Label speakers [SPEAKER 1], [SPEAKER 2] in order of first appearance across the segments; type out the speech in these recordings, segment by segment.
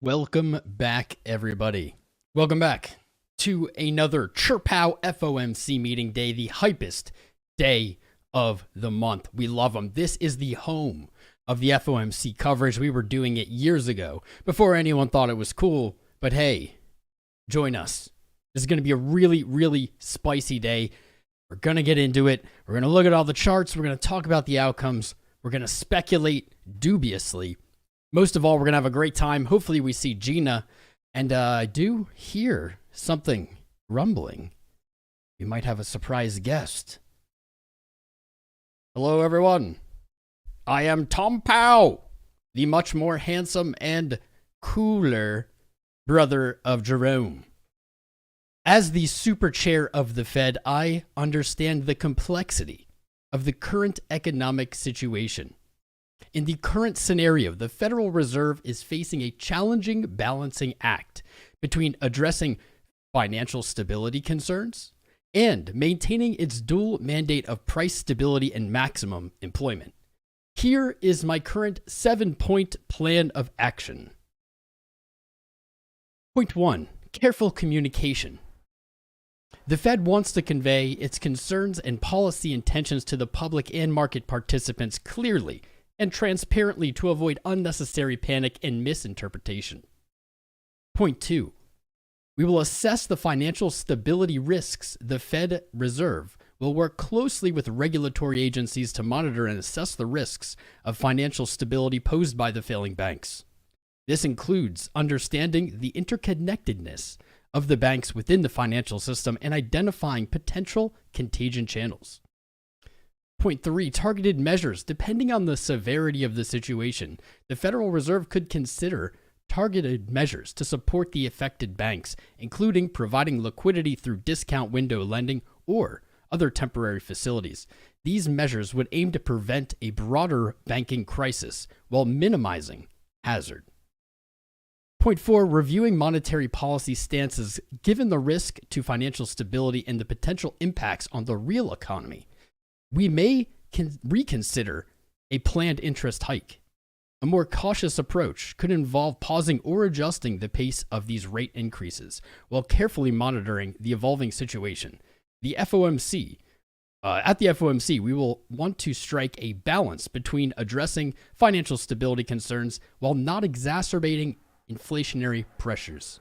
[SPEAKER 1] Welcome back, everybody. Welcome back to another CHERPOW FOMC meeting day, the hypest day of the month. We love them. This is the home of the FOMC coverage. We were doing it years ago before anyone thought it was cool. But hey, join us. This is going to be a really, really spicy day. We're going to get into it. We're going to look at all the charts. We're going to talk about the outcomes. We're going to speculate dubiously. Most of all, we're going to have a great time. Hopefully we see Gina. And I do hear something rumbling. We might have a surprise guest. Hello, everyone. I am TOMPOW, the much more handsome and cooler brother of Jerome. As the super chair of the Fed, I understand the complexity of the current economic situation. In the current scenario, the Federal Reserve is facing a challenging balancing act between addressing financial stability concerns and maintaining its dual mandate of price stability and maximum employment. Here is my current 7-point plan of action. Point 1. Careful communication. The Fed wants to convey its concerns and policy intentions to the public and market participants clearly and transparently to avoid unnecessary panic and misinterpretation. Point 2. We will assess the financial stability risks. The Fed Reserve will work closely with regulatory agencies to monitor and assess the risks of financial stability posed by the failing banks. This includes understanding the interconnectedness of the banks within the financial system and identifying potential contagion channels. Point 3, targeted measures. Depending on the severity of the situation, the Federal Reserve could consider targeted measures to support the affected banks, including providing liquidity through discount window lending or other temporary facilities. These measures would aim to prevent a broader banking crisis while minimizing hazard. Point 4, reviewing monetary policy stances given the risk to financial stability and the potential impacts on the real economy. We may reconsider a planned interest hike. A more cautious approach could involve pausing or adjusting the pace of these rate increases while carefully monitoring the evolving situation. At the FOMC, we will want to strike a balance between addressing financial stability concerns while not exacerbating inflationary pressures.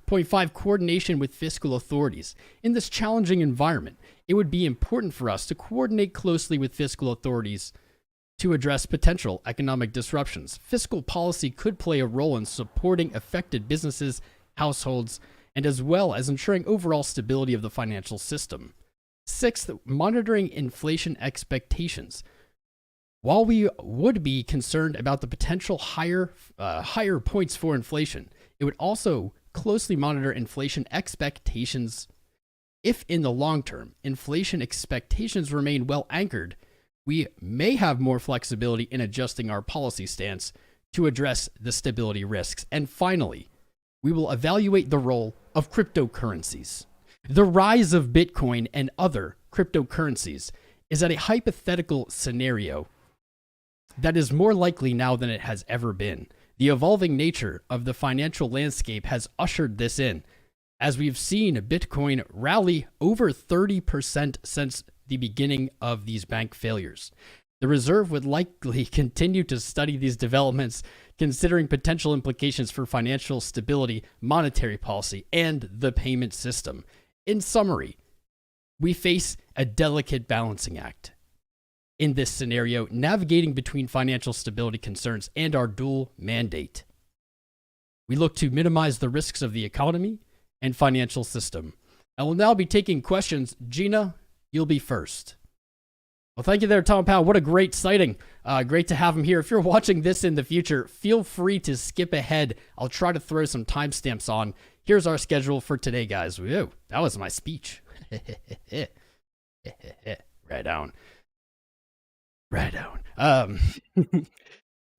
[SPEAKER 1] Point 5, coordination with fiscal authorities. In this challenging environment, it would be important for us to coordinate closely with fiscal authorities to address potential economic disruptions. Fiscal policy could play a role in supporting affected businesses, households, and as well as ensuring overall stability of the financial system. 6th, monitoring inflation expectations. While we would be concerned about the potential higher points for inflation, it would also closely monitor inflation expectations. If in the long term, inflation expectations remain well anchored, we may have more flexibility in adjusting our policy stance to address the stability risks. And finally, we will evaluate the role of cryptocurrencies. The rise of Bitcoin and other cryptocurrencies is at a hypothetical scenario that is more likely now than it has ever been. The evolving nature of the financial landscape has ushered this in, as we've seen Bitcoin rally over 30% since the beginning of these bank failures. The Reserve would likely continue to study these developments, considering potential implications for financial stability, monetary policy, and the payment system. In summary, we face a delicate balancing act. In this scenario, navigating between financial stability concerns and our dual mandate. We look to minimize the risks of the economy and financial system. I will now be taking questions. Gina, you'll be first. Well, thank you there, Tom Powell. What a great sighting. Great to have him here. If you're watching this in the future, feel free to skip ahead. I'll try to throw some timestamps on. Here's our schedule for today, guys. Whoa, that was my speech. Right on. Right on.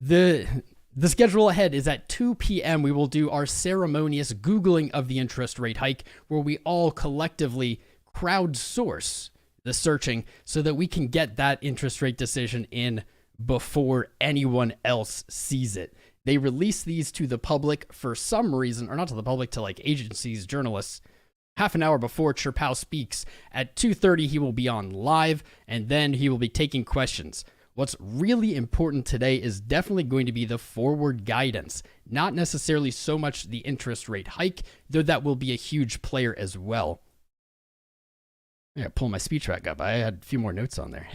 [SPEAKER 1] The schedule ahead is at 2 p.m. We will do our ceremonious Googling of the interest rate hike, where we all collectively crowdsource the searching so that we can get that interest rate decision in before anyone else sees it. They release these to the public for some reason, or not to the public, to like agencies, journalists, half an hour before CHERPOW speaks. At 2:30, he will be on live, and then he will be taking questions. What's really important today is definitely going to be the forward guidance, not necessarily so much the interest rate hike, though that will be a huge player as well. I gotta pull my speech back up. I had a few more notes on there.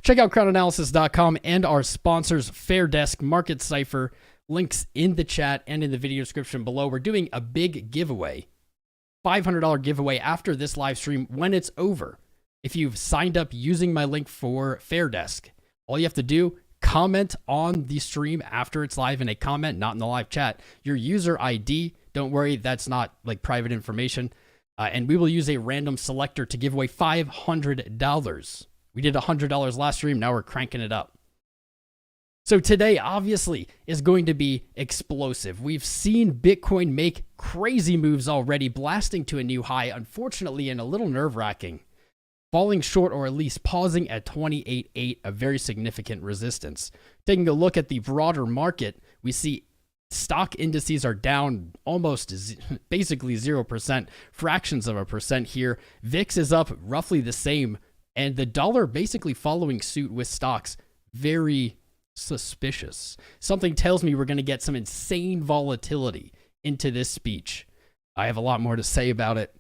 [SPEAKER 1] Check out crowdanalysis.com and our sponsors, Fair Desk, Market Cipher. Links in the chat and in the video description below. We're doing a big giveaway, $500 giveaway after this live stream when it's over. If you've signed up using my link for Fair Desk, all you have to do, comment on the stream after it's live in a comment, not in the live chat, your user ID. Don't worry, that's not like private information. And we will use a random selector to give away $500. We did $100 last stream. Now we're cranking it up. So today, obviously, is going to be explosive. We've seen Bitcoin make crazy moves already, blasting to a new high, unfortunately, and a little nerve-wracking. Falling short, or at least pausing at 28.8, a very significant resistance. Taking a look at the broader market, we see stock indices are down almost basically 0%, fractions of a percent here. VIX is up roughly the same, and the dollar basically following suit with stocks. Very suspicious. Something tells me we're going to get some insane volatility into this speech. I have a lot more to say about it.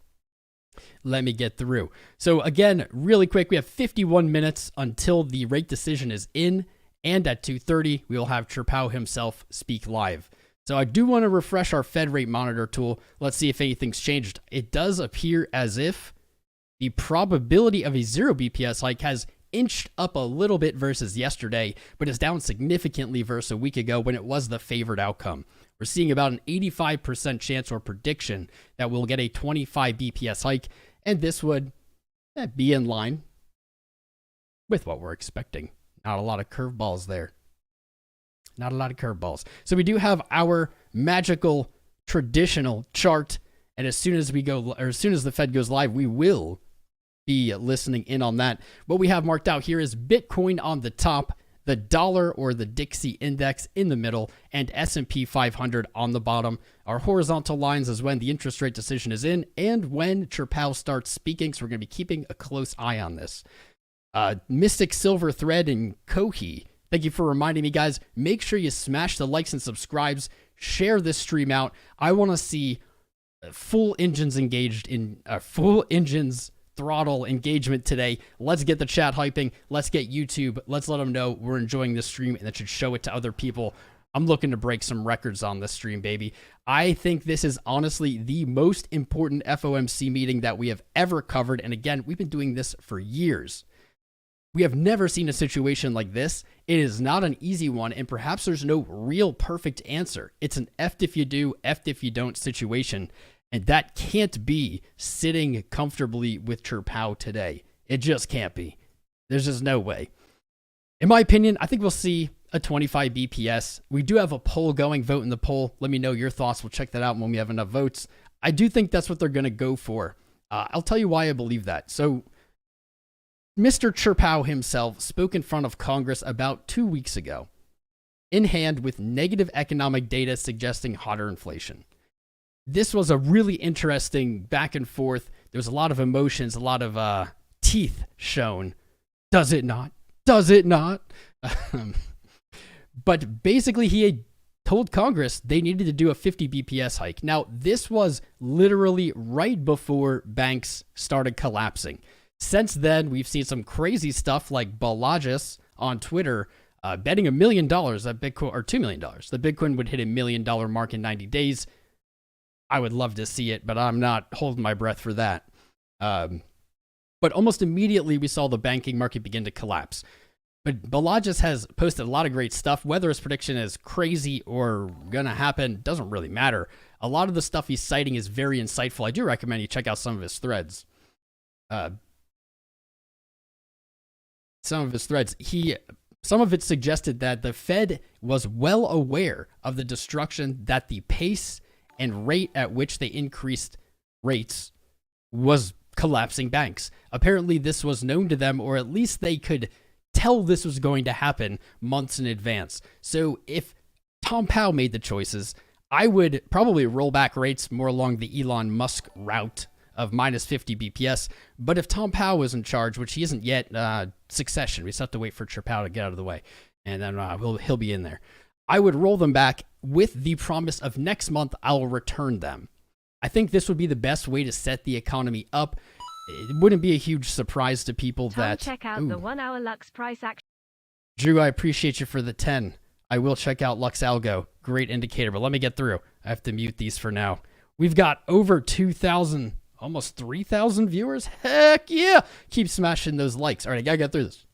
[SPEAKER 1] Let me get through. So again, really quick, we have 51 minutes until the rate decision is in, and at 2:30, we will have CHERPOW himself speak live. So I do want to refresh our Fed rate monitor tool. Let's see if anything's changed. It does appear as if the probability of a 0 BPS hike has inched up a little bit versus yesterday, but is down significantly versus a week ago when it was the favored outcome. We're seeing about an 85% chance or prediction that we'll get a 25 BPS hike, and this would be in line with what we're expecting. Not a lot of curveballs there. Not a lot of curveballs. So we do have our magical traditional chart, and as soon as the Fed goes live, we will be listening in on that. What we have marked out here is Bitcoin on the top, the dollar or the Dixie index in the middle, and S&P 500 on the bottom. Our horizontal lines is when the interest rate decision is in and when CHERPOW starts speaking, so we're going to be keeping a close eye on this. Mystic Silver Thread and Kohi, thank you for reminding me, guys. Make sure you smash the likes and subscribes. Share this stream out. I want to see full engines engaged in full engines throttle engagement today. Let's get the chat hyping. Let's get YouTube. Let's let them know we're enjoying this stream and that should show it to other people. I'm looking to break some records on this stream, baby. I think this is honestly the most important FOMC meeting that we have ever covered. And again, we've been doing this for years. We have never seen a situation like this. It is not an easy one, and perhaps there's no real perfect answer. It's an F if you do, F if you don't situation. And that can't be sitting comfortably with CHERPOW today. It just can't be. There's just no way. In my opinion, I think we'll see a 25 BPS. We do have a poll going. Vote in the poll. Let me know your thoughts. We'll check that out when we have enough votes. I do think that's what they're going to go for. I'll tell you why I believe that. So Mr. CHERPOW himself spoke in front of Congress about 2 weeks ago, in hand with negative economic data suggesting hotter inflation. This was a really interesting back and forth. There was a lot of emotions, a lot of teeth shown. Does it not? Does it not? But basically, he had told Congress they needed to do a 50 BPS hike. Now, this was literally right before banks started collapsing. Since then, we've seen some crazy stuff like Balajas on Twitter betting $1 million that Bitcoin, or $2 million, that Bitcoin would hit $1 million mark in 90 days. I would love to see it, but I'm not holding my breath for that. But almost immediately, we saw the banking market begin to collapse. But Balajas has posted a lot of great stuff. Whether his prediction is crazy or going to happen doesn't really matter. A lot of the stuff he's citing is very insightful. I do recommend you check out some of his threads. Some of it suggested that the Fed was well aware of the destruction that the pace and rate at which they increased rates was collapsing banks. Apparently, this was known to them, or at least they could tell this was going to happen months in advance. So if Tom Powell made the choices, I would probably roll back rates more along the Elon Musk route of minus 50 BPS. But if Tom Powell was in charge, which he isn't yet, succession, we just have to wait for CHERPOW to get out of the way, and then he'll be in there. I would roll them back with the promise of next month I'll return them. I think this would be the best way to set the economy up. It wouldn't be a huge surprise to people that...
[SPEAKER 2] check out the 1 hour Lux price action.
[SPEAKER 1] Drew, I appreciate you for the 10. I will check out Lux Algo. Great indicator, but let me get through. I have to mute these for now. We've got over 2,000, almost 3,000 viewers. Heck yeah! Keep smashing those likes. All right, I gotta get through this.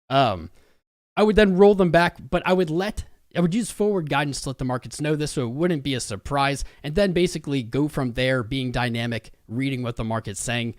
[SPEAKER 1] I would then roll them back, but I would use forward guidance to let the markets know this so it wouldn't be a surprise, and then basically go from there, being dynamic, reading what the market's saying.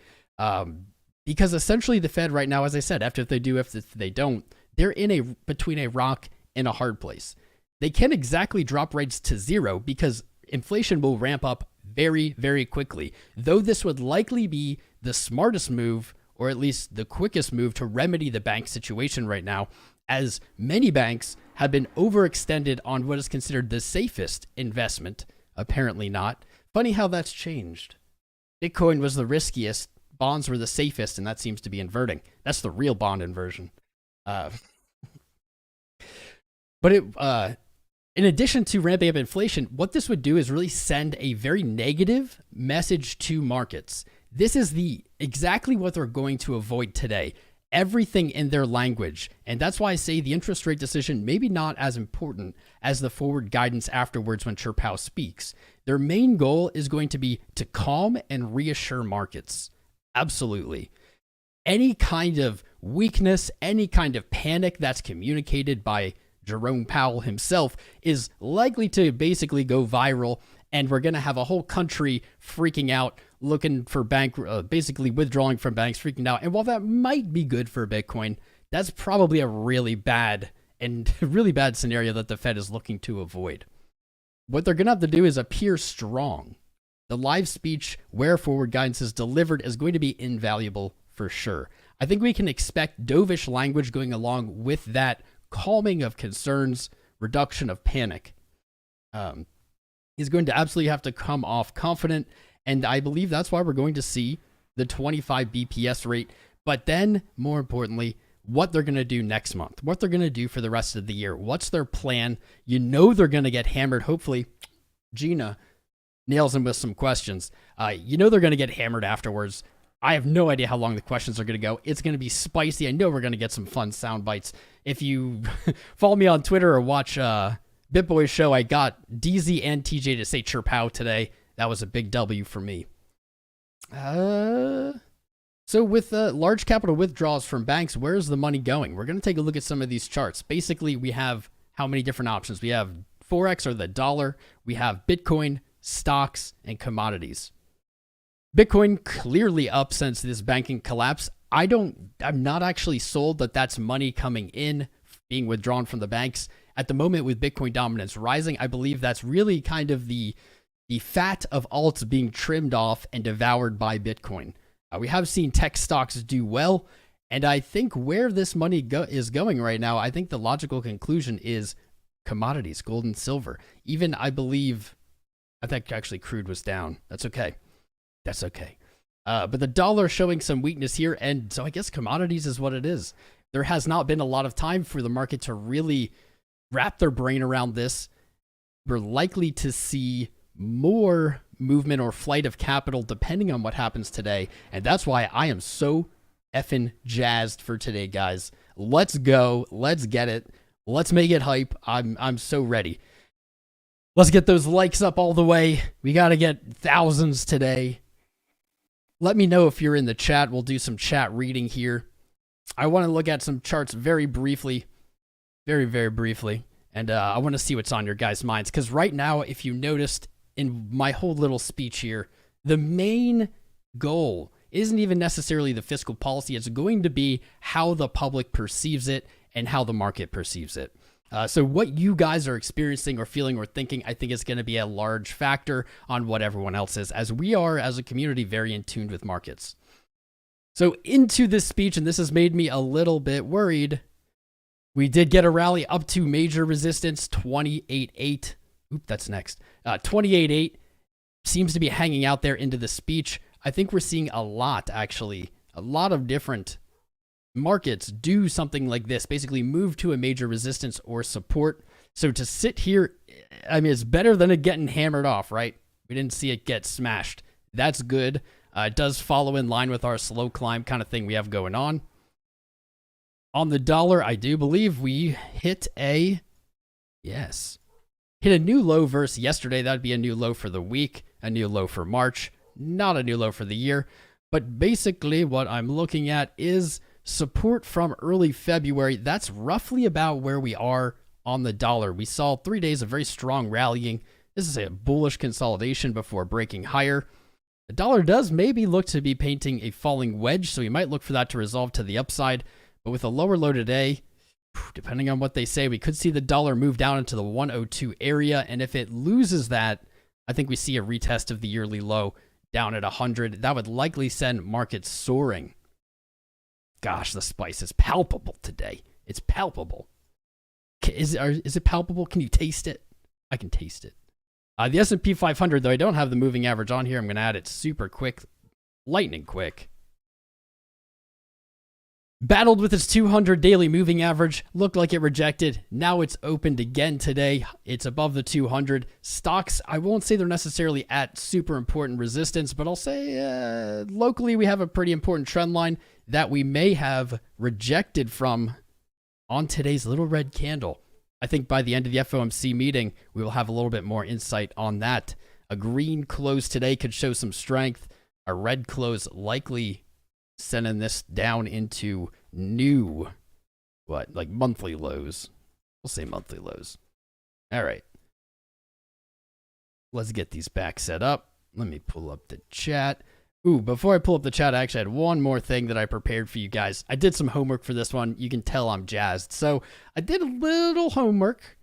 [SPEAKER 1] Because essentially the Fed right now, as I said, after if they do, if they don't, they're in between a rock and a hard place. They can't exactly drop rates to zero because inflation will ramp up very, very quickly. Though this would likely be the smartest move, or at least the quickest move to remedy the bank situation right now, as many banks have been overextended on what is considered the safest investment. Apparently not. Funny how that's changed. Bitcoin was the riskiest, bonds were the safest, and that seems to be inverting. That's the real bond inversion. But in addition to ramping up inflation, what this would do is really send a very negative message to markets. This is exactly what they're going to avoid today. Everything in their language. And that's why I say the interest rate decision maybe not as important as the forward guidance afterwards when CHERPOW speaks. Their main goal is going to be to calm and reassure markets. Absolutely. Any kind of weakness, any kind of panic that's communicated by Jerome Powell himself is likely to basically go viral, and we're going to have a whole country freaking out, looking for basically withdrawing from banks, freaking out. And while that might be good for Bitcoin, that's probably a really bad scenario that the Fed is looking to avoid. What they're going to have to do is appear strong. The live speech where forward guidance is delivered is going to be invaluable for sure. I think we can expect dovish language going along with that calming of concerns, reduction of panic. He's going to absolutely have to come off confident, and I believe that's why we're going to see the 25 BPS rate. But then, more importantly, what they're going to do next month, what they're going to do for the rest of the year, what's their plan. You know they're going to get hammered. Hopefully, Gina nails him with some questions. You know they're going to get hammered afterwards. I have no idea how long the questions are going to go. It's going to be spicy. I know we're going to get some fun sound bites. If you follow me on Twitter or watch BitBoy's show, I got DZ and TJ to say CHERPOW today. That was a big W for me. So with large capital withdrawals from banks, where's the money going? We're going to take a look at some of these charts. Basically, we have how many different options? We have Forex or the dollar. We have Bitcoin, stocks, and commodities. Bitcoin clearly up since this banking collapse. I'm not actually sold that that's money coming in, being withdrawn from the banks. At the moment, with Bitcoin dominance rising, I believe that's really kind of the fat of alts being trimmed off and devoured by Bitcoin. We have seen tech stocks do well, and I think where this money is going right now, I think the logical conclusion is commodities, gold and silver. Even I think actually crude was down. That's okay. That's okay. But the dollar showing some weakness here, and so I guess commodities is what it is. There has not been a lot of time for the market to really wrap their brain around this. We're likely to see more movement or flight of capital depending on what happens today, and that's why I am so effing jazzed for today, guys. Let's go. Let's get it. Let's make it hype. I'm so ready. Let's get those likes up all the way. We got to get thousands today. Let me know if you're in the chat. We'll do some chat reading here. I want to look at some charts very briefly. Very, very briefly. And I want to see what's on your guys' minds. Because right now, if you noticed in my whole little speech here, the main goal isn't even necessarily the fiscal policy. It's going to be how the public perceives it and how the market perceives it. So what you guys are experiencing or feeling or thinking, I think is going to be a large factor on what everyone else is, as we are, as a community, very in tune with markets. So into this speech, and this has made me a little bit worried, We did get a rally up to major resistance, 28.8. Oop, that's next. 28.8 seems to be hanging out there into the speech. I think we're seeing a lot, actually. A lot of different markets do something like this, basically move to a major resistance or support. So to sit here, I mean, it's better than it getting hammered off, right? We didn't see it get smashed. That's good. It does follow in line with our slow climb kind of thing we have going on. On the dollar, I do believe we hit a new low versus yesterday. That'd be a new low for the week, a new low for March, not a new low for the year. But basically what I'm looking at is support from early February. That's roughly about where we are on the dollar. We saw 3 days of very strong rallying. This is a bullish consolidation before breaking higher. The dollar does maybe look to be painting a falling wedge, so we might look for that to resolve to the upside. But with a lower low today, depending on what they say, we could see the dollar move down into the 102 area. And if it loses that, I think we see a retest of the yearly low down at 100. That would likely send markets soaring. Gosh, the spice is palpable today. It's palpable. Is it palpable? Can you taste it? I can taste it. The S&P 500, though I don't have the moving average on here, I'm going to add it super quick, lightning quick. Battled with its 200 daily moving average, looked like it rejected. Now it's opened again today. It's above the 200. Stocks, I won't say they're necessarily at super important resistance, but I'll say locally we have a pretty important trend line that we may have rejected from on today's little red candle. I think by the end of the FOMC meeting, we will have a little bit more insight on that. A green close today could show some strength. A red close likely sending this down into new, like monthly lows. We'll say monthly lows. All right. Let's get these back set up. Let me pull up the chat. Ooh, before I pull up the chat, I actually had one more thing that I prepared for you guys. I did some homework for this one. You can tell I'm jazzed. So I did a little homework.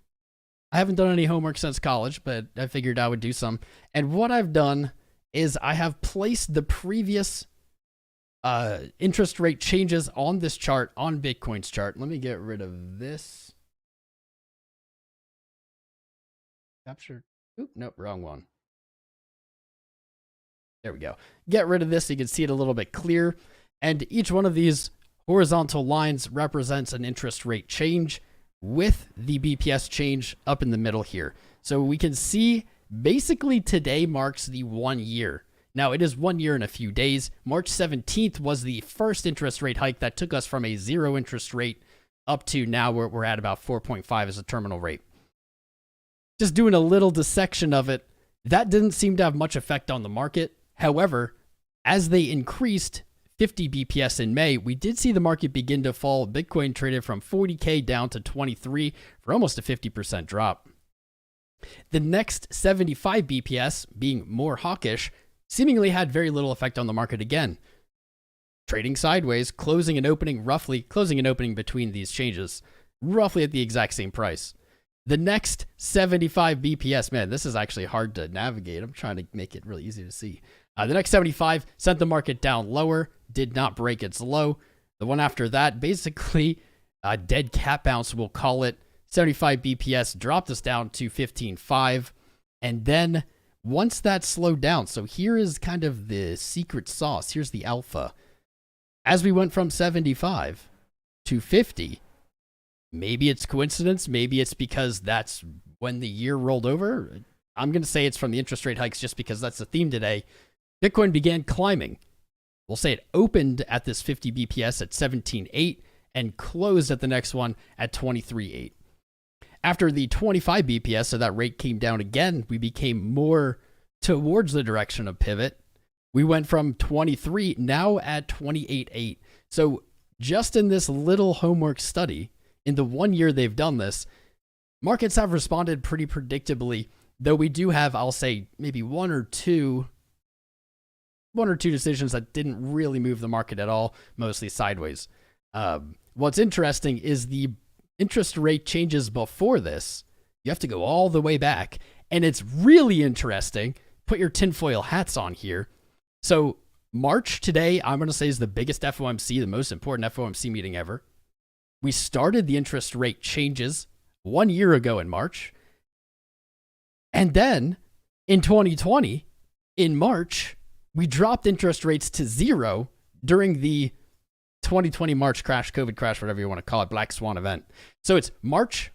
[SPEAKER 1] I haven't done any homework since college, but I figured I would do some. And what I've done is I have placed the previous interest rate changes on this chart, on Bitcoin's chart. Let me get rid of this. Capture. Oop, nope, wrong one. There we go. Get rid of this so you can see it a little bit clear. And each one of these horizontal lines represents an interest rate change with the BPS change up in the middle here. So we can see basically today marks the 1 year. Now it is 1 year in a few days. March 17th was the first interest rate hike that took us from a 0 interest rate up to now we're at about 4.5 as a terminal rate. Just doing a little dissection of it, that didn't seem to have much effect on the market. However, as they increased 50 BPS in May, we did see the market begin to fall. Bitcoin traded from 40K down to 23 for almost a 50% drop. The next 75 BPS, being more hawkish, seemingly had very little effect on the market again. Trading sideways, closing and opening between these changes, roughly at the exact same price. The next 75 BPS, man, this is actually hard to navigate. I'm trying to make it really easy to see. The next 75 sent the market down lower, did not break its low. The one after that, basically a dead cat bounce, we'll call it. 75 BPS dropped us down to 15.5. And then once that slowed down, so here is kind of the secret sauce. Here's the alpha. As we went from 75 to 50, maybe it's coincidence. Maybe it's because that's when the year rolled over. I'm going to say it's from the interest rate hikes just because that's the theme today. Bitcoin began climbing. We'll say it opened at this 50 BPS at 17.8 and closed at the next one at 23.8. After the 25 BPS, so that rate came down again, we became more towards the direction of pivot. We went from 23, now at 28.8. So just in this little homework study, in the 1 year they've done this, markets have responded pretty predictably, though we do have, I'll say, maybe one or two decisions that didn't really move the market at all, mostly sideways. What's interesting is the interest rate changes before this. You have to go all the way back, and it's really interesting. Put your tinfoil hats on here. So March today, I'm going to say, is the biggest FOMC, the most important FOMC meeting ever. We started the interest rate changes 1 year ago in March. And then in 2020, in March, we dropped interest rates to 0 during the 2020 March crash, COVID crash, whatever you want to call it, Black Swan event. So it's March,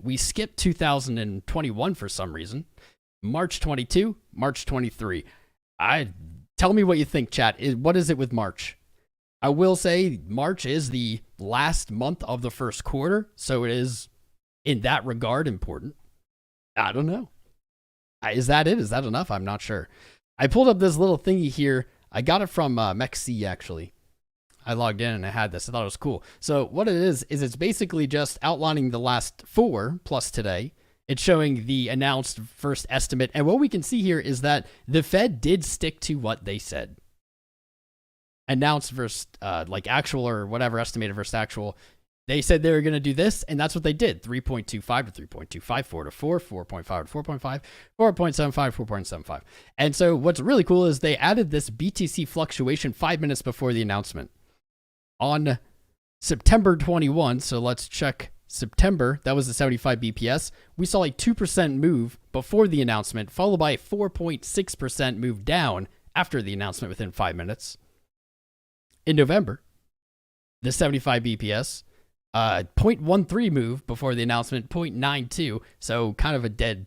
[SPEAKER 1] we skipped 2021 for some reason. March 22, March 23. Tell me what you think, chat. What is it with March? I will say March is the last month of the first quarter, so it is, in that regard, important. I don't know. Is that it? Is that enough? I'm not sure. I pulled up this little thingy here. I got it from MEXC, actually. I logged in and I had this. I thought it was cool. So what it is it's basically just outlining the last 4 plus today. It's showing the announced first estimate. And what we can see here is that the Fed did stick to what they said. Announced versus like actual or whatever, estimated versus actual. They said they were going to do this, and that's what they did. 3.25 to 3.25, 4 to 4, 4.5 to 4.5, 4.75, 4.75. And so what's really cool is they added this BTC fluctuation 5 minutes before the announcement. On September 21, so let's check September, that was the 75 BPS. We saw a 2% move before the announcement, followed by a 4.6% move down after the announcement within 5 minutes. In November, the 75 BPS, 0.13 move before the announcement, 0.92, so kind of a dead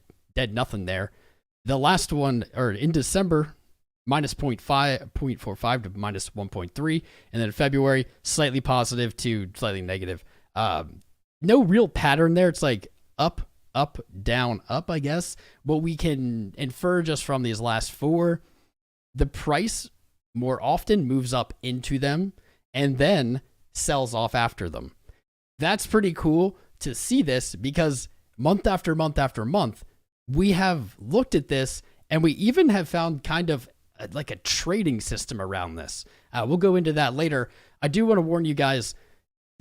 [SPEAKER 1] nothing there. The last one, or in December, minus 0.45 to minus 1.3, and then February, slightly positive to slightly negative. No real pattern there. It's like up, down, up, I guess. What we can infer just from these last 4, the price more often moves up into them and then sells off after them. That's pretty cool to see this because month after month after month, we have looked at this and we even have found kind of like a trading system around this. We'll go into that later. I do want to warn you guys,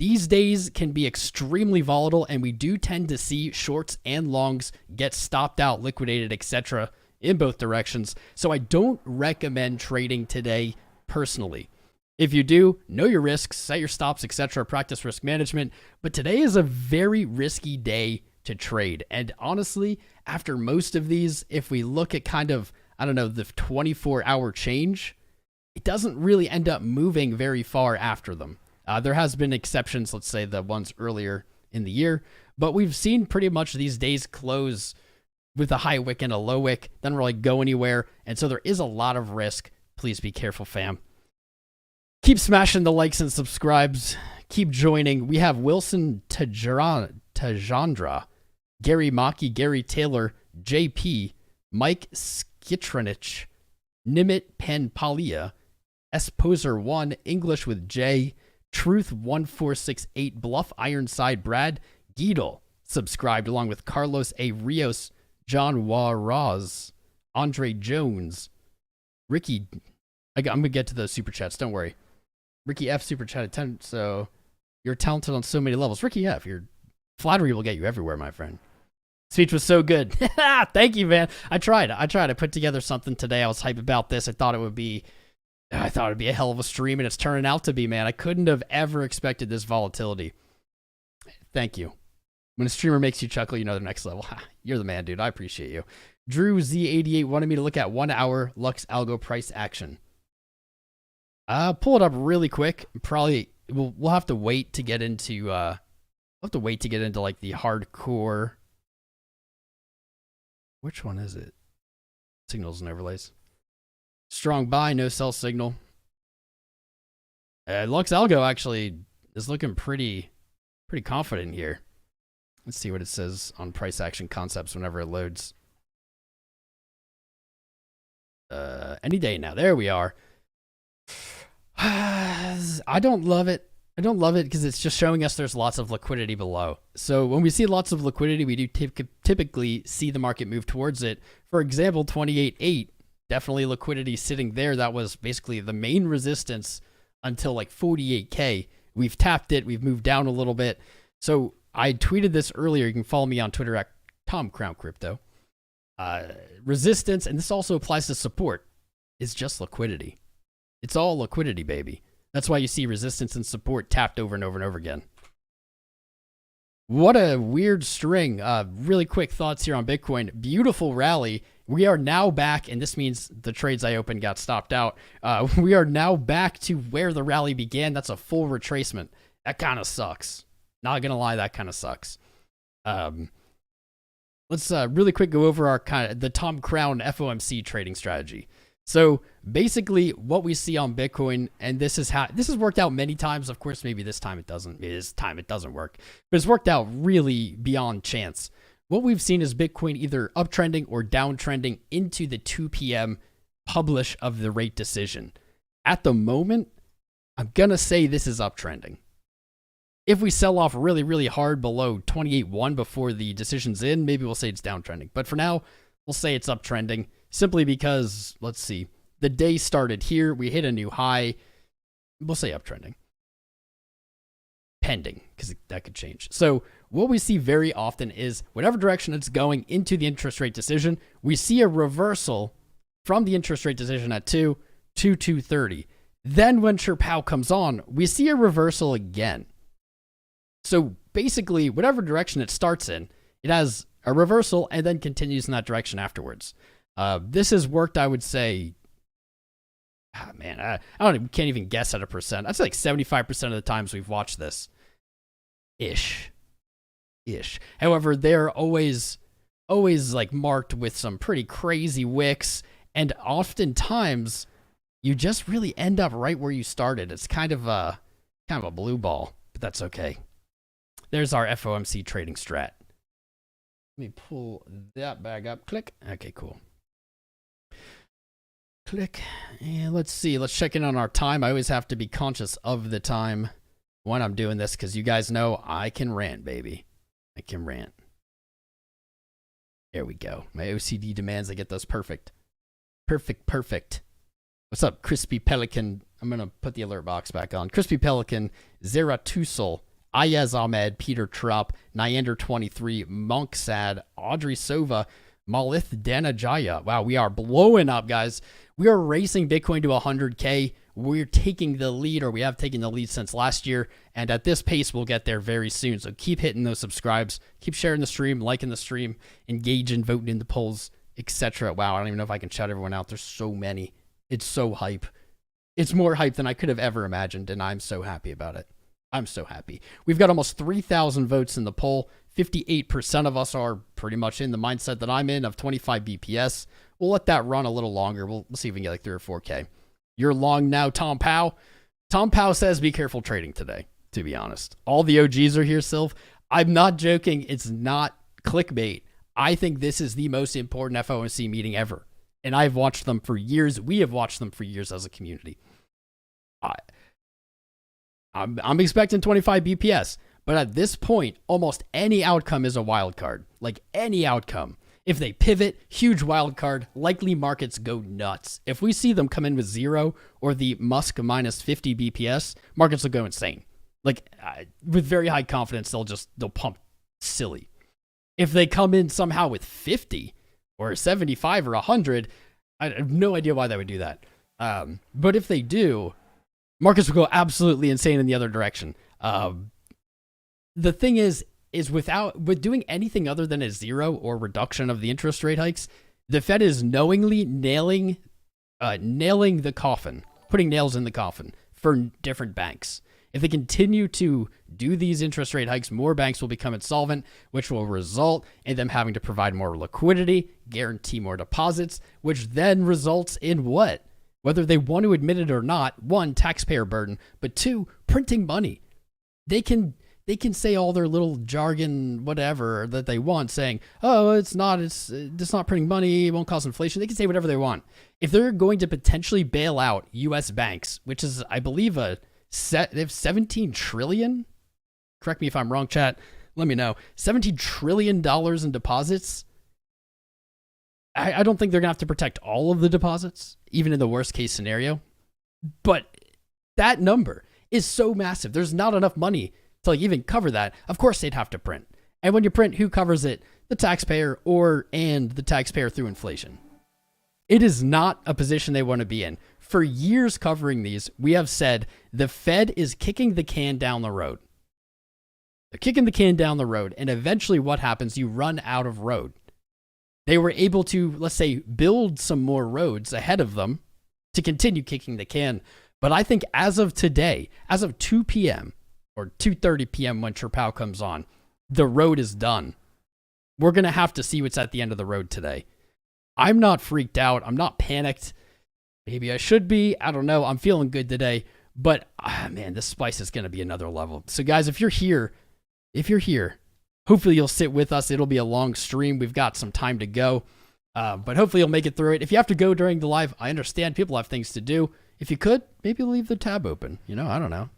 [SPEAKER 1] these days can be extremely volatile and we do tend to see shorts and longs get stopped out, liquidated, etc. in both directions. So I don't recommend trading today personally. If you do, know your risks, set your stops, etc., practice risk management. But today is a very risky day to trade. And honestly, after most of these, if we look at kind of, I don't know, the 24-hour change, it doesn't really end up moving very far after them. There has been exceptions, let's say the ones earlier in the year, but we've seen pretty much these days close with a high wick and a low wick, doesn't really go anywhere. And so there is a lot of risk. Please be careful, fam. Keep smashing the likes and subscribes. Keep joining. We have Wilson Tajandra, Gary Maki, Gary Taylor, JP, Mike Skitranich, Nimit Panpalia, Esposer1, English with J, Truth1468, Bluff Ironside, Brad Giedel, subscribed along with Carlos A. Rios, John Waraz, Andre Jones, Ricky. I'm going to get to those super chats, don't worry. Ricky F super chatted 10, so you're talented on so many levels. Ricky F, your flattery will get you everywhere, my friend. Speech was so good. Thank you, man. I tried. I put together something today. I was hyped about this. I thought it'd be a hell of a stream, and it's turning out to be, man. I couldn't have ever expected this volatility. Thank you. When a streamer makes you chuckle, you know the next level. You're the man, dude. I appreciate you. Drew Z88 wanted me to look at 1 hour Lux Algo price action. I'll pull it up really quick. Probably we'll have to wait to get into like the hardcore. Which one is it? Signals and overlays. Strong buy, no sell signal. Lux Algo actually is looking pretty confident here. Let's see what it says on price action concepts whenever it loads. Any day now. There we are. I don't love it. I don't love it because it's just showing us there's lots of liquidity below. So when we see lots of liquidity, we do typically see the market move towards it. For example, 28.8, definitely liquidity sitting there. That was basically the main resistance until like 48K. We've tapped it. We've moved down a little bit. So I tweeted this earlier. You can follow me on Twitter at TomCrownCrypto. Resistance, and this also applies to support, is just liquidity. It's all liquidity, baby. That's why you see resistance and support tapped over and over and over again. What a weird string. Really quick thoughts here on Bitcoin. Beautiful rally. We are now back, and this means the trades I opened got stopped out. We are now back to where the rally began. That's a full retracement. That kind of sucks. Not gonna lie, that kind of sucks. Let's really quick go over our the Tom Crown FOMC trading strategy. So basically, what we see on Bitcoin, and this has worked out many times. Of course, maybe this time it doesn't. Maybe this time it doesn't work, but it's worked out really beyond chance. What we've seen is Bitcoin either uptrending or downtrending into the 2 p.m. publish of the rate decision. At the moment, I'm gonna say this is uptrending. If we sell off really, really hard below 28.1 before the decision's in, maybe we'll say it's downtrending. But for now, we'll say it's uptrending simply because, let's see, the day started here. We hit a new high. We'll say uptrending. Pending, because that could change. So what we see very often is whatever direction it's going into the interest rate decision, we see a reversal from the interest rate decision at 2 to 230. Then when CHERPOW comes on, we see a reversal again. So basically, whatever direction it starts in, it has a reversal and then continues in that direction afterwards. This has worked, I would say, I can't even guess at a percent. I'd say like 75% of the times we've watched this. Ish. However, they're always like marked with some pretty crazy wicks, and oftentimes you just really end up right where you started. It's kind of a blue ball, but that's okay. There's our FOMC trading strat. Let me pull that bag up. Click. Okay, cool. Click. And let's see. Let's check in on our time. I always have to be conscious of the time when I'm doing this because you guys know I can rant, baby. I can rant. There we go. My OCD demands I get those perfect. Perfect. What's up, Crispy Pelican? I'm going to put the alert box back on. Crispy Pelican, Zeratusal, Ayaz Ahmed, Peter Trupp, Nyander23, Monk Sad, Audrey Sova, Malith Danajaya. Wow, we are blowing up, guys. We are racing Bitcoin to 100K. We're taking the lead, or we have taken the lead since last year. And at this pace, we'll get there very soon. So keep hitting those subscribes. Keep sharing the stream, liking the stream, engaging, voting in the polls, etc. Wow, I don't even know if I can shout everyone out. There's so many. It's so hype. It's more hype than I could have ever imagined, and I'm so happy about it. I'm so happy. We've got almost 3,000 votes in the poll. 58% of us are pretty much in the mindset that I'm in of 25 BPS. We'll let that run a little longer. We'll see if we can get like 3 or 4K. You're long now, Tom Powell. Tom Powell says be careful trading today, to be honest. All the OGs are here, Sylv. I'm not joking. It's not clickbait. I think this is the most important FOMC meeting ever. And I've watched them for years. We have watched them for years as a community. I'm expecting 25 BPS, but at this point, almost any outcome is a wild card. Like any outcome. If they pivot, huge wild card, likely markets go nuts. If we see them come in with 0 or the Musk minus 50 BPS, markets will go insane. Like with very high confidence, they'll pump silly. If they come in somehow with 50 or 75 or 100, I have no idea why they would do that. But if they do, markets will go absolutely insane in the other direction. The thing is with doing anything other than a 0 or reduction of the interest rate hikes, the Fed is knowingly nailing the coffin, putting nails in the coffin for different banks. If they continue to do these interest rate hikes, more banks will become insolvent, which will result in them having to provide more liquidity, guarantee more deposits, which then results in what? Whether they want to admit it or not, 1, taxpayer burden, but 2, printing money. They can say all their little jargon, whatever, that they want, saying, oh, it's not printing money, it won't cause inflation. They can say whatever they want. If they're going to potentially bail out U.S. banks, which is, I believe, they have 17 trillion? Correct me if I'm wrong, chat. Let me know. $17 trillion in deposits? I don't think they're going to have to protect all of the deposits, even in the worst case scenario. But that number is so massive. There's not enough money to even cover that. Of course they'd have to print. And when you print, who covers it? The taxpayer and the taxpayer through inflation. It is not a position they want to be in. For years covering these, we have said the Fed is kicking the can down the road. They're kicking the can down the road, and eventually what happens? You run out of road. They were able to, let's say, build some more roads ahead of them to continue kicking the can. But I think as of today, as of 2 p.m. or 2:30 p.m. when CHERPOW comes on, the road is done. We're going to have to see what's at the end of the road today. I'm not freaked out. I'm not panicked. Maybe I should be. I don't know. I'm feeling good today. But, man, this SPICE is going to be another level. So, guys, if you're here, hopefully you'll sit with us. It'll be a long stream. We've got some time to go. But hopefully you'll make it through it. If you have to go during the live, I understand people have things to do. If you could, maybe leave the tab open. I don't know.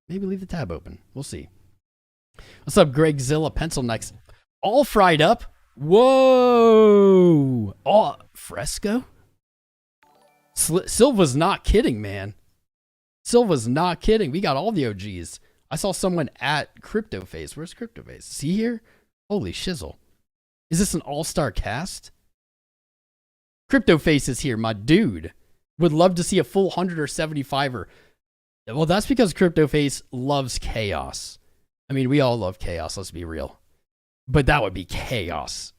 [SPEAKER 1] Maybe leave the tab open. We'll see. What's up, Greg Zilla, Pencil Next? All fried up? Whoa! Oh, fresco? Silva's not kidding, man. Silva's not kidding. We got all the OGs. I saw someone at CryptoFace. Where's CryptoFace? See here? Holy shizzle. Is this an all-star cast? CryptoFace is here, my dude. Would love to see a full 100 or 75er. Well, that's because CryptoFace loves chaos. I mean, we all love chaos, let's be real. But that would be chaos.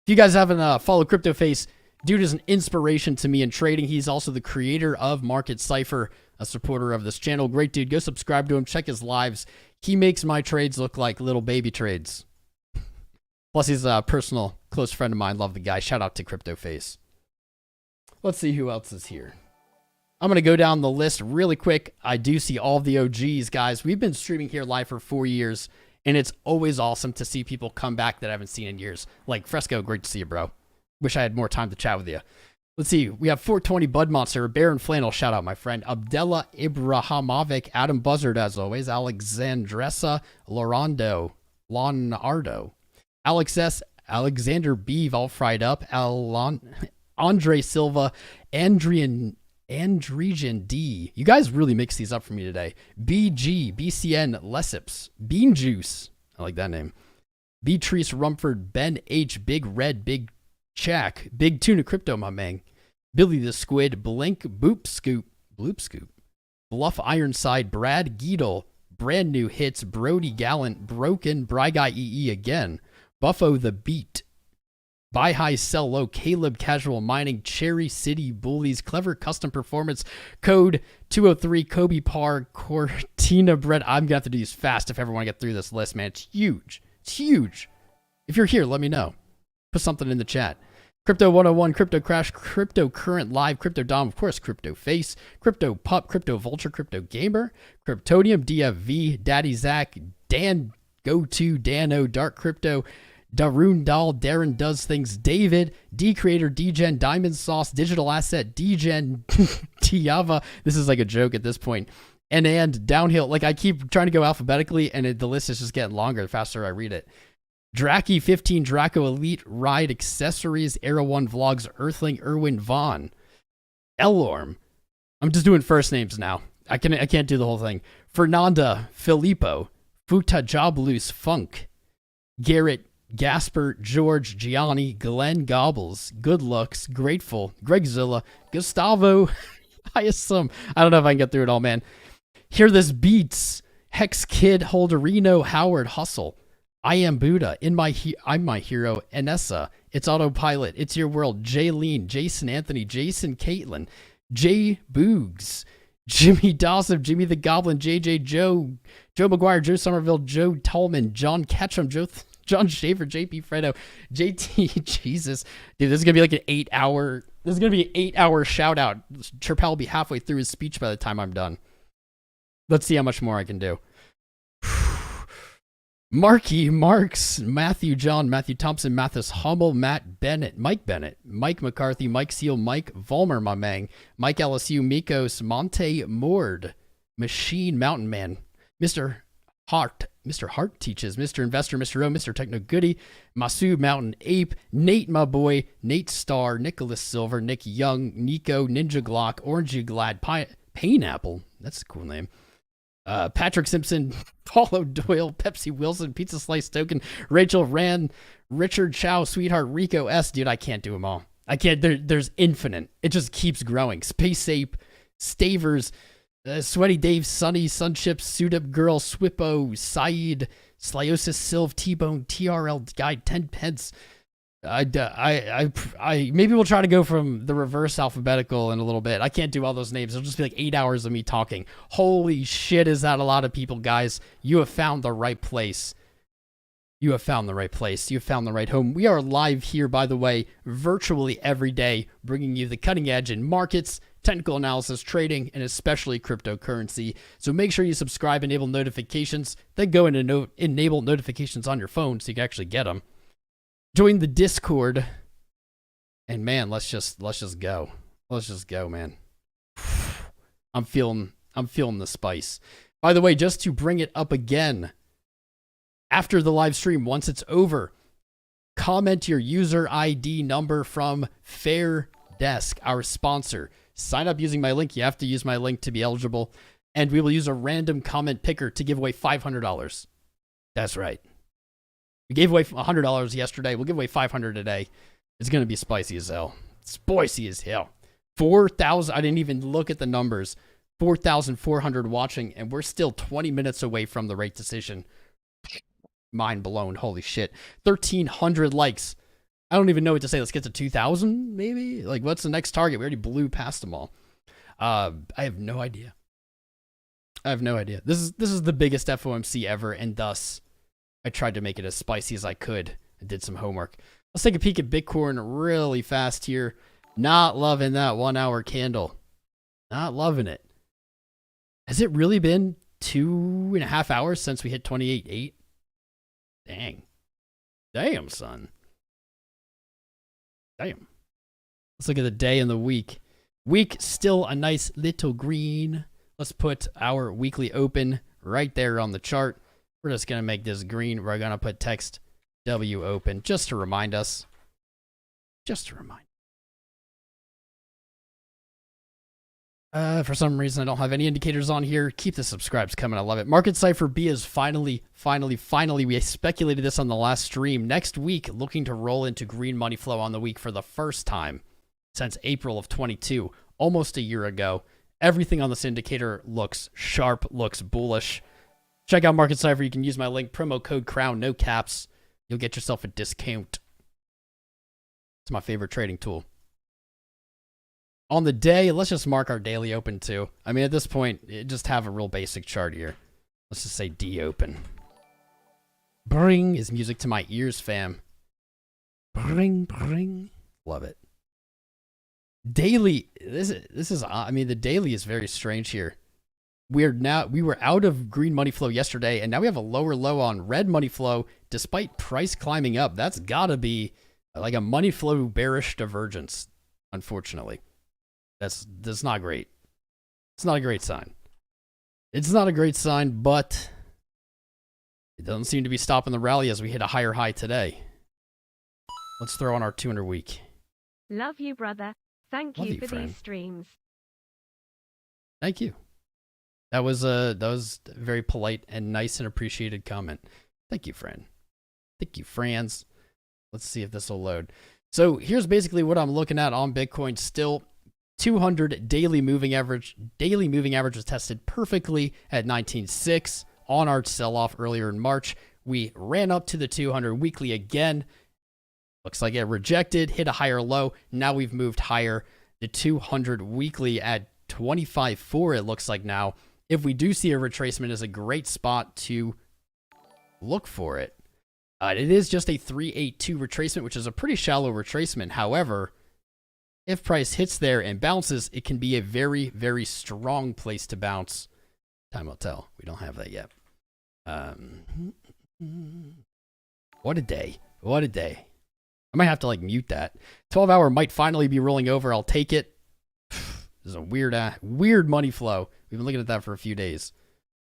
[SPEAKER 1] If you guys haven't followed CryptoFace, dude is an inspiration to me in trading. He's also the creator of Market Cypher, a supporter of this channel. Great dude. Go subscribe to him. Check his lives. He makes my trades look like little baby trades. Plus, he's a personal close friend of mine. Love the guy. Shout out to CryptoFace. Let's see who else is here. I'm going to go down the list really quick. I do see all the OGs, guys. We've been streaming here live for 4 years, and it's always awesome to see people come back that I haven't seen in years. Like Fresco, great to see you, bro. Wish I had more time to chat with you. Let's see. We have 420 Bud Monster, Baron Flannel, shout out, my friend. Abdella Ibrahimovic, Adam Buzzard, as always. Alexandressa Leonardo. Alex S. Alexander Beeve, all fried up. Andre Silva, Andrian D. You guys really mix these up for me today. BG, BCN, Lessips, Bean Juice. I like that name. Beatrice Rumford, Ben H, Big Red, Big Chack, Big Tuna Crypto, my man. Billy the Squid, Blink, Bloop Scoop, Bluff Ironside, Brad Geedle, Brand New Hits, Brody Gallant, Broken, Bry Guy EE again, Buffo the Beat, Buy High, Sell Low, Caleb Casual Mining, Cherry City Bullies, Clever Custom Performance, Code 203, Kobe Par, Cortina Bread. I'm going to have to do these fast if I ever want to get through this list, man. It's huge. It's huge. If you're here, let me know. Put something in the chat. Crypto 101, Crypto Crash, Crypto Current Live, Crypto Dom, of course, Crypto Face, Crypto Pup, Crypto Vulture, Crypto Gamer, Cryptonium, DFV, Daddy Zach, Dan Go-To, Dan O, Dark Crypto, Darun Doll, Darren Does Things, David, D Creator, DGen, Diamond Sauce, Digital Asset, DGen, Tiava. This is like a joke at this point. And Downhill. Like I keep trying to go alphabetically, and the list is just getting longer the faster I read it. Draki 15, Draco Elite, Ride Accessories, Arrow 1 Vlogs, Earthling, Erwin Vaughn, Elorm. I'm just doing first names now. I can't do the whole thing. Fernanda, Filippo, Futa Joblus, Funk, Garrett, Gasper, George, Gianni, Glenn Gobbles, Good Looks, Grateful, Gregzilla, Gustavo, Hyasum. I don't know if I can get through it all, man. Hear This Beats, Hex Kid, Holderino, Howard, Hustle, I Am Buddha, I'm My Hero, Anessa, It's Autopilot, It's Your World, Jaylene, Jason Anthony, Jason Caitlin, Jay Boogs, Jimmy Dawson, Jimmy the Goblin, JJ Joe, Joe McGuire, Joe Somerville, Joe Tallman, John Ketchum, John Schaefer, JP Fredo, JT, Jesus. Dude, this is going to be like an 8-hour, this is going to be an 8-hour shout out. CHERPOW will be halfway through his speech by the time I'm done. Let's see how much more I can do. Marky, Marks, Matthew John, Matthew Thompson, Mathis Hummel, Matt Bennett, Mike McCarthy, Mike Seal, Mike Volmer, my man, Mike LSU, Mikos, Monte Mord, Machine Mountain Man, Mr. Hart Teaches, Mr. Investor, Mr. O, Mr. Techno Goody, Masu Mountain Ape, Nate, my boy, Nate Star, Nicholas Silver, Nick Young, Nico, Ninja Glock, Orangey Glad, Pineapple, that's a cool name. Patrick Simpson, Paulo Doyle, Pepsi Wilson, Pizza Slice Token, Rachel Rand, Richard Chow, Sweetheart, Rico S. Dude, I can't do them all. I can't. There's infinite. It just keeps growing. Space Ape, Stavers, Sweaty Dave, Sunny, Sunchip, Suit-Up Girl, Swippo, Saeed, Slyosis, Sylv, T-Bone, TRL, Guide, 10 pence. Maybe we'll try to go from the reverse alphabetical in a little bit. I can't do all those names. It'll just be like 8 hours of me talking. Holy shit, is that a lot of people, guys? You have found the right place. You have found the right place. You have found the right home. We are live here, by the way, virtually every day, bringing you the cutting edge in markets, technical analysis, trading, and especially cryptocurrency. So make sure you subscribe, enable notifications, then go and enable notifications on your phone so you can actually get them. Join the Discord, and man, let's just go. Let's just go, man. I'm feeling the spice. By the way, just to bring it up again, after the live stream, once it's over, comment your user ID number from Fair Desk, our sponsor. Sign up using my link. You have to use my link to be eligible. And we will use a random comment picker to give away $500. That's right. We gave away $100 yesterday. We'll give away $500 today. It's going to be spicy as hell. Spicy as hell. 4,000. I didn't even look at the numbers. 4,400 watching, and we're still 20 minutes away from the rate decision. Mind blown. Holy shit. 1,300 likes. I don't even know what to say. Let's get to 2,000, maybe? Like, what's the next target? We already blew past them all. I have no idea. I have no idea. This is the biggest FOMC ever, and thus, I tried to make it as spicy as I could. I did some homework. Let's take a peek at Bitcoin really fast here. Not loving that 1 hour candle. Not loving it. Has it really been 2.5 hours since we hit 28.8? Dang. Damn, son. Damn. Let's look at the day and the week. Week, still a nice little green. Let's put our weekly open right there on the chart. We're just going to make this green. We're going to put text W open just to remind us. Just to remind. For some reason, I don't have any indicators on here. Keep the subscribes coming. I love it. Market Cipher B is finally, we speculated this on the last stream. Next week, looking to roll into green money flow on the week for the first time since April of 22, almost a year ago. Everything on this indicator looks sharp, looks bullish. Check out Market Cipher. You can use my link, promo code CROWN, no caps. You'll get yourself a discount. It's my favorite trading tool. On the day, let's just mark our daily open too. I mean, at this point, just have a real basic chart here. Let's just say D open. Bring is music to my ears, fam. Bring, bring. Love it. Daily, this is, I mean, the daily is very strange here. We were out of green money flow yesterday, and now we have a lower low on red money flow, despite price climbing up. That's gotta be like a money flow bearish divergence, unfortunately. That's not great. It's not a great sign. It's not a great sign, but it doesn't seem to be stopping the rally as we hit a higher high today. Let's throw on our 200 week.
[SPEAKER 2] Love you, brother. Thank you for
[SPEAKER 1] friend.
[SPEAKER 2] these streams.
[SPEAKER 1] Thank you. That was a very polite and nice and appreciated comment. Thank you, friend. Thank you, friends. Let's see if this will load. So here's basically what I'm looking at on Bitcoin. Still 200 daily moving average. Daily moving average was tested perfectly at 19.6 on our sell-off earlier in March. We ran up to the 200 weekly again. Looks like it rejected, hit a higher low. Now we've moved higher. The 200 weekly at 25.4 it looks like now. If we do see a retracement, is a great spot to look for it. It is just a 382 retracement, which is a pretty shallow retracement. However, if price hits there and bounces, it can be a very, very strong place to bounce. Time will tell. We don't have that yet. What a day. What a day. I might have to like mute that. 12 hour might finally be rolling over. I'll take it. This is a weird money flow. We've been looking at that for a few days.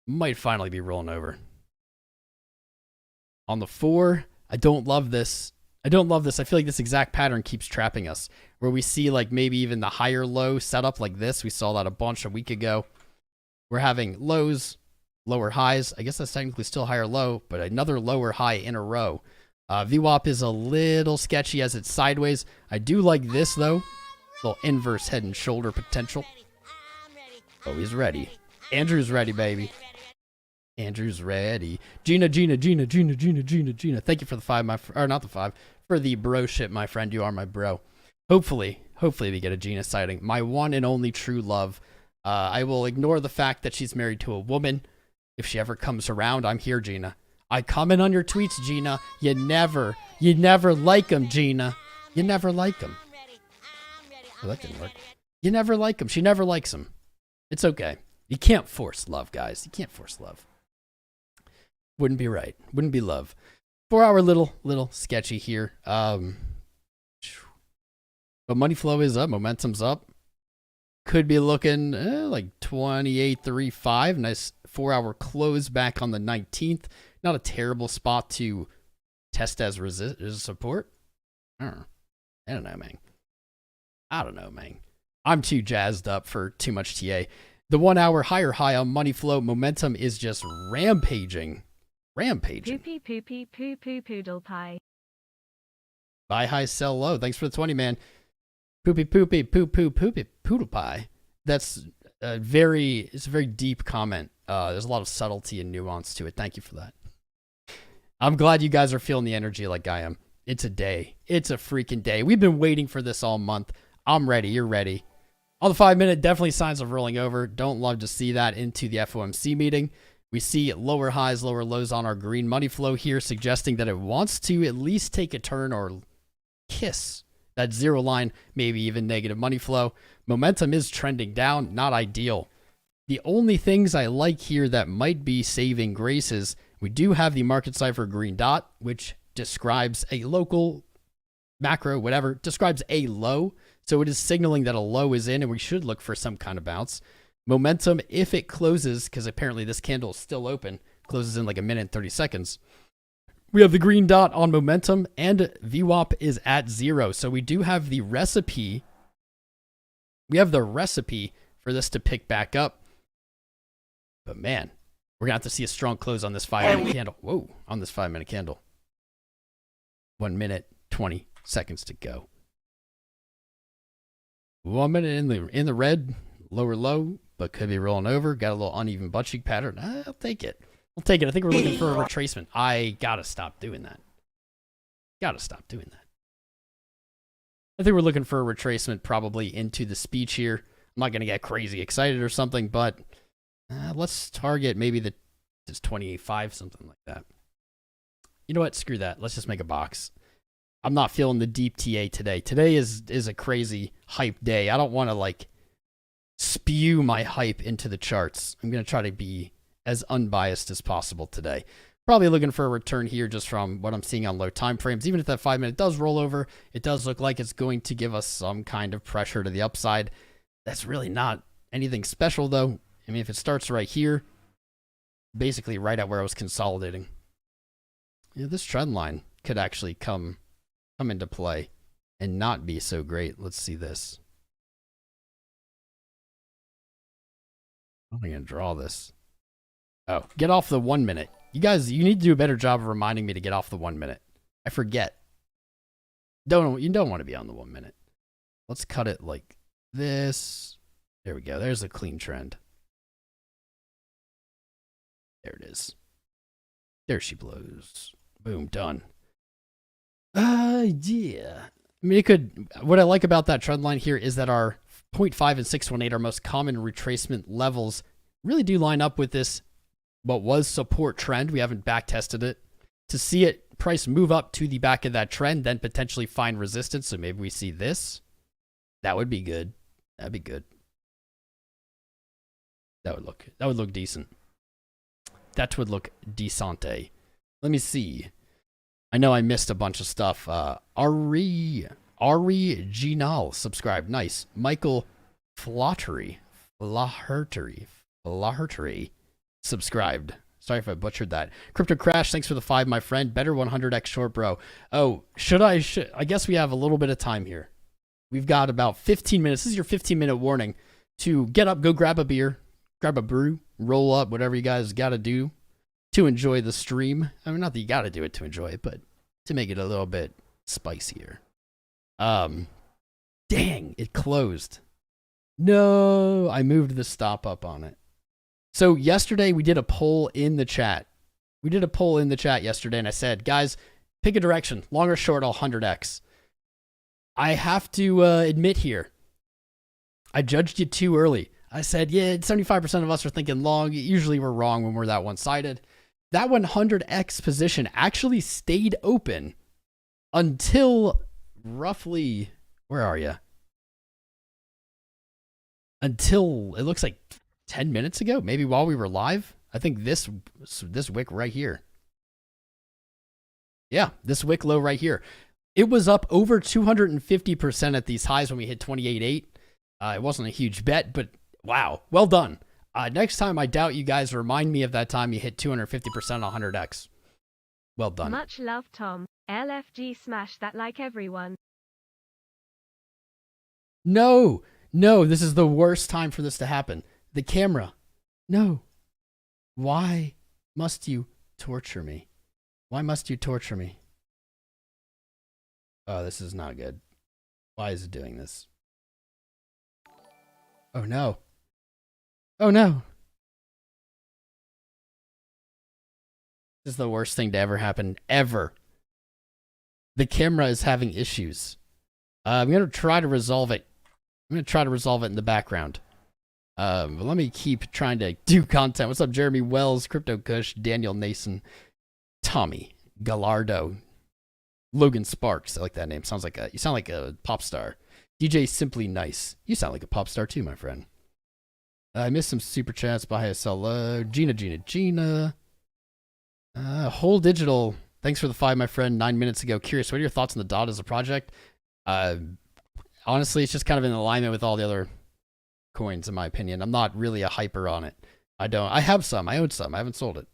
[SPEAKER 1] Might finally be rolling over. On the 4, I don't love this. I don't love this. I feel like this exact pattern keeps trapping us, where we see like maybe even the higher low set up like this. We saw that a bunch a week ago. We're having lows, lower highs. I guess that's technically still higher low, but another lower high in a row. VWAP is a little sketchy as it's sideways. I do like this though. Little inverse head and shoulder potential. Oh, he's ready. Andrew's ready, baby. Andrew's ready. Gina. Thank you for the 5, or not the 5, for the broship, my friend. You are my bro. Hopefully we get a Gina sighting. My one and only true love. I will ignore the fact that she's married to a woman. If she ever comes around, I'm here, Gina. I comment on your tweets, Gina. You never like them, Gina. You never like them. Oh, that didn't work. You never like them. She never likes them. It's okay. You can't force love, guys. You can't force love. Wouldn't be right. Wouldn't be love. 4-hour little sketchy here. But money flow is up. Momentum's up. Could be looking like 28.35. Nice 4-hour close back on the 19th. Not a terrible spot to test as support. I don't know, man. I'm too jazzed up for too much TA. The 1-hour higher high on money flow momentum is just rampaging.
[SPEAKER 2] Poopy poodle pie.
[SPEAKER 1] Buy high, sell low. Thanks for the 20, man. Poopy poodle pie. That's it's a very deep comment. There's a lot of subtlety and nuance to it. Thank you for that. I'm glad you guys are feeling the energy like I am. It's a day. It's a freaking day. We've been waiting for this all month. I'm ready. You're ready. On the 5-minute, definitely signs of rolling over. Don't love to see that into the FOMC meeting. We see lower highs, lower lows on our green money flow here, suggesting that it wants to at least take a turn or kiss that zero line, maybe even negative money flow. Momentum is trending down, not ideal. The only things I like here that might be saving graces, we do have the market cipher green dot, which describes a local macro, whatever, describes a low. So it is signaling that a low is in and we should look for some kind of bounce. Momentum, if it closes, because apparently this candle is still open, closes in like a minute and 30 seconds. We have the green dot on momentum and VWAP is at 0. So we do have the recipe. We have the recipe for this to pick back up. But man, we're going to have to see a strong close on this 5-minute candle. Whoa, on this 5-minute candle. 1 minute, 20 seconds to go. 1 minute in the red, lower low, but could be rolling over. Got a little uneven butt cheek pattern. I'll take it. I think we're looking for a retracement. I got to stop doing that. I think we're looking for a retracement probably into the speech here. I'm not going to get crazy excited or something, but let's target maybe this 28.5, something like that. You know what? Screw that. Let's just make a box. I'm not feeling the deep TA today. Today is a crazy hype day. I don't want to like spew my hype into the charts. I'm going to try to be as unbiased as possible today. Probably looking for a return here just from what I'm seeing on low time frames. Even if that 5-minute does roll over, it does look like it's going to give us some kind of pressure to the upside. That's really not anything special though. I mean, if it starts right here, basically right at where I was consolidating, this trend line could actually come into play and not be so great. Let's see this. How am I going to draw this? Oh, get off the 1 minute. You guys, you need to do a better job of reminding me to get off the 1 minute. I forget. You don't want to be on the 1 minute. Let's cut it like this. There we go. There's a clean trend. There it is. There she blows. Boom, done. Yeah. I mean, what I like about that trend line here is that our 0.5 and 618, our most common retracement levels, really do line up with this, what was support trend. We haven't back tested it. To see it price move up to the back of that trend, then potentially find resistance. So maybe we see this. That would be good. That'd be good. That would look decent. That would look decente. Let me see. I know I missed a bunch of stuff. Ari Ginal subscribed. Nice. Michael Flaherty subscribed. Sorry if I butchered that. Crypto Crash, thanks for the 5, my friend. Better 100x short, bro. Oh, I guess we have a little bit of time here. We've got about 15 minutes. This is your 15-minute warning to get up, go grab a beer, grab a brew, roll up, whatever you guys got to do to enjoy the stream. I mean, not that you got to do it to enjoy it, but to make it a little bit spicier. Dang, it closed. No, I moved the stop up on it. So yesterday we did a poll in the chat. We did a poll in the chat yesterday, and I said, guys, pick a direction, long or short, I'll 100x. I have to admit here, I judged you too early. I said, yeah, 75% of us are thinking long. Usually we're wrong when we're that one-sided. That 100x position actually stayed open until roughly, where are you? Until, it looks like 10 minutes ago, maybe while we were live. I think this wick right here. Yeah, this wick low right here. It was up over 250% at these highs when we hit 28.8. It wasn't a huge bet, but wow, well done. Next time, I doubt you guys remind me of that time you hit 250% on 100x. Well done.
[SPEAKER 2] Much love, Tom. LFG smash that like everyone.
[SPEAKER 1] No, this is the worst time for this to happen. The camera. No. Why must you torture me? Why must you torture me? Oh, this is not good. Why is it doing this? Oh no. Oh no. This is the worst thing to ever happen, ever. The camera is having issues. I'm going to try to resolve it. I'm going to try to resolve it in the background. But let me keep trying to do content. What's up, Jeremy Wells, Crypto Kush, Daniel Nason, Tommy, Gallardo, Logan Sparks. I like that name. You sound like a pop star. DJ Simply Nice. You sound like a pop star too, my friend. I missed some super chats by Solo. Gina. Whole Digital. Thanks for the 5, my friend. 9 minutes ago. Curious, what are your thoughts on the DOT as a project? Honestly, it's just kind of in alignment with all the other coins, in my opinion. I'm not really a hyper on it. I have some. I own some. I haven't sold it.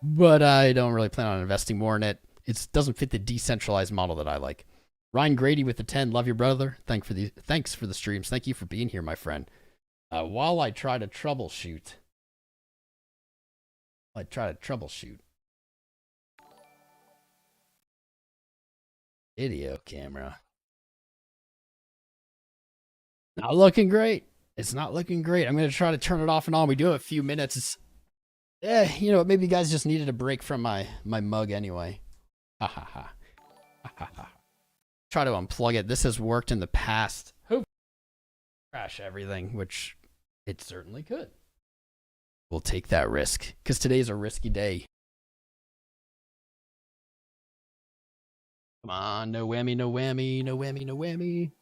[SPEAKER 1] But I don't really plan on investing more in it. It doesn't fit the decentralized model that I like. Ryan Grady with the 10. Love your brother. Thanks for the streams. Thank you for being here, my friend. While I try to troubleshoot. Video camera. Not looking great. It's not looking great. I'm going to try to turn it off and on. We do have a few minutes. You know, maybe you guys just needed a break from my mug anyway. Ha ha ha. Ha ha ha. Try to unplug it. This has worked in the past. Hope crash everything, which it certainly could. We'll take that risk because today's a risky day. Come on, no whammy, no whammy, no whammy, no whammy.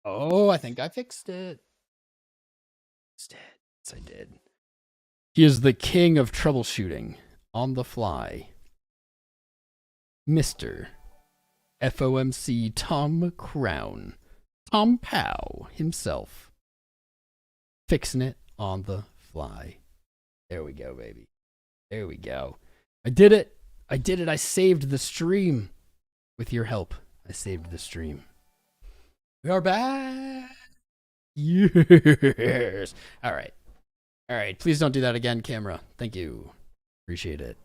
[SPEAKER 1] Oh, I think I fixed it. Yes, I did. He is the king of troubleshooting on the fly. Mr. FOMC Tom Crown. TOMPOW himself. Fixing it on the fly. There we go, baby. There we go. I did it. I saved the stream. With your help, I saved the stream. We are back. Yes. All right. Please don't do that again, camera. Thank you. Appreciate it.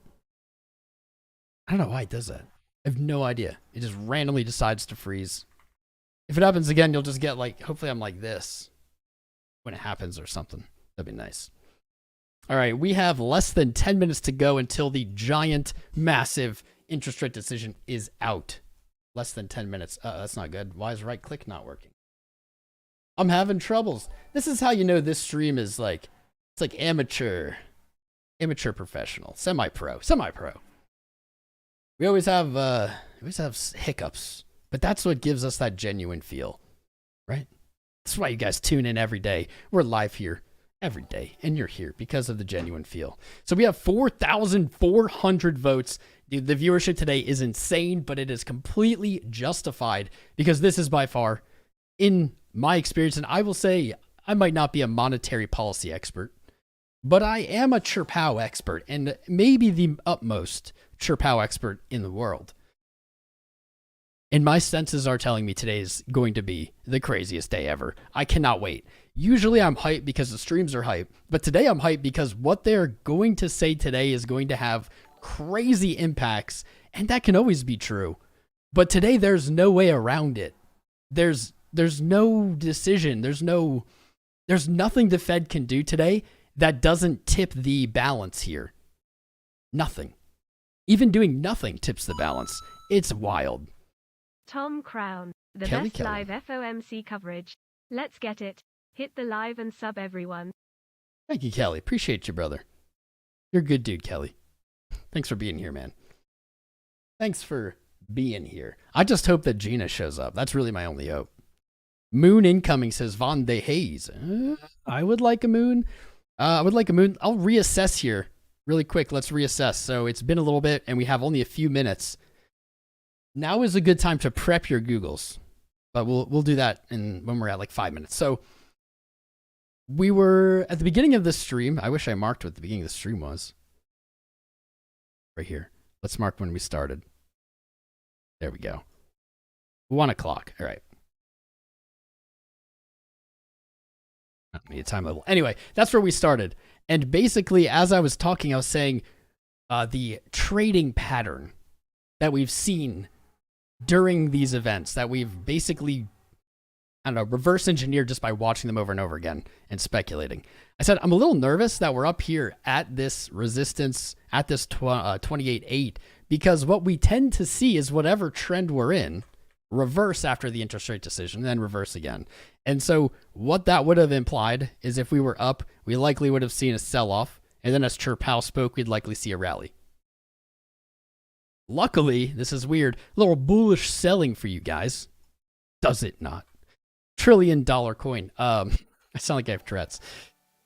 [SPEAKER 1] I don't know why it does that. I have no idea. It just randomly decides to freeze. If it happens again, you'll just get like, hopefully I'm like this when it happens or something. That'd be nice. All right. We have less than 10 minutes to go until the giant, massive interest rate decision is out. Less than 10 minutes. That's not good. Why is right click not working? I'm having troubles. This is how you know this stream is like, it's like amateur professional, semi-pro. We always have hiccups, but that's what gives us that genuine feel, right? That's why you guys tune in every day. We're live here every day, and you're here because of the genuine feel. So we have 4,400 votes. Dude, the viewership today is insane, but it is completely justified because this is by far, in my experience, and I will say I might not be a monetary policy expert, but I am a CHERPOW expert and maybe the utmost CHERPOW expert in the world. And my senses are telling me today is going to be the craziest day ever. I cannot wait. Usually I'm hyped because the streams are hyped, but today I'm hyped because what they're going to say today is going to have crazy impacts, and that can always be true. But today there's no way around it. There's There's no decision. There's nothing the Fed can do today that doesn't tip the balance here. Nothing. Even doing nothing tips the balance. It's wild.
[SPEAKER 2] Tom Crown, the
[SPEAKER 1] Kelly.
[SPEAKER 2] best live FOMC coverage. Let's get it. Hit the live and sub everyone.
[SPEAKER 1] Thank you, Kelly. Appreciate you, brother. You're a good dude, Kelly. Thanks for being here, man. Thanks for being here. I just hope that Gina shows up. That's really my only hope. Moon incoming, says Von de Hayes. I would like a moon. I would like a moon. I'll reassess here really quick. Let's reassess. So it's been a little bit and we have only a few minutes. Now is a good time to prep your Googles, but we'll do that when we're at like 5 minutes. So we were at the beginning of this stream. I wish I marked what the beginning of the stream was. Right here. Let's mark when we started. There we go. 1 o'clock. All right. Not me a time level. Anyway, that's where we started. And basically, as I was talking, I was saying the trading pattern that we've seen during these events, that we've basically, I don't know, reverse engineered just by watching them over and over again and speculating. I said, I'm a little nervous that we're up here at this resistance, at this 28.8, because what we tend to see is whatever trend we're in, reverse after the interest rate decision, then reverse again. And so what that would have implied is if we were up, we likely would have seen a sell-off. And then as CHERPOW spoke, we'd likely see a rally. Luckily, this is weird, a little bullish selling for you guys. Does it not? $1 trillion coin. I sound like I have Tourette's.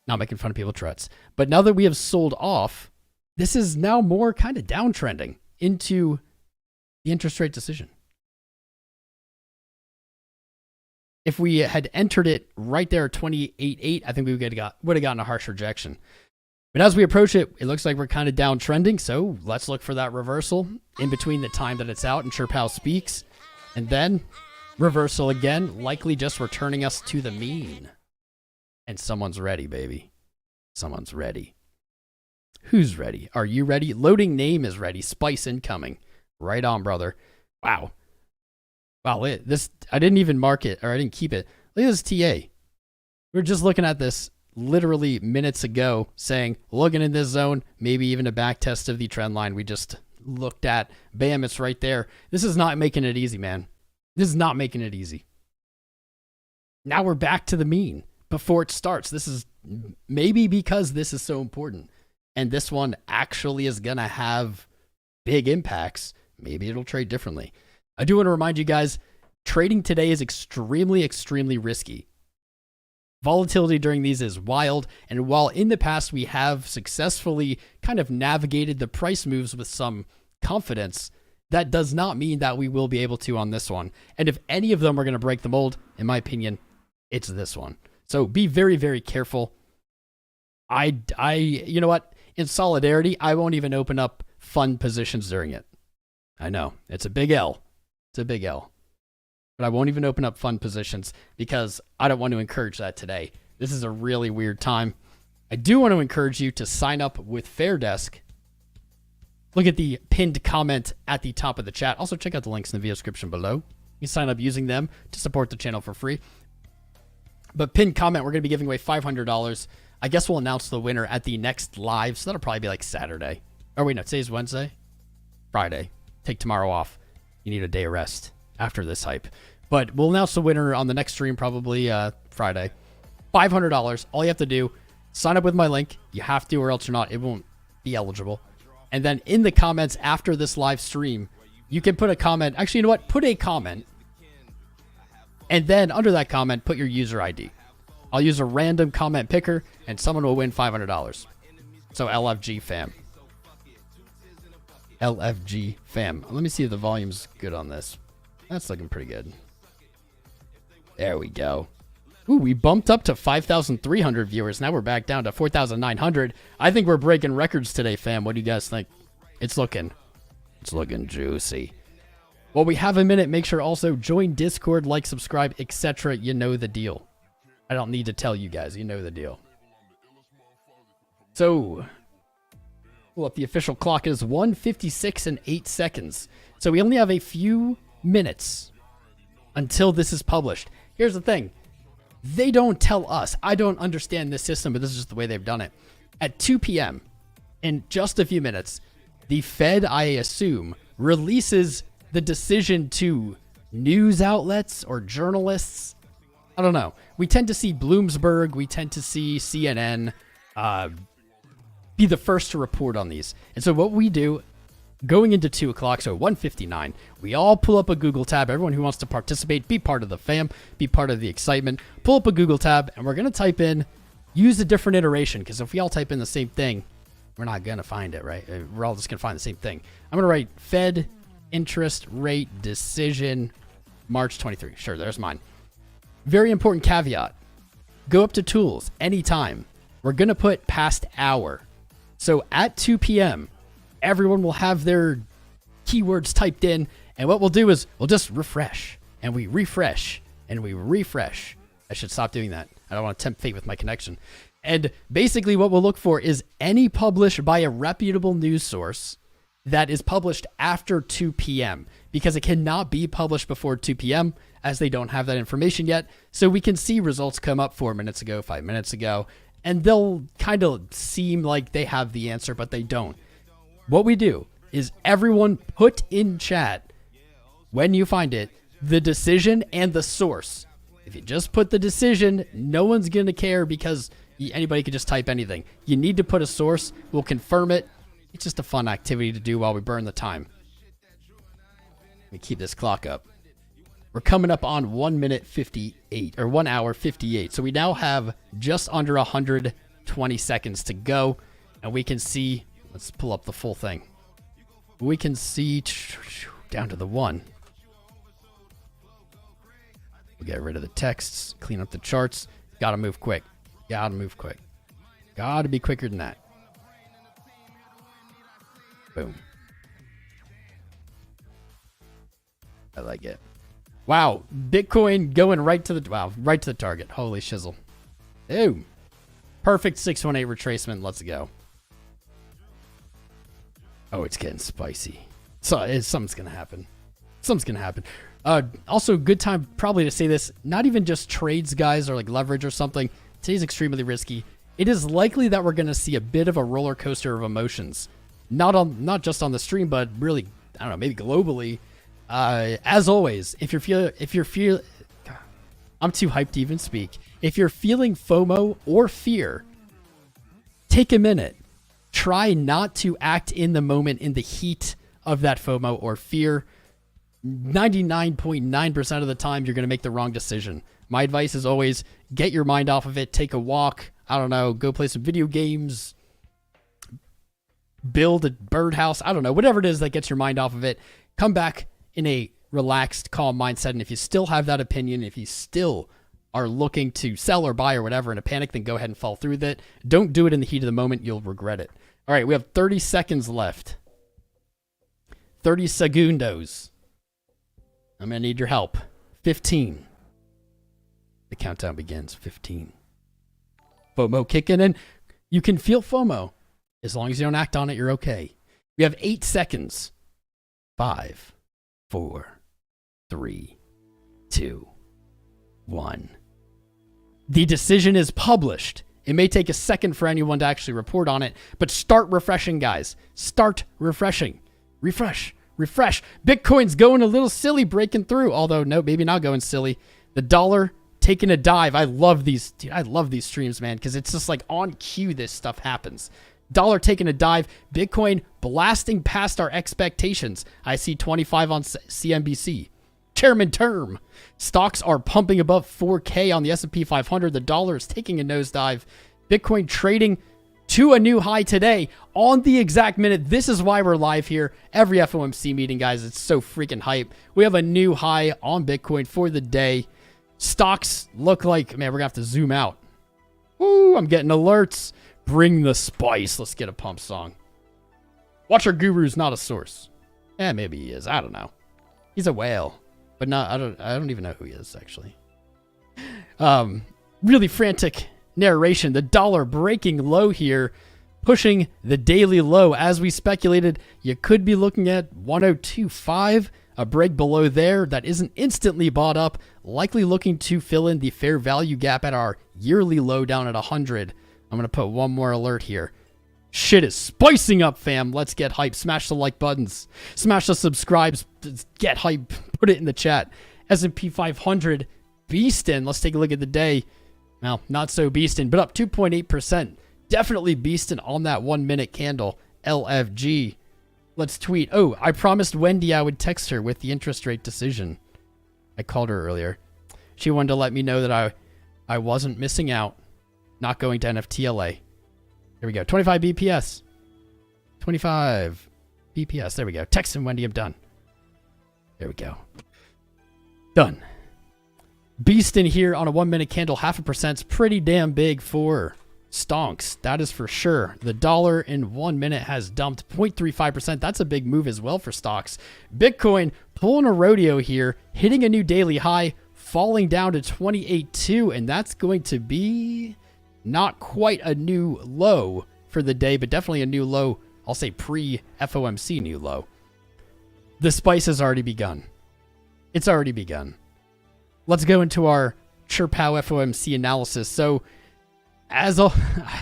[SPEAKER 1] Not making fun of people with Tourette's. But now that we have sold off, this is now more kind of downtrending into the interest rate decision. If we had entered it right there at 28.8, I think we would have gotten a harsh rejection. But as we approach it, it looks like we're kind of downtrending. So let's look for that reversal in between the time that it's out and CHERPOW speaks. And then reversal again, likely just returning us to the mean. And someone's ready, baby. Someone's ready. Who's ready? Are you ready? Loading name is ready. Spice incoming. Right on, brother. Wow. Wow, this, I didn't even mark it, or I didn't keep it. Look at this TA. We were just looking at this literally minutes ago, saying, looking in this zone, maybe even a back test of the trend line we just looked at. Bam, it's right there. This is not making it easy, man. This is not making it easy. Now we're back to the mean before it starts. This is maybe because this is so important. And this one actually is going to have big impacts. Maybe it'll trade differently. I do want to remind you guys, trading today is extremely, extremely risky. Volatility during these is wild, and while in the past we have successfully kind of navigated the price moves with some confidence, that does not mean that we will be able to on this one. And if any of them are going to break the mold, in my opinion, it's this one. So be very, very careful. You know what? In solidarity, I won't even open up fund positions during it. I know, it's a big L. It's a big L. But I won't even open up fund positions because I don't want to encourage that today. This is a really weird time. I do want to encourage you to sign up with Fairdesk. Look at the pinned comment at the top of the chat. Also, check out the links in the video description below. You can sign up using them to support the channel for free. But pinned comment, we're going to be giving away $500. I guess we'll announce the winner at the next live, so that'll probably be like Saturday. Oh, wait, no, today's Wednesday? Friday. Take tomorrow off. You need a day of rest after this hype. But we'll announce the winner on the next stream, probably Friday. $500. All you have to do, sign up with my link. You have to, or else you're not. It won't be eligible. And then in the comments after this live stream, you can put a comment. Actually, you know what? Put a comment. And then under that comment, put your user ID. I'll use a random comment picker, and someone will win $500. So LFG fam. LFG fam. Let me see if the volume's good on this. That's looking pretty good. There we go. Ooh, we bumped up to 5,300 viewers. Now we're back down to 4,900. I think we're breaking records today, fam. What do you guys think? It's looking juicy. Well, we have a minute. Make sure also join Discord, like, subscribe, etc. You know the deal. I don't need to tell you guys. You know the deal. So, pull up the official clock. It is 1:56 and 8 seconds. So we only have a few minutes until this is published. here's the thing. They don't tell us. I don't understand this system, but this is just the way they've done it. At 2 p.m., in just a few minutes, the Fed, I assume, releases the decision to news outlets or journalists. I don't know. We tend to see Bloomberg, we tend to see CNN be the first to report on these. And so what we do, going into 2 o'clock, so 1:59, we all pull up a Google tab. Everyone who wants to participate, be part of the fam, be part of the excitement, pull up a Google tab, and we're going to type in, use a different iteration, because if we all type in the same thing, we're not going to find it, right? We're all just going to find the same thing. I'm going to write Fed interest rate decision March 23. Sure, there's mine. Very important caveat. Go up to tools anytime. We're going to put past hour. So at 2 p.m., everyone will have their keywords typed in. And what we'll do is we'll just refresh. And we refresh. And we refresh. I should stop doing that. I don't want to tempt fate with my connection. And basically what we'll look for is any published by a reputable news source that is published after 2 p.m. because it cannot be published before 2 p.m. as they don't have that information yet. So we can see results come up 4 minutes ago, 5 minutes ago, and they'll kind of seem like they have the answer, but they don't. What we do is everyone put in chat, when you find it, the decision and the source. If you just put the decision, no one's going to care because anybody could just type anything. You need to put a source. We'll confirm it. It's just a fun activity to do while we burn the time. Let me keep this clock up. We're coming up on 1 minute 58 or 1 hour 58. So we now have just under 120 seconds to go. And we can see, let's pull up the full thing. We can see down to the 1. We'll get rid of the texts, clean up the charts. Gotta move quick. Gotta move quick. Gotta be quicker than that. Boom. I like it. Wow, Bitcoin going right to the target. Holy shizzle. Boom. Perfect 618 retracement. Let's go. Oh, it's getting spicy. So something's gonna happen. Something's gonna happen. Also, good time probably to say this. Not even just trades, guys, or like leverage or something. Today's extremely risky. It is likely that we're gonna see a bit of a roller coaster of emotions. Not just on the stream, but really, I don't know, maybe globally. As always, if you're feeling, I'm too hyped to even speak. If you're feeling FOMO or fear, take a minute. Try not to act in the moment in the heat of that FOMO or fear. 99.9% of the time, you're going to make the wrong decision. My advice is always get your mind off of it. Take a walk. I don't know, go play some video games. Build a birdhouse. I don't know, whatever it is that gets your mind off of it. Come back in a relaxed, calm mindset. And if you still have that opinion, if you still are looking to sell or buy or whatever in a panic, then go ahead and fall through with it. Don't do it in the heat of the moment. You'll regret it. All right, we have 30 seconds left. 30 segundos. I'm going to need your help. 15. The countdown begins. 15. FOMO kicking in. You can feel FOMO. As long as you don't act on it, you're okay. We have 8 seconds. 5, 4, 3, 2, 1. The decision is published. It may take a second for anyone to actually report on it, but start refreshing, guys. Start refreshing. Refresh. Refresh. Bitcoin's going a little silly, breaking through. Although, no, maybe not going silly. The dollar taking a dive. I love these. Dude, I love these streams, man, because it's just like on cue this stuff happens. Dollar taking a dive. Bitcoin blasting past our expectations. I see 25 on CNBC. Chairman term. Stocks are pumping above 4K on the S&P 500. The dollar is taking a nosedive. Bitcoin trading to a new high today on the exact minute. This is why we're live here. Every FOMC meeting, guys. It's so freaking hype. We have a new high on Bitcoin for the day. Stocks look like, man, we're going to have to zoom out. Woo, I'm getting alerts. Bring the spice. Let's get a pump song. Watcher Guru's not a source. Maybe he is. I don't know. He's a whale. But no, I don't even know who he is, actually. Really frantic narration. The dollar breaking low here, pushing the daily low. As we speculated, you could be looking at 102.5. A break below there that isn't instantly bought up, likely looking to fill in the fair value gap at our yearly low down at 100. I'm going to put one more alert here. Shit is spicing up, fam. Let's get hype. Smash the like buttons. Smash the subscribes. Get hype. Put it in the chat. S&P 500 beastin'. Let's take a look at the day. Well, not so beastin', but up 2.8%. Definitely beastin' on that 1 minute candle. LFG. Let's tweet. Oh, I promised Wendy I would text her with the interest rate decision. I called her earlier. She wanted to let me know that I wasn't missing out. Not going to NFTLA. Here we go. 25 BPS. 25 BPS. There we go. Texting Wendy. I'm done. There we go. Done. Beast in here on a 1 minute candle. 0.5%'s pretty damn big for stonks. That is for sure. The dollar in 1 minute has dumped 0.35%. That's a big move as well for stocks. Bitcoin pulling a rodeo here. Hitting a new daily high. Falling down to 28.2. And that's going to be not quite a new low for the day, but definitely a new low. I'll say pre-FOMC new low. The spice has already begun. It's already begun. Let's go into our CHERPOW FOMC analysis. So, I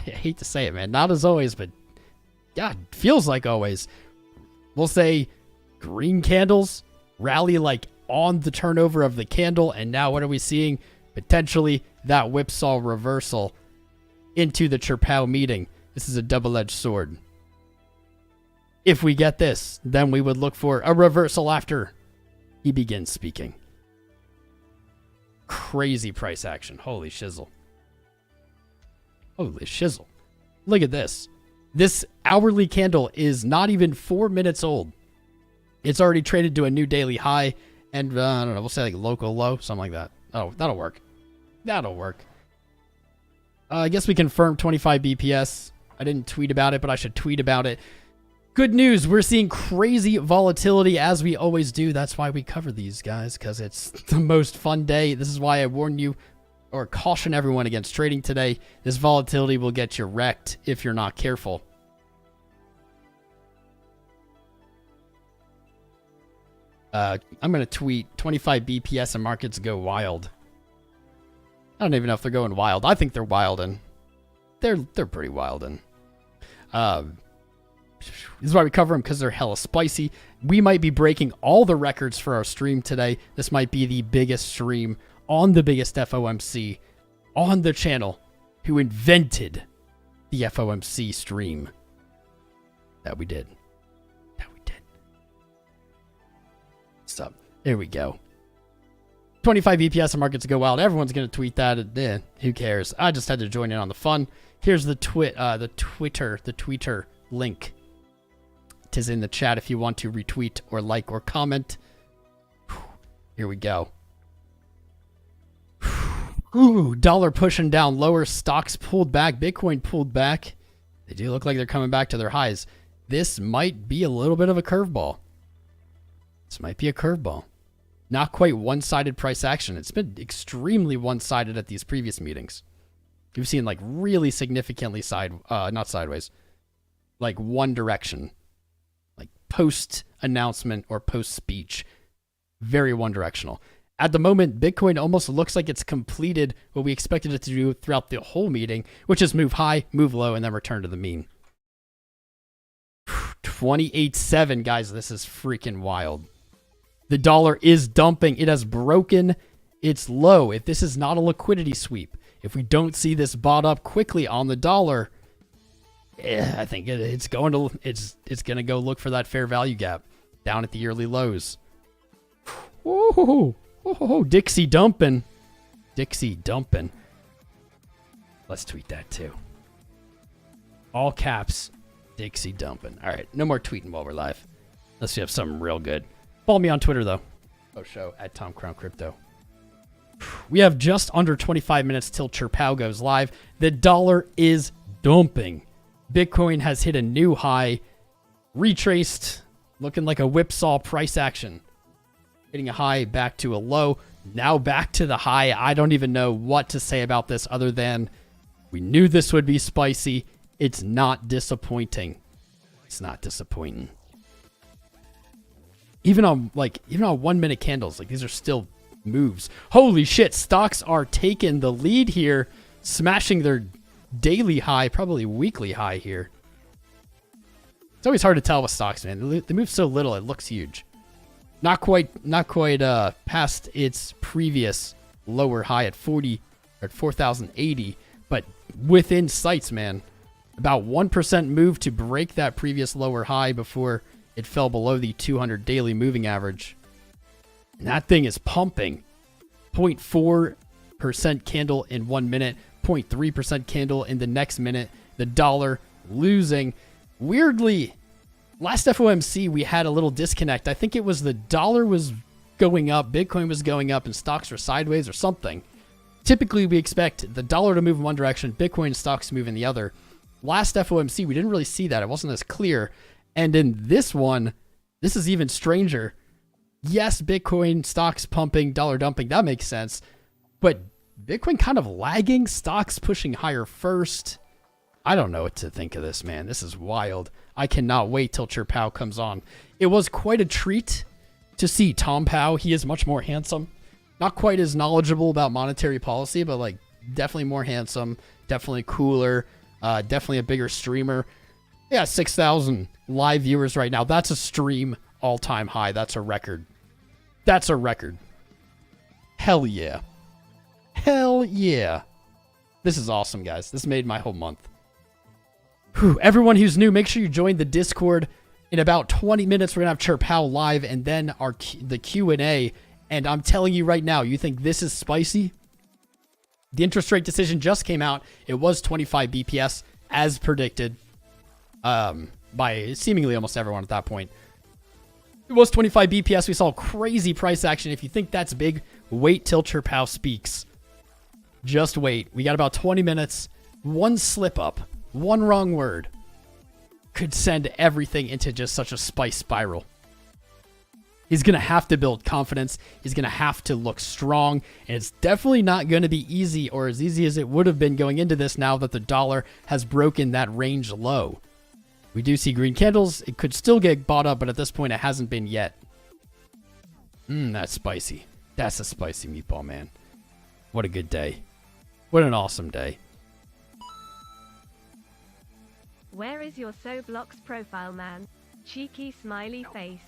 [SPEAKER 1] hate to say it, man. Not as always, but God, feels like always. We'll say green candles rally like on the turnover of the candle. And now what are we seeing? Potentially that whipsaw reversal into the CHERPOW meeting. This is a double-edged sword. If we get this, then we would look for a reversal after he begins speaking. Crazy price action. Holy shizzle. Holy shizzle. Look at this. This hourly candle is not even 4 minutes old. It's already traded to a new daily high. And, I don't know, we'll say like local low, something like that. Oh, that'll work. That'll work. I guess we confirmed 25 BPS. I didn't tweet about it, but I should tweet about it. Good news. We're seeing crazy volatility as we always do. That's why we cover these guys, because it's the most fun day. This is why I warn you or caution everyone against trading today. This volatility will get you wrecked if you're not careful. I'm going to tweet 25 BPS and markets go wild. I don't even know if they're going wild. I think they're wildin'. They're pretty wildin'. This is why we cover them, because they're hella spicy. We might be breaking all the records for our stream today. This might be the biggest stream on the biggest FOMC on the channel who invented the FOMC stream. That we did. So, there we go. 25 BPS and markets go wild. Everyone's going to tweet that. Who cares? I just had to join in on the fun. Here's the Twitter link. It is in the chat if you want to retweet or like or comment. Here we go. Ooh, dollar pushing down lower. Stocks pulled back. Bitcoin pulled back. They do look like they're coming back to their highs. This might be a little bit of a curveball. This might be a curveball. Not quite one-sided price action. It's been extremely one-sided at these previous meetings. You've seen like really significantly not sideways, like one direction, like post-announcement or post-speech. Very one-directional. At the moment, Bitcoin almost looks like it's completed what we expected it to do throughout the whole meeting, which is move high, move low, and then return to the mean. 28.7, guys. This is freaking wild. The dollar is dumping. It has broken its low. If this is not a liquidity sweep, if we don't see this bought up quickly on the dollar, I think it's going to go look for that fair value gap down at the yearly lows. Ooh, Dixie dumping. Dixie dumping. Let's tweet that too. All caps, Dixie dumping. All right, no more tweeting while we're live. Let's have something real good. Follow me on Twitter, though. Show at TomCrownCrypto. We have just under 25 minutes till CHERPOW goes live. The dollar is dumping. Bitcoin has hit a new high. Retraced. Looking like a whipsaw price action. Hitting a high, back to a low. Now back to the high. I don't even know what to say about this other than we knew this would be spicy. It's not disappointing. It's not disappointing. Even on 1 minute candles, like these are still moves. Holy shit, stocks are taking the lead here, smashing their daily high, probably weekly high here. It's always hard to tell with stocks, man. They move so little, it looks huge. Not quite past its previous lower high at 4,080, but within sights, man. About 1% move to break that previous lower high before it fell below the 200 daily moving average. And that thing is pumping. 0.4% candle in 1 minute, 0.3% candle in the next minute. The dollar losing. Weirdly, last FOMC we had a little disconnect. I think it was the dollar was going up, Bitcoin was going up, and stocks were sideways or something. Typically, we expect the dollar to move in one direction, Bitcoin and stocks to move in the other. Last FOMC, we didn't really see that. It wasn't as clear. And in this one, this is even stranger. Yes, Bitcoin, stocks pumping, dollar dumping, that makes sense. But Bitcoin kind of lagging, stocks pushing higher first. I don't know what to think of this, man. This is wild. I cannot wait till CHERPOW comes on. It was quite a treat to see TOMPOW. He is much more handsome. Not quite as knowledgeable about monetary policy, but like definitely more handsome, definitely cooler, definitely a bigger streamer. Yeah, 6,000 live viewers right now. That's a stream all-time high. That's a record. That's a record. Hell yeah. Hell yeah. This is awesome, guys. This made my whole month. Whew. Everyone who's new, make sure you join the Discord. In about 20 minutes, we're going to have CHERPOW live and then the Q&A. And I'm telling you right now, you think this is spicy? The interest rate decision just came out. It was 25 BPS as predicted by seemingly almost everyone at that point. It was 25 BPS. We saw crazy price action. If you think that's big, wait till CHERPOW speaks. Just wait. We got about 20 minutes. One slip up, one wrong word could send everything into just such a spice spiral. He's going to have to build confidence. He's going to have to look strong. And it's definitely not going to be easy or as easy as it would have been going into this now that the dollar has broken that range low. We do see green candles. It could still get bought up, but at this point, it hasn't been yet. That's spicy. That's a spicy meatball, man. What a good day. What an awesome day.
[SPEAKER 2] Where is your Soblox profile, man? Cheeky smiley face.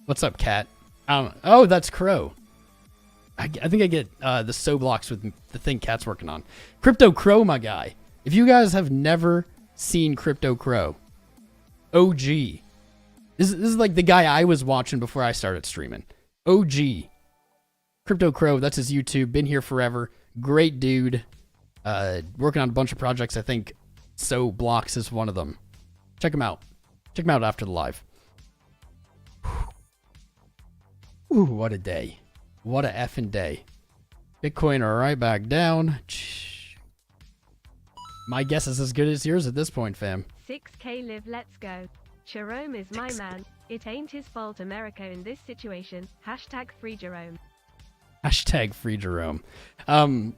[SPEAKER 1] What's up, cat? Oh, that's Crow. I think I get the Soblox with the thing Cat's working on. Crypto Crow, my guy. If you guys have never seen Crypto Crow, OG. This is like the guy I was watching before I started streaming. OG. Crypto Crow, that's his YouTube. Been here forever. Great dude. Working on a bunch of projects. I think Soblox is one of them. Check him out. Check him out after the live. Ooh, what a day. What a effing day. Bitcoin are right back down. My guess is as good as yours at this point, fam.
[SPEAKER 2] 6K live, let's go. Jerome is my man. It ain't his fault America in this situation. Hashtag free Jerome.
[SPEAKER 1] Hashtag free Jerome. You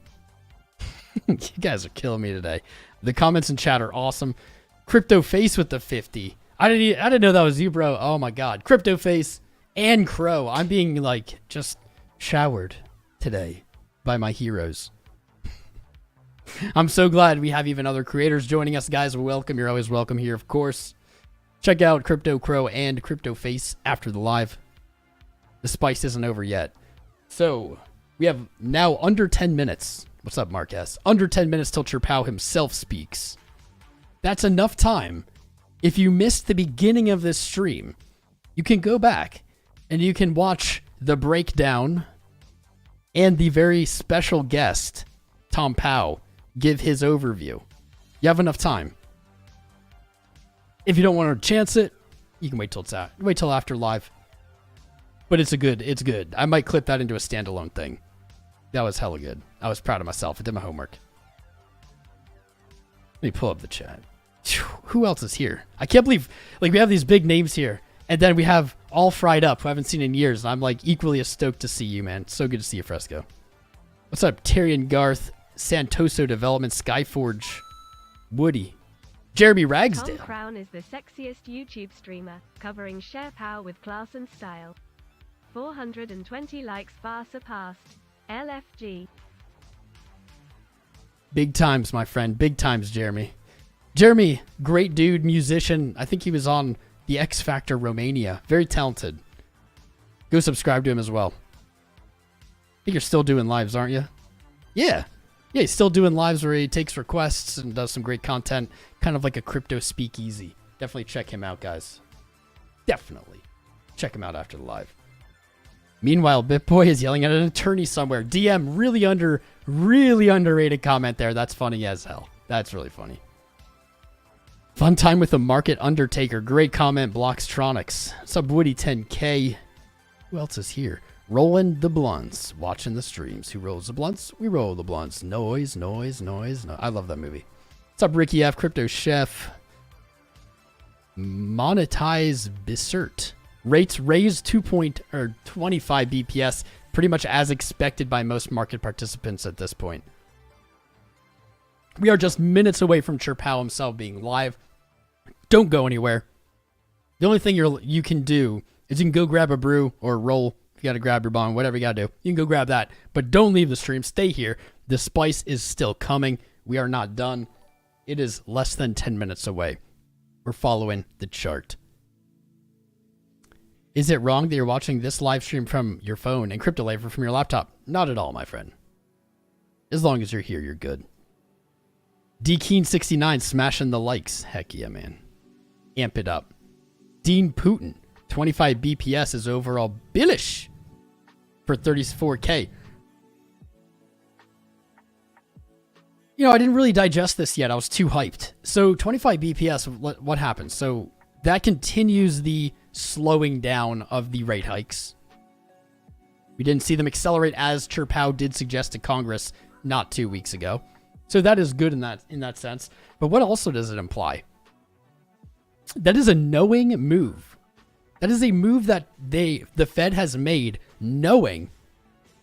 [SPEAKER 1] guys are killing me today. The comments in chat are awesome. Crypto Face with the 50. I didn't know that was you, bro. Oh my god. Crypto Face and Crow. I'm being like just showered today by my heroes. I'm so glad we have even other creators joining us, guys. Welcome. You're always welcome here, of course. Check out Crypto Crow and Crypto Face after the live. The spice isn't over yet. So we have now under 10 minutes. What's up, Mark S? Under 10 minutes till CHERPOW himself speaks. That's enough time. If you missed the beginning of this stream, you can go back and you can watch the breakdown and the very special guest, TOMPOW, give his overview. You have enough time. If you don't want to chance it, you can wait till it's out. Wait till after live. But it's good. I might clip that into a standalone thing. That was hella good. I was proud of myself. I did my homework. Let me pull up the chat. Who else is here? I can't believe, like, we have these big names here, and then we have all fried up who I haven't seen in years, and I'm like equally as stoked to see you, man. It's so good to see you, Fresco. What's up, Terry and Garth, Santoso Development, Skyforge, Woody, Jeremy
[SPEAKER 2] Tom
[SPEAKER 1] Ragsdale.
[SPEAKER 2] Crown is the sexiest YouTube streamer, covering CHERPOW with class and style. 420 likes bar surpassed. LFG.
[SPEAKER 1] Big times, my friend. Big times, Jeremy. Jeremy, great dude, musician. I think he was on the X Factor Romania. Very talented. Go subscribe to him as well. I think you're still doing lives, aren't you? Yeah. Yeah, he's still doing lives where he takes requests and does some great content. Kind of like a crypto speakeasy. Definitely check him out, guys. Definitely. Check him out after the live. Meanwhile, BitBoy is yelling at an attorney somewhere. DM, really underrated comment there. That's funny as hell. That's really funny. Fun time with the market undertaker. Great comment, Blockstronics. What's up, Woody 10K? Who else is here? Rolling the blunts. Watching the streams. Who rolls the blunts? We roll the blunts. Noise. I love that movie. What's up, Ricky F? Crypto Chef. Monetize Bisert. Rates raised 25 BPS, pretty much as expected by most market participants at this point. We are just minutes away from CHERPOW himself being live. Don't go anywhere. The only thing you can do is you can go grab a brew or roll. If you got to grab your bong, whatever you got to do, you can go grab that. But don't leave the stream. Stay here. The spice is still coming. We are not done. It is less than 10 minutes away. We're following the chart. Is it wrong that you're watching this live stream from your phone and CryptoLaver from your laptop? Not at all, my friend. As long as you're here, you're good. DKeen69 smashing the likes. Heck yeah, man. Amp it up. Dean Putin, 25 BPS is overall billish for 34K. You know, I didn't really digest this yet. I was too hyped. So 25 BPS, what happens? So that continues the slowing down of the rate hikes. We didn't see them accelerate as CHERPOW did suggest to Congress not 2 weeks ago. So that is good in that sense. But what also does it imply? That is a knowing move. That is a move that the Fed has made knowing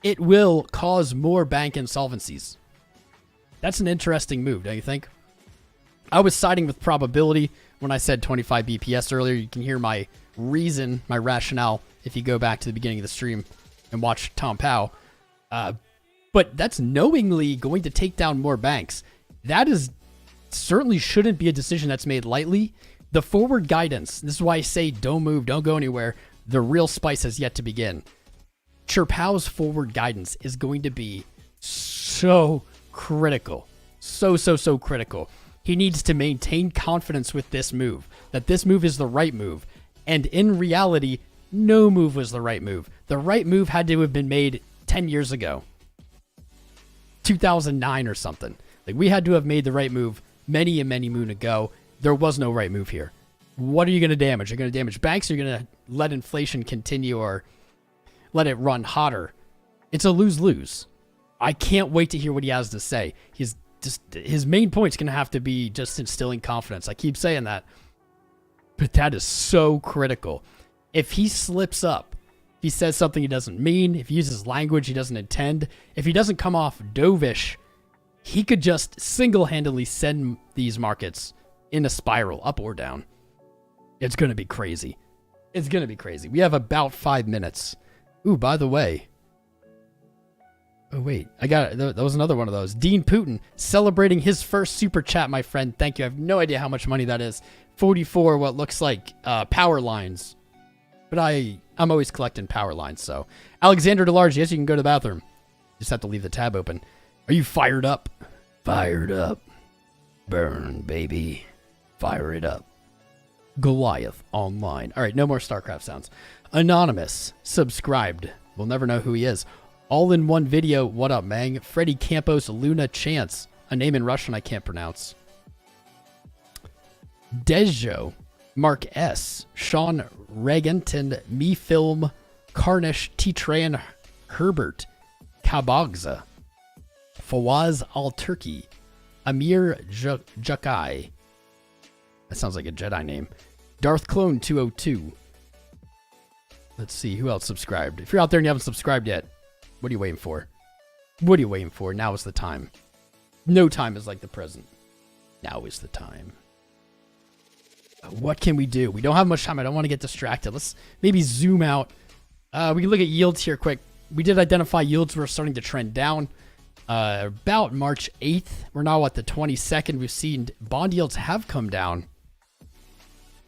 [SPEAKER 1] it will cause more bank insolvencies. That's an interesting move, don't you think? I was siding with probability when I said 25 BPS earlier. You can hear my reason, my rationale, if you go back to the beginning of the stream and watch TOMPOW. But that's knowingly going to take down more banks. That is certainly shouldn't be a decision that's made lightly. The forward guidance, this is why I say don't move, don't go anywhere. The real spice has yet to begin. CHERPOW's forward guidance is going to be so critical. So critical. He needs to maintain confidence with this move, that this move is the right move. And in reality, no move was the right move. The right move had to have been made 10 years ago. 2009 or something. Like, we had to have made the right move many a many moon ago. There was no right move here. What are you going to damage? You're going to damage banks, or you're going to let inflation continue or let it run hotter? It's a lose-lose. I can't wait to hear what he has to say. His main point's going to have to be just instilling confidence. I keep saying that. But that is so critical. If he slips up, if he says something he doesn't mean, if he uses language he doesn't intend, if he doesn't come off dovish, he could just single-handedly send these markets in a spiral, up or down. It's going to be crazy. It's going to be crazy. We have about 5 minutes. Ooh, by the way. Oh, wait. I got it. That was another one of those. Dean Putin celebrating his first super chat, my friend. Thank you. I have no idea how much money that is. 44, what looks like power lines. But I'm always collecting power lines, so. Alexander DeLarge, yes, you can go to the bathroom. Just have to leave the tab open. Are you fired up? Fired up. Burn, baby. Fire it up. Goliath online. All right, no more StarCraft sounds. Anonymous, subscribed. We'll never know who he is. All in one video. What up, Mang? Freddie Campos, Luna Chance. A name in Russian I can't pronounce. Dejo, Mark S. Sean Regenton, Me Film, Carnish, T-Train, Herbert, Kabagza, Fawaz Al-Turki, Amir Jakai. That sounds like a Jedi name. Darth Clone 202. Let's see, who else subscribed? If you're out there and you haven't subscribed yet, what are you waiting for? What are you waiting for? Now is the time. No time is like the present. Now is the time. What can we do? We don't have much time. I don't want to get distracted. Let's maybe zoom out. We can look at yields here quick. We did identify yields were starting to trend down about March 8th. We're now at the 22nd. We've seen bond yields have come down.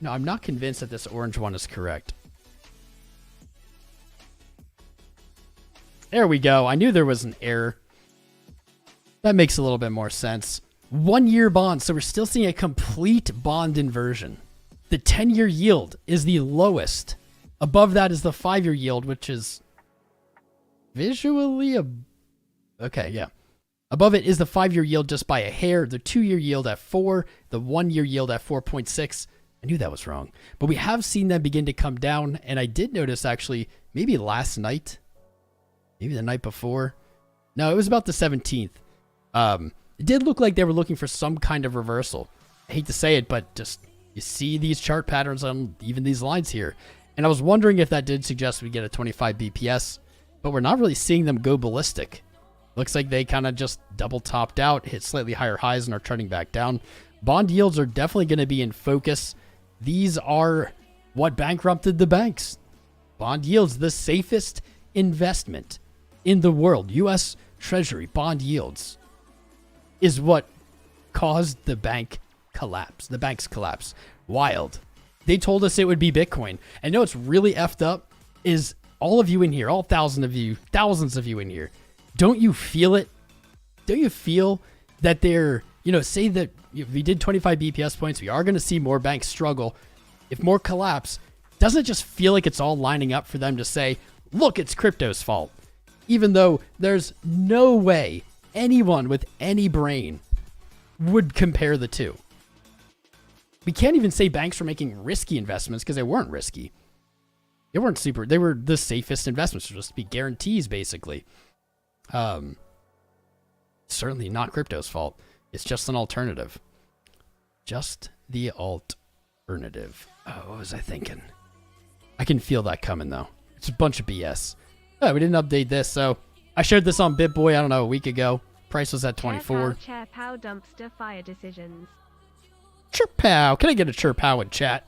[SPEAKER 1] No, I'm not convinced that this orange one is correct. There we go. I knew there was an error. That makes a little bit more sense. 1-year bond. So we're still seeing a complete bond inversion. The 10-year yield is the lowest. Above that is the 5-year yield, which is visually okay, yeah. Above it is the 5-year yield just by a hair. The 2-year yield at 4. The 1-year yield at 4.6. I knew that was wrong. But we have seen them begin to come down. And I did notice actually, maybe last night, maybe the night before. No, it was about the 17th. It did look like they were looking for some kind of reversal. I hate to say it, but just you see these chart patterns on even these lines here. And I was wondering if that did suggest we get a 25 BPS, but we're not really seeing them go ballistic. Looks like they kind of just double topped out, hit slightly higher highs, and are turning back down. Bond yields are definitely going to be in focus. These are what bankrupted the banks. Bond yields, the safest investment in the world. U.S. Treasury bond yields is what caused the bank collapse. The bank's collapse. Wild. They told us it would be Bitcoin. And know what's really effed up is all of you in here, all thousands of you in here. Don't you feel it? Don't you feel that they're, say that if we did 25 BPS points, we are going to see more banks struggle. If more collapse, doesn't it just feel like it's all lining up for them to say, look, it's crypto's fault? Even though there's no way anyone with any brain would compare the two. We can't even say banks were making risky investments because they weren't risky. They weren't they were the safest investments, supposed to be guarantees, basically. Certainly not crypto's fault. It's just an alternative. Just the alternative. Oh, what was I thinking? I can feel that coming, though. It's a bunch of BS. Oh, we didn't update this, so I shared this on BitBoy, I don't know, a week ago. Price was at 24.
[SPEAKER 2] CHERPOW dumpster fire decisions.
[SPEAKER 1] CHERPOW. Can I get a CHERPOW in chat?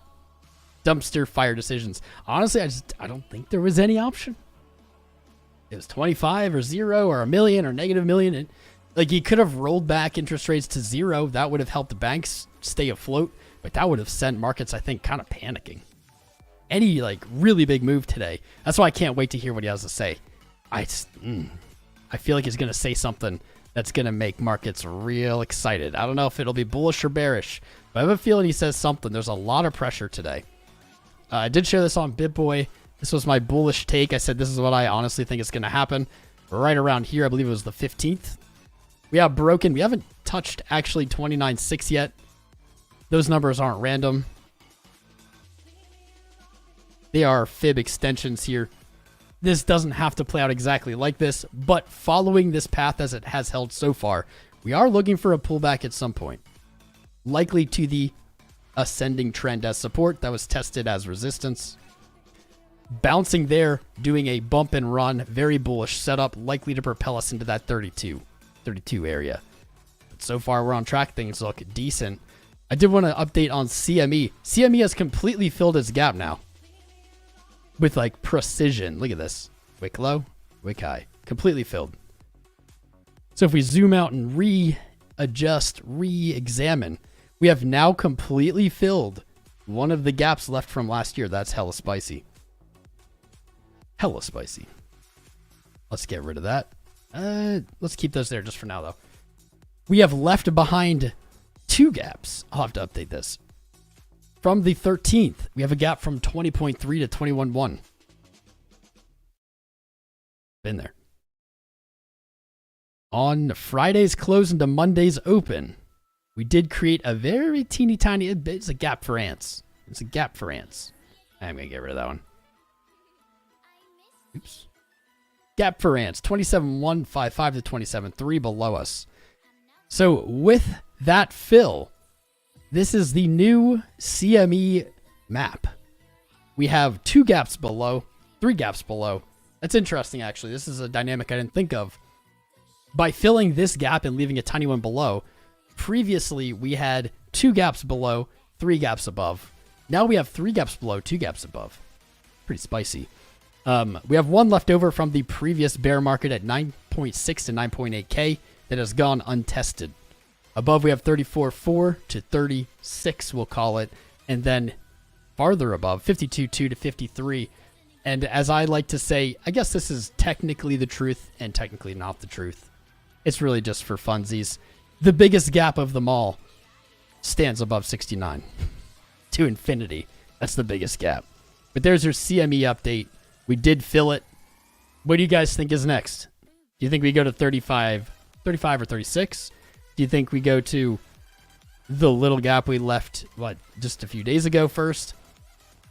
[SPEAKER 1] Dumpster fire decisions. Honestly, I don't think there was any option. It was 25 or 0 or a million or negative million. And, like, you could have rolled back interest rates to 0. That would have helped the banks stay afloat. But that would have sent markets, I think, kind of panicking. Any, really big move today. That's why I can't wait to hear what he has to say. I feel like he's going to say something that's going to make markets real excited. I don't know if it'll be bullish or bearish, but I have a feeling he says something. There's a lot of pressure today. I did share this on BitBoy. This was my bullish take. I said this is what I honestly think is going to happen. Right around here, I believe it was the 15th. We have broken. We haven't touched actually 29.6 yet. Those numbers aren't random. They are fib extensions here. This doesn't have to play out exactly like this, but following this path as it has held so far, we are looking for a pullback at some point. Likely to the ascending trend as support that was tested as resistance. Bouncing there, doing a bump and run, very bullish setup, likely to propel us into that 32 area. But so far, we're on track. Things look decent. I did want to update on CME. CME has completely filled its gap now. With precision. Look at this. Wick low, wick high. Completely filled. So if we zoom out and readjust, re-examine, we have now completely filled one of the gaps left from last year. That's hella spicy. Hella spicy. Let's get rid of that. Let's keep those there just for now, though. We have left behind 2 gaps. I'll have to update this. From the 13th, we have a gap from 20.3 to 21.1. Been there. On Friday's close into Monday's open, we did create a very teeny tiny, it's a gap for ants. It's a gap for ants. I'm going to get rid of that one. Oops. Gap for ants, 27.155 to 27.3 below us. So with that fill, this is the new CME map. We have 2 gaps below, 3 gaps below. That's interesting, actually. This is a dynamic I didn't think of. By filling this gap and leaving a tiny one below, previously we had 2 gaps below, 3 gaps above. Now we have 3 gaps below, 2 gaps above. Pretty spicy. We have one left over from the previous bear market at 9.6 to 9.8K that has gone untested. Above we have 34.4 to 36, we'll call it. And then farther above, 52.2 to 53. And as I like to say, I guess this is technically the truth and technically not the truth. It's really just for funsies. The biggest gap of them all stands above 69 to infinity. That's the biggest gap. But there's your CME update. We did fill it. What do you guys think is next? Do you think we go to 35 or 36? Do you think we go to the little gap we left, just a few days ago first,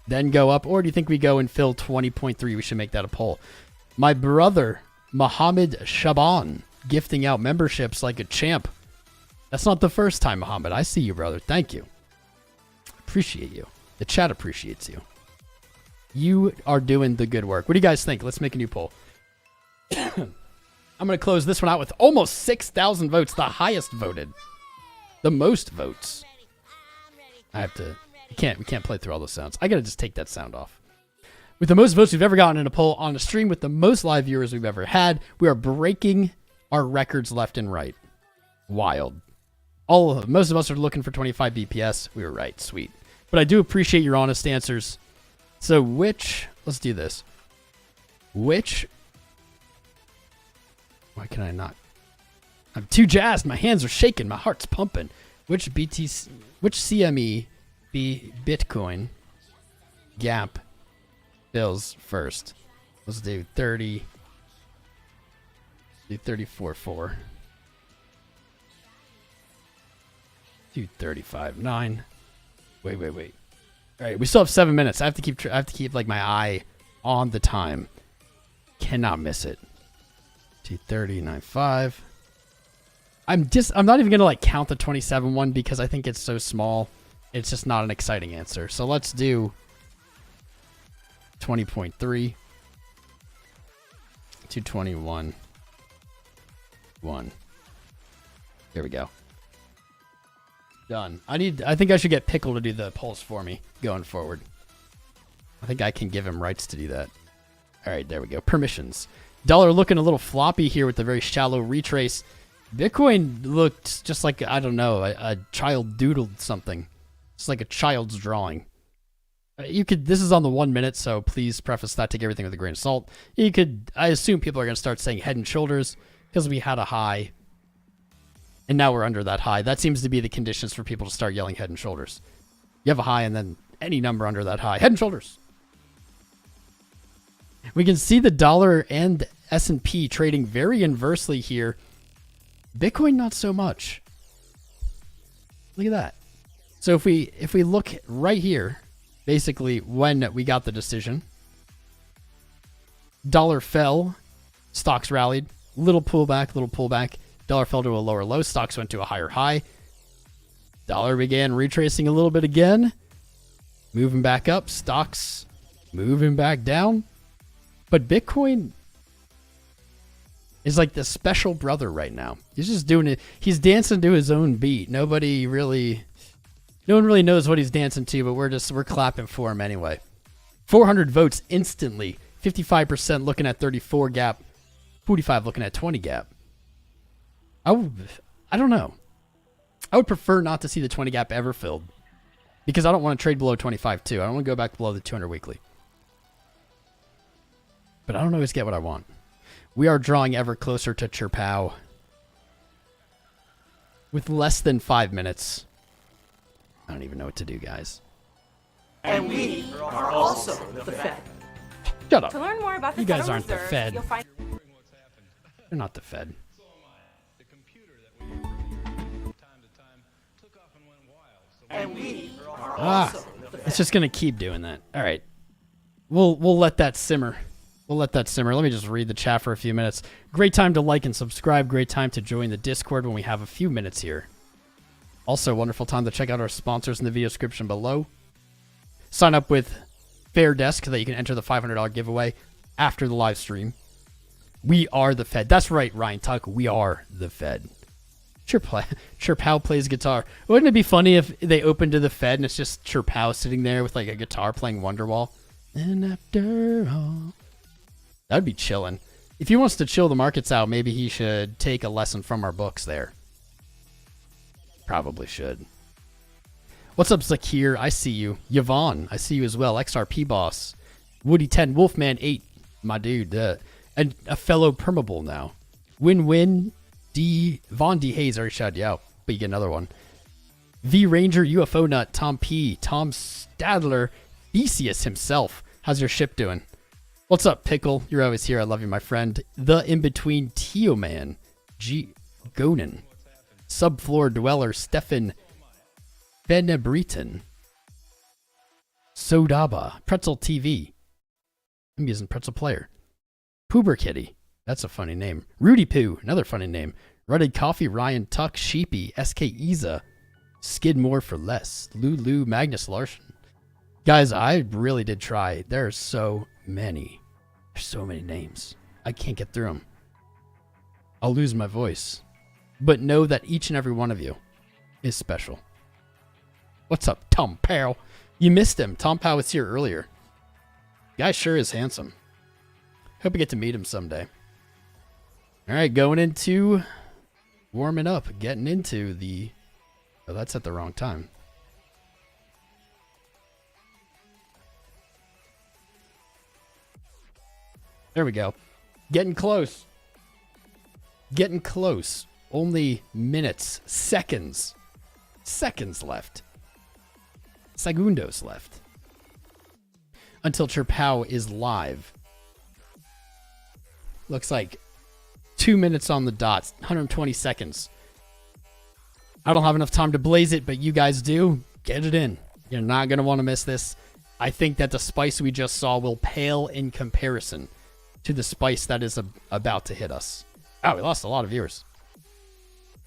[SPEAKER 1] then go up? Or do you think we go and fill 20.3? We should make that a poll. My brother, Mohammed Shaban, gifting out memberships like a champ. That's not the first time, Mohammed. I see you, brother. Thank you. Appreciate you. The chat appreciates you. You are doing the good work. What do you guys think? Let's make a new poll. I'm going to close this one out with almost 6,000 votes, the highest voted. The most votes. I have to... We can't play through all those sounds. I got to just take that sound off. With the most votes we've ever gotten in a poll on a stream with the most live viewers we've ever had, we are breaking our records left and right. Wild. Most of us are looking for 25 BPS. We were right. Sweet. But I do appreciate your honest answers. So let's do this. Why can I not? I'm too jazzed. My hands are shaking. My heart's pumping. Which CME Bitcoin gap fills first? Let's do 30. Do 34.4. Do 35.9. Wait. All right, we still have 7 minutes. I have to keep like my eye on the time. Cannot miss it. 230.95. I'm not even gonna like count the 27 one because I think it's so small. It's just not an exciting answer. So let's do 20.3 to 21.1. There we go. Done. I think I should get Pickle to do the polls for me going forward. I think I can give him rights to do that. All right, there we go. Permissions. Dollar looking a little floppy here with a very shallow retrace. Bitcoin looked just like, I don't know, a child doodled something. It's like a child's drawing. This is on the 1 minute, so please preface that, take everything with a grain of salt. I assume people are going to start saying head and shoulders because we had a high. And now we're under that high. That seems to be the conditions for people to start yelling head and shoulders. You have a high and then any number under that high. Head and shoulders. We can see the dollar and S&P trading very inversely here. Bitcoin, not so much. Look at that. So if we look right here, basically when we got the decision, dollar fell, stocks rallied, little pullback. Dollar fell to a lower low. Stocks went to a higher high. Dollar began retracing a little bit again. Moving back up. Stocks moving back down. But Bitcoin is like the special brother right now. He's just doing it. He's dancing to his own beat. No one really knows what he's dancing to, but we're clapping for him anyway. 400 votes instantly. 55% looking at 34 gap. 45 looking at 20 gap. I don't know. I would prefer not to see the 20 gap ever filled because I don't want to trade below 25 too. I don't want to go back below the 200 weekly. But I don't always get what I want. We are drawing ever closer to CHERPOW with less than 5 minutes. I don't even know what to do, guys.
[SPEAKER 3] And we are also the Fed.
[SPEAKER 1] Shut up.
[SPEAKER 3] To learn more about the
[SPEAKER 1] You guys
[SPEAKER 3] Federal
[SPEAKER 1] aren't the
[SPEAKER 3] Reserve,
[SPEAKER 1] Fed.
[SPEAKER 3] you'll find...
[SPEAKER 1] They're not the Fed.
[SPEAKER 3] And we are also the Fed.
[SPEAKER 1] It's just gonna keep doing that. All right, we'll let that simmer. Let me just read the chat for a few minutes. Great time to like and subscribe. Great time to join the Discord when we have a few minutes here. Also, wonderful time to check out our sponsors in the video description below. Sign up with Fair Desk so that you can enter the $500 giveaway after the live stream. We are the Fed. That's right, Ryan Tuck. We are the Fed. CHERPOW plays guitar. Wouldn't it be funny if they opened to the Fed and it's just CHERPOW sitting there with like a guitar playing Wonderwall? And after all, that'd be chilling. If he wants to chill the markets out, maybe he should take a lesson from our books there. Probably should. What's up, Zakir? I see you. Yvonne, I see you as well. XRP Boss. Woody 10, Wolfman 8, my dude. And a fellow Permable now. Win-Win. Von D. Hayes already shouted you out, but you get another one. V Ranger, UFO Nut, Tom P, Tom Stadler, Theseus himself. How's your ship doing? What's up, Pickle? You're always here. I love you, my friend. The In-Between Teoman, G. Gonan, Subfloor Dweller, Stefan Benebriton, Sodaba, Pretzel TV. I'm using Pretzel Player. Poober Kitty. That's a funny name. Rudy Poo, another funny name. Rutted Coffee, Ryan Tuck, Sheepy, SK Iza, Skidmore for Less, Lulu, Magnus Larson. Guys, I really did try. There are so many. There's so many names. I can't get through them. I'll lose my voice. But know that each and every one of you is special. What's up, TOMPOW? You missed him. TOMPOW was here earlier. Guy sure is handsome. Hope I get to meet him someday. All right, going into warming up, getting into the... Oh, that's at the wrong time. There we go. Getting close. Getting close. Only minutes, seconds left. Segundos left. Until CHERPOW is live. Looks like 2 minutes on the dot, 120 seconds. I don't have enough time to blaze it, but you guys do. Get it in. You're not going to want to miss this. I think that the spice we just saw will pale in comparison to the spice that is about to hit us. Oh, we lost a lot of viewers.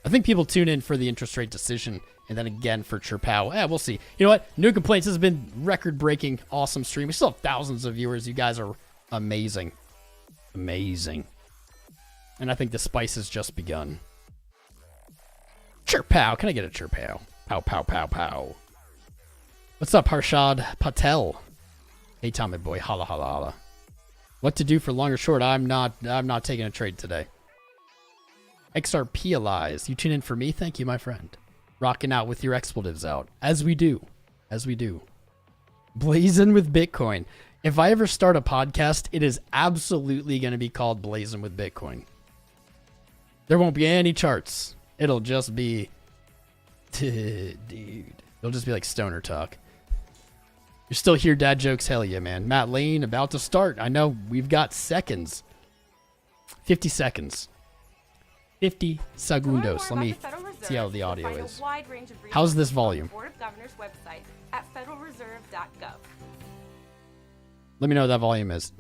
[SPEAKER 1] I think people tune in for the interest rate decision and then again for CHERPOW. We'll see. You know what? No complaints. This has been record-breaking, awesome stream. We still have thousands of viewers. You guys are amazing. Amazing. And I think the spice has just begun. CHERPOW. Can I get a CHERPOW? Pow, pow, pow, pow. What's up, Harshad Patel? Hey, Tommy boy. Holla, holla, holla. What to do for long or short? I'm not taking a trade today. XRP Allies. You tune in for me? Thank you, my friend. Rocking out with your expletives out. As we do. As we do. Blazing with Bitcoin. If I ever start a podcast, it is absolutely going to be called Blazing with Bitcoin. There won't be any charts. It'll just be... Dude. It'll just be like stoner talk. You're still here, dad jokes? Hell yeah, man. Matt Lane, about to start. I know, we've got seconds. 50 seconds. 50 segundos. Let me see how the audio is. How's this volume?
[SPEAKER 4] Board of Governors website at federalreserve.gov.
[SPEAKER 1] Let me know what that volume is.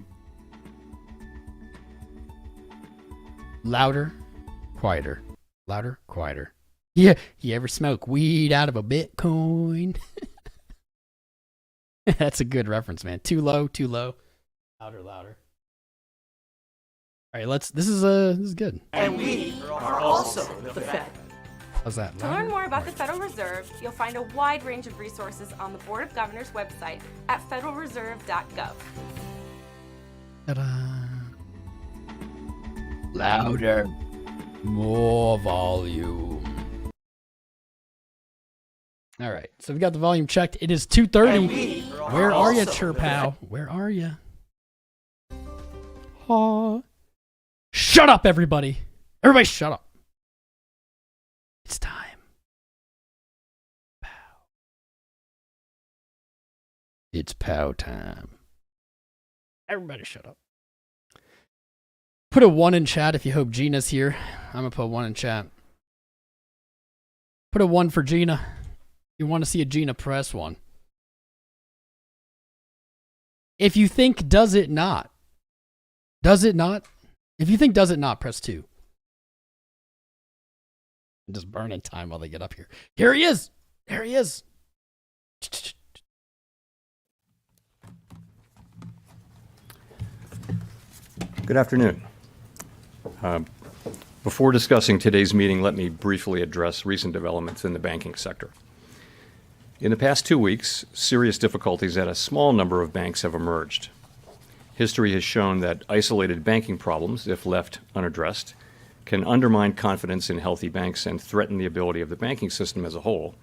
[SPEAKER 1] Louder, quieter. Louder, quieter. Yeah, you ever smoke weed out of a Bitcoin? That's a good reference, man. Too low, too low. Louder, louder. All right, this is good.
[SPEAKER 5] And we are also the Fed.
[SPEAKER 1] How's that?
[SPEAKER 4] To learn more about the Federal Reserve, you'll find a wide range of resources on the Board of Governors website at federalreserve.gov.
[SPEAKER 1] Ta-da. Louder. More volume. All right, so we got the volume checked. It is 2:30. Where are you, CHERPOW? Where are you? Oh. Shut up, everybody. Everybody shut up. It's time. Pow. It's pow time. Everybody shut up. Put a 1 in chat if you hope Gina's here. I'm going to put 1 in chat. Put a 1 for Gina. You want to see a Gina, press 1. If you think does it not? Does it not? If you think does it not, press 2. I'm just burning time while they get up here. Here he is. There he is.
[SPEAKER 6] Good afternoon. Before discussing today's meeting, let me briefly address recent developments in the banking sector. In the past 2 weeks, serious difficulties at a small number of banks have emerged. History has shown that isolated banking problems, if left unaddressed, can undermine confidence in healthy banks and threaten the ability of the banking system as a whole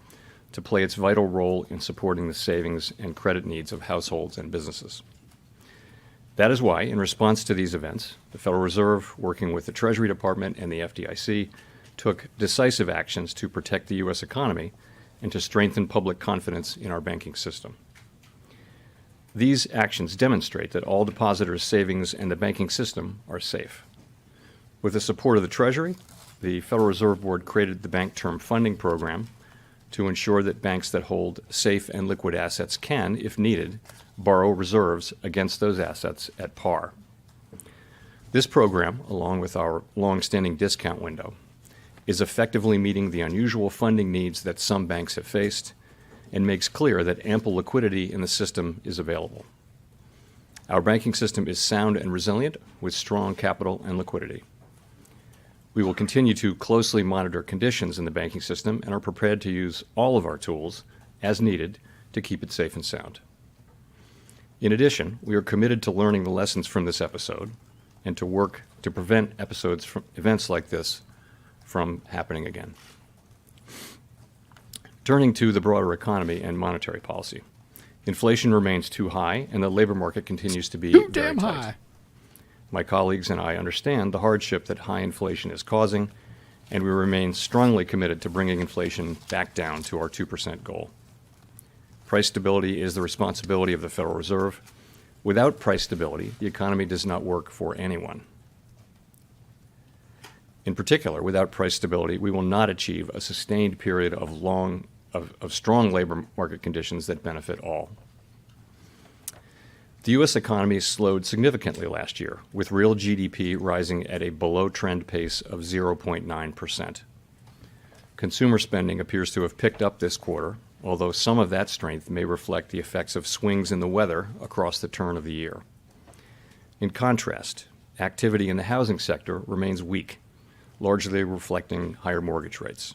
[SPEAKER 6] to play its vital role in supporting the savings and credit needs of households and businesses. That is why, in response to these events, the Federal Reserve, working with the Treasury Department and the FDIC, took decisive actions to protect the U.S. economy and to strengthen public confidence in our banking system. These actions demonstrate that all depositors' savings and the banking system are safe. With the support of the Treasury, the Federal Reserve Board created the Bank Term Funding Program to ensure that banks that hold safe and liquid assets can, if needed, borrow reserves against those assets at par. This program, along with our long-standing discount window, is effectively meeting the unusual funding needs that some banks have faced and makes clear that ample liquidity in the system is available. Our banking system is sound and resilient with strong capital and liquidity. We will continue to closely monitor conditions in the banking system and are prepared to use all of our tools as needed to keep it safe and sound. In addition, we are committed to learning the lessons from this episode and to work to prevent events like this from happening again. Turning to the broader economy and monetary policy, inflation remains too high and the labor market continues to be
[SPEAKER 1] Too
[SPEAKER 6] very
[SPEAKER 1] damn
[SPEAKER 6] tight.
[SPEAKER 1] high.
[SPEAKER 6] My colleagues and I understand the hardship that high inflation is causing, and we remain strongly committed to bringing inflation back down to our 2% goal. Price stability is the responsibility of the Federal Reserve. Without price stability, the economy does not work for anyone. In particular, without price stability, we will not achieve a sustained period of strong labor market conditions that benefit all. The U.S. economy slowed significantly last year, with real GDP rising at a below-trend pace of 0.9%. Consumer spending appears to have picked up this quarter, although some of that strength may reflect the effects of swings in the weather across the turn of the year. In contrast, activity in the housing sector remains weak, largely reflecting higher mortgage rates.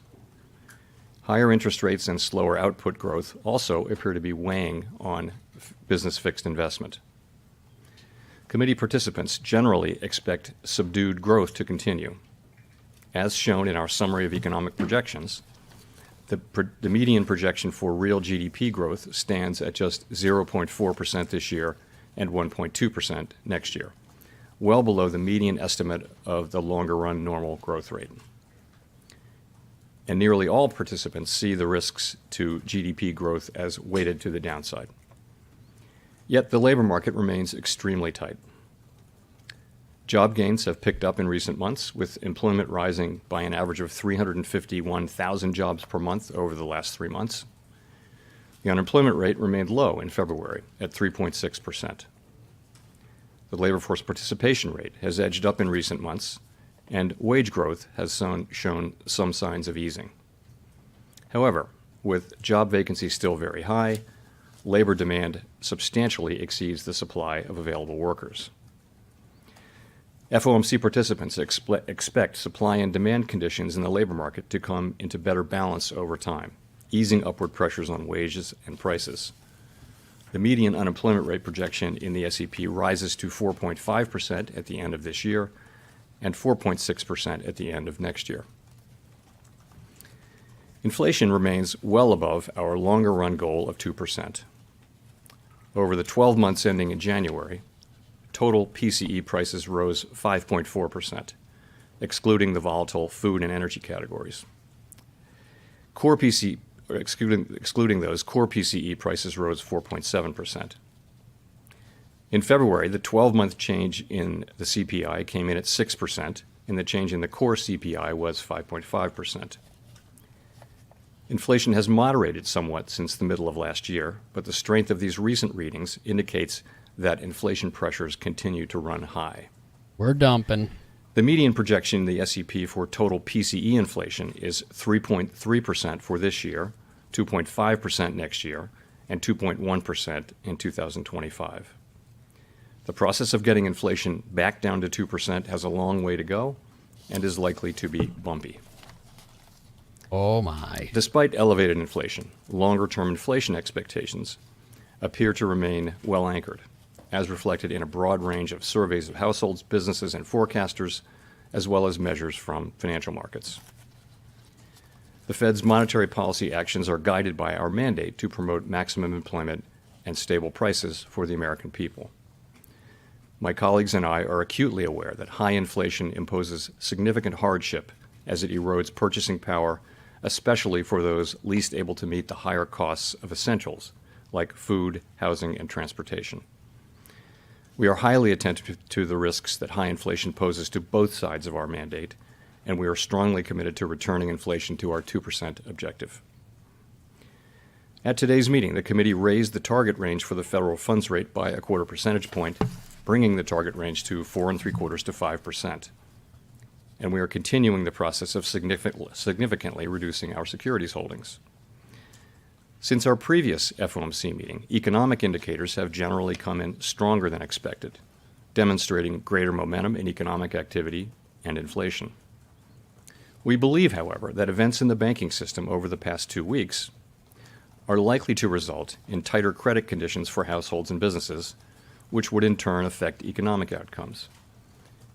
[SPEAKER 6] Higher interest rates and slower output growth also appear to be weighing on business fixed investment. Committee participants generally expect subdued growth to continue. As shown in our summary of economic projections, the median projection for real GDP growth stands at just 0.4% this year and 1.2% next year, well below the median estimate of the longer-run normal growth rate. And nearly all participants see the risks to GDP growth as weighted to the downside. Yet the labor market remains extremely tight. Job gains have picked up in recent months, with employment rising by an average of 351,000 jobs per month over the last 3 months. The unemployment rate remained low in February at 3.6%. The labor force participation rate has edged up in recent months, and wage growth has shown some signs of easing. However, with job vacancies still very high, labor demand substantially exceeds the supply of available workers. FOMC participants expect supply and demand conditions in the labor market to come into better balance over time, easing upward pressures on wages and prices. The median unemployment rate projection in the SEP rises to 4.5% at the end of this year and 4.6% at the end of next year. Inflation remains well above our longer-run goal of 2%. Over the 12 months ending in January, total PCE prices rose 5.4%, excluding the volatile food and energy categories. Excluding those, core PCE prices rose 4.7%. In February, the 12-month change in the CPI came in at 6%, and the change in the core CPI was 5.5%. Inflation has moderated somewhat since the middle of last year, but the strength of these recent readings indicates that inflation pressures continue to run high.
[SPEAKER 1] We're dumping.
[SPEAKER 6] The median projection in the SEP for total PCE inflation is 3.3% for this year, 2.5% next year, and 2.1% in 2025. The process of getting inflation back down to 2% has a long way to go, and is likely to be bumpy.
[SPEAKER 1] Oh my.
[SPEAKER 6] Despite elevated inflation, longer-term inflation expectations appear to remain well anchored, as reflected in a broad range of surveys of households, businesses, and forecasters, as well as measures from financial markets. The Fed's monetary policy actions are guided by our mandate to promote maximum employment and stable prices for the American people. My colleagues and I are acutely aware that high inflation imposes significant hardship as it erodes purchasing power, especially for those least able to meet the higher costs of essentials like food, housing, and transportation. We are highly attentive to the risks that high inflation poses to both sides of our mandate, and we are strongly committed to returning inflation to our 2% objective. At today's meeting, the committee raised the target range for the federal funds rate by a quarter percentage point, bringing the target range to 4 3/4 to 5%. And we are continuing the process of significantly reducing our securities holdings. Since our previous FOMC meeting, economic indicators have generally come in stronger than expected, demonstrating greater momentum in economic activity and inflation. We believe, however, that events in the banking system over the past 2 weeks are likely to result in tighter credit conditions for households and businesses, which would in turn affect economic outcomes.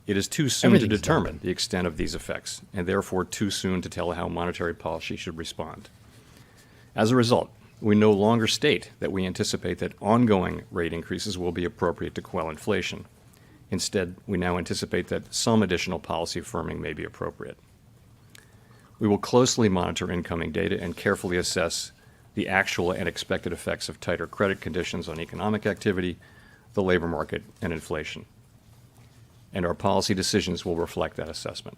[SPEAKER 6] It is too soon to determine the extent of these effects, and therefore too soon to tell how monetary policy should respond. As a result, we no longer state that we anticipate that ongoing rate increases will be appropriate to quell inflation. Instead, we now anticipate that some additional policy firming may be appropriate. We will closely monitor incoming data and carefully assess the actual and expected effects of tighter credit conditions on economic activity, the labor market, and inflation. And our policy decisions will reflect that assessment.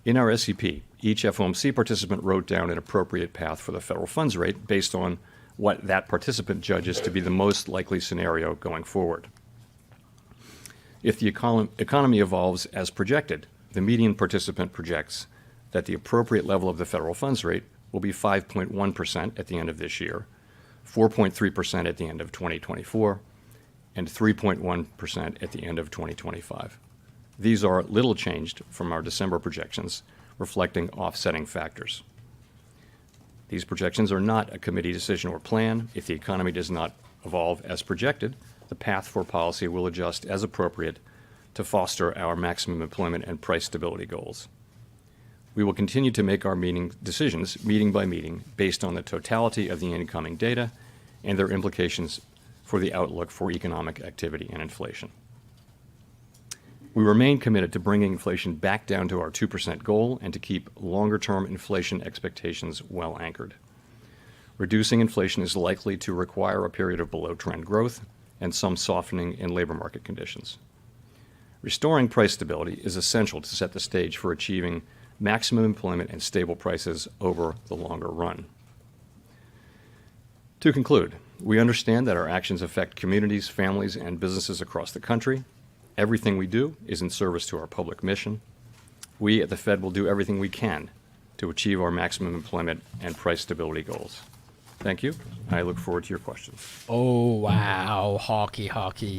[SPEAKER 6] In our SEP, each FOMC participant wrote down an appropriate path for the federal funds rate based on what that participant judges to be the most likely scenario going forward. If the economy evolves as projected, the median participant projects that the appropriate level of the federal funds rate will be 5.1% at the end of this year, 4.3% at the end of 2024, and 3.1% at the end of 2025. These are little changed from our December projections, reflecting offsetting factors. These projections are not a committee decision or plan. If the economy does not evolve as projected, the path for policy will adjust as appropriate to foster our maximum employment and price stability goals. We will continue to make our decisions meeting by meeting based on the totality of the incoming data and their implications for the outlook for economic activity and inflation. We remain committed to bringing inflation back down to our 2% goal and to keep longer-term inflation expectations well anchored. Reducing inflation is likely to require a period of below-trend growth and some softening in labor market conditions. Restoring price stability is essential to set the stage for achieving maximum employment and stable prices over the longer run. To conclude, we understand that our actions affect communities, families, and businesses across the country. Everything we do is in service to our public mission. We at the Fed will do everything we can to achieve our maximum employment and price stability goals. Thank you. I look forward to your questions.
[SPEAKER 1] Oh, wow. Hockey.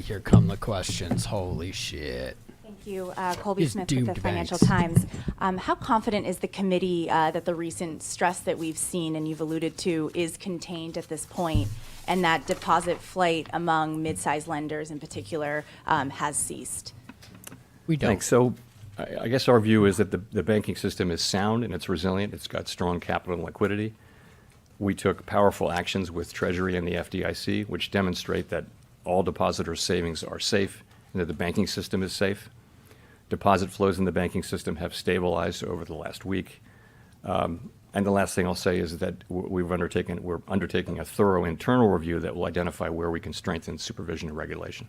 [SPEAKER 1] Here come the questions. Holy shit.
[SPEAKER 7] Thank you. Colby
[SPEAKER 1] These
[SPEAKER 7] Smith with the
[SPEAKER 1] doomed
[SPEAKER 7] Financial
[SPEAKER 1] banks.
[SPEAKER 7] Times. How confident is the committee that the recent stress that we've seen and you've alluded to is contained at this point, and that deposit flight among mid-sized lenders in particular has ceased?
[SPEAKER 1] We don't.
[SPEAKER 6] Thanks. So I guess our view is that the banking system is sound and it's resilient. It's got strong capital and liquidity. We took powerful actions with Treasury and the FDIC, which demonstrate that all depositors' savings are safe and that the banking system is safe. Deposit flows in the banking system have stabilized over the last week. And the last thing I'll say is that we're undertaking a thorough internal review that will identify where we can strengthen supervision and regulation.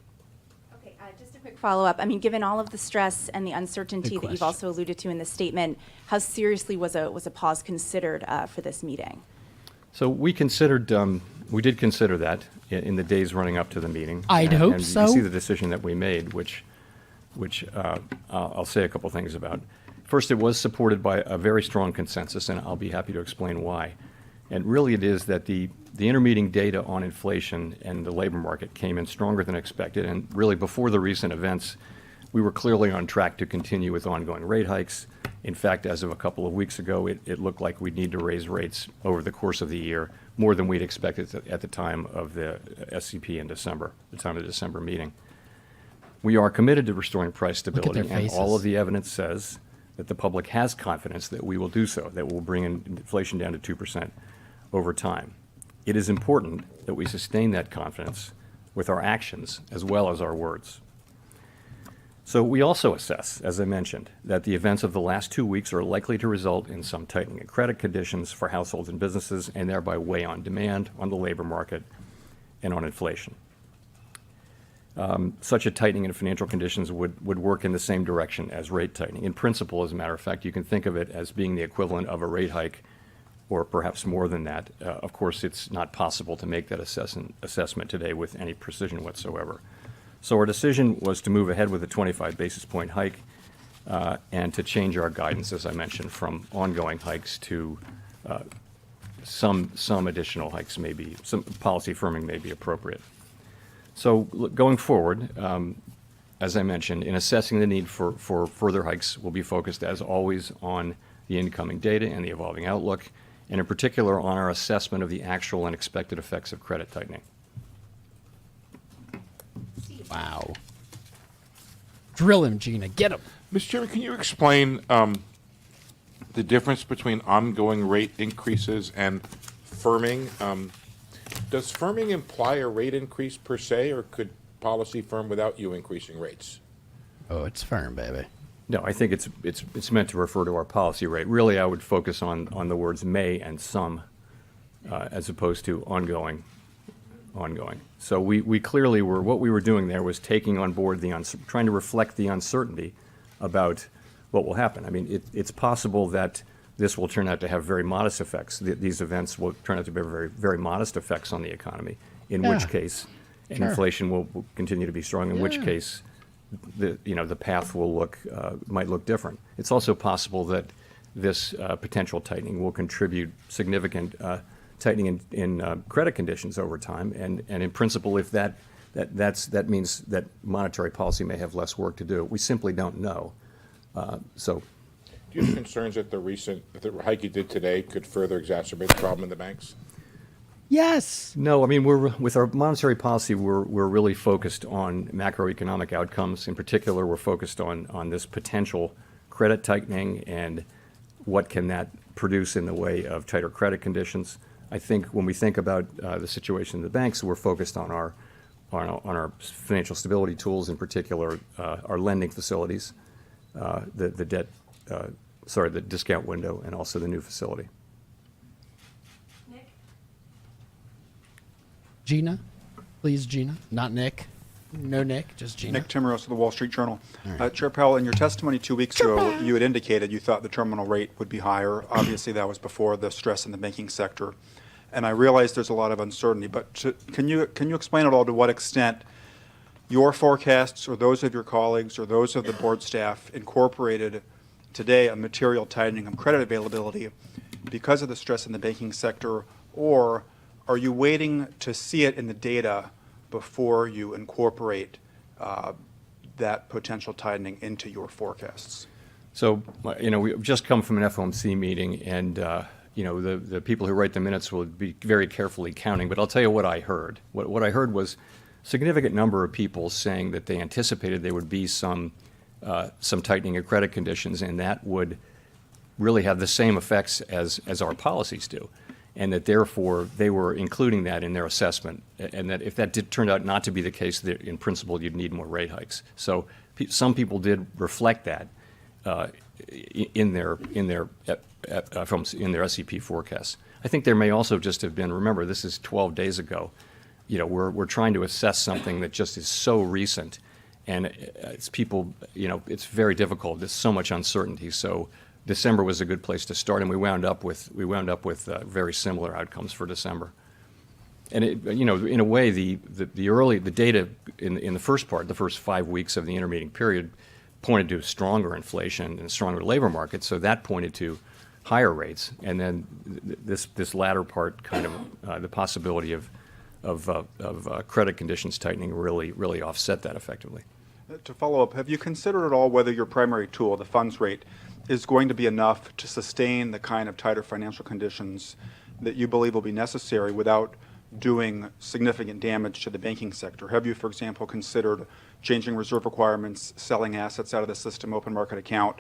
[SPEAKER 7] Okay, just a quick follow-up. I mean, given all of the stress and the uncertainty that you've also alluded to in the statement, how seriously was a pause considered for this meeting?
[SPEAKER 6] So we did consider that in the days running up to the meeting.
[SPEAKER 1] I'd hope
[SPEAKER 6] and
[SPEAKER 1] so.
[SPEAKER 6] You see the decision that we made, which I'll say a couple things about. First, it was supported by a very strong consensus, and I'll be happy to explain why. And really it is that the intermeeting data on inflation and the labor market came in stronger than expected, and really before the recent events, we were clearly on track to continue with ongoing rate hikes. In fact, as of a couple of weeks ago, it looked like we'd need to raise rates over the course of the year, more than we'd expected at the time of the SCP in December, the time of the December meeting. We are committed to restoring price stability,
[SPEAKER 1] their
[SPEAKER 6] and all
[SPEAKER 1] faces.
[SPEAKER 6] of the evidence says that the public has confidence that we will do so, that we'll bring inflation down to 2% over time. It is important that we sustain that confidence with our actions as well as our words. So we also assess, as I mentioned, that the events of the last 2 weeks are likely to result in some tightening of credit conditions for households and businesses, and thereby weigh on demand, on the labor market, and on inflation. Such a tightening in financial conditions would work in the same direction as rate tightening. In principle, as a matter of fact, you can think of it as being the equivalent of a rate hike, or perhaps more than that. Of course, it's not possible to make that assessment today with any precision whatsoever. So our decision was to move ahead with a 25 basis point hike and to change our guidance, as I mentioned, from ongoing hikes to some additional hikes maybe, some policy firming may be appropriate. So going forward, as I mentioned, in assessing the need for further hikes, we'll be focused, as always, on the incoming data and the evolving outlook, and in particular on our assessment of the actual and expected effects of credit tightening.
[SPEAKER 1] Wow. Drill him, Gina. Get him.
[SPEAKER 8] Mr. Chairman, can you explain the difference between ongoing rate increases and firming? Does firming imply a rate increase per se, or could policy firm without you increasing rates?
[SPEAKER 1] Oh, it's firm, baby.
[SPEAKER 6] No, I think it's meant to refer to our policy rate. Really, I would focus on the words may and some, as opposed to ongoing. So we clearly were, what we were doing there was taking on board trying to reflect the uncertainty about what will happen. I mean, it's possible that this will turn out to have very modest effects. These events will turn out to be very, very modest effects on the economy, in which case, and
[SPEAKER 1] Sure.
[SPEAKER 6] inflation will continue to be strong, in which case, the path will might look different. It's also possible that this potential tightening will contribute significant tightening in credit conditions over time, and in principle, if that means that monetary policy may have less work to do. We simply don't know. So.
[SPEAKER 8] Do you have concerns that the hike you did today could further exacerbate the problem in the banks?
[SPEAKER 1] Yes.
[SPEAKER 6] No, I mean, with our monetary policy, we're really focused on macroeconomic outcomes. In particular, we're focused on this potential credit tightening and what can that produce in the way of tighter credit conditions. I think when we think about the situation in the banks, we're focused on our financial stability tools, in particular our lending facilities, the discount window, and also the new facility.
[SPEAKER 1] Gina? Please, Gina. Not Nick. No Nick, just Gina.
[SPEAKER 9] Nick Timmeros of the Wall Street Journal. Chair Powell, in your testimony 2 weeks ago, you had indicated you thought the terminal rate would be higher. Obviously, that was before the stress in the banking sector. And I realize there's a lot of uncertainty, but can you explain at all to what extent your forecasts or those of your colleagues or those of the board staff incorporated today a material tightening of credit availability because of the stress in the banking sector, or are you waiting to see it in the data before you incorporate that potential tightening into your forecasts?
[SPEAKER 6] So, we've just come from an FOMC meeting, and the people who write the minutes will be very carefully counting. But I'll tell you what I heard. What I heard was a significant number of people saying that they anticipated there would be some tightening of credit conditions, and that would really have the same effects as our policies do, and that therefore they were including that in their assessment, and that if that turned out not to be the case, that in principle you'd need more rate hikes. So some people did reflect that in their SEP forecasts. I think there may also just have been, remember, this is 12 days ago. We're trying to assess something that just is so recent, and it's very difficult. There's so much uncertainty. So December was a good place to start, and we wound up with very similar outcomes for December. And in a way, the data in the first part, the first 5 weeks of the intermeeting period, pointed to stronger inflation and stronger labor market. So that pointed to higher rates, and then this latter part, kind of the possibility of credit conditions tightening, really offset that effectively.
[SPEAKER 9] To follow up, have you considered at all whether your primary tool, the funds rate, is going to be enough to sustain the kind of tighter financial conditions that you believe will be necessary without doing significant damage to the banking sector? Have you, for example, considered changing reserve requirements, selling assets out of the system, open market account,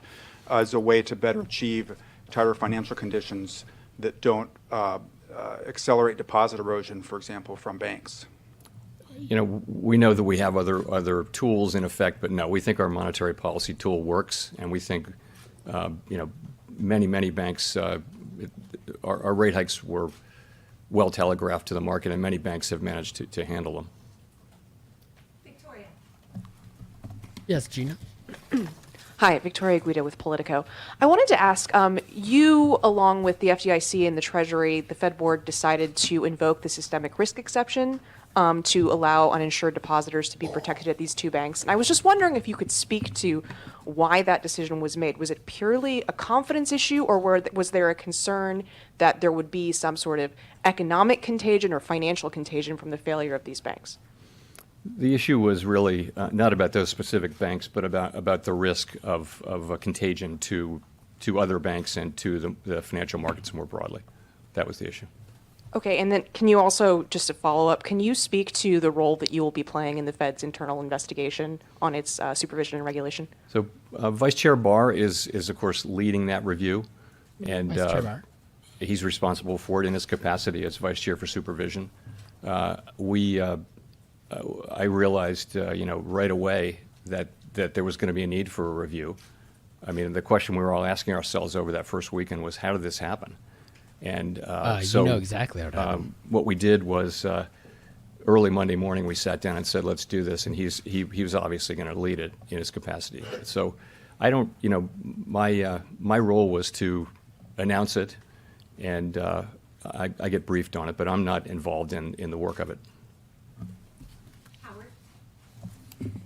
[SPEAKER 9] as a way to better achieve tighter financial conditions that don't accelerate deposit erosion, for example, from banks?
[SPEAKER 6] You know, we know that we have other tools in effect, but no, we think our monetary policy tool works, and we think, you know, many banks, our rate hikes were well telegraphed to the market, and many banks have managed to handle them.
[SPEAKER 4] Victoria.
[SPEAKER 1] Yes, Gina.
[SPEAKER 10] Hi, Victoria Guida with Politico. I wanted to ask, you, along with the FDIC and the Treasury, the Fed Board decided to invoke the systemic risk exception to allow uninsured depositors to be protected at these two banks. And I was just wondering if you could speak to why that decision was made. Was it purely a confidence issue, or was there a concern that there would be some sort of economic contagion or financial contagion from the failure of these banks?
[SPEAKER 6] The issue was really not about those specific banks, but about the risk of a contagion to other banks and to the financial markets more broadly. That was the issue.
[SPEAKER 10] Okay, and then can you also, just to follow up, can you speak to the role that you will be playing in the Fed's internal investigation on its supervision and regulation?
[SPEAKER 6] So Vice Chair Barr is of course leading that review, and
[SPEAKER 1] Vice Chair Barr.
[SPEAKER 6] He's responsible for it in his capacity as Vice Chair for Supervision. I realized, you know, right away that there was going to be a need for a review. I mean, the question we were all asking ourselves over that first weekend was, how did this happen? And so
[SPEAKER 1] you know exactly how it happened.
[SPEAKER 6] what we did was early Monday morning we sat down and said, let's do this, and he was obviously going to lead it in his capacity. So I don't, you know, my role was to announce it, and I get briefed on it, but I'm not involved in the work of it.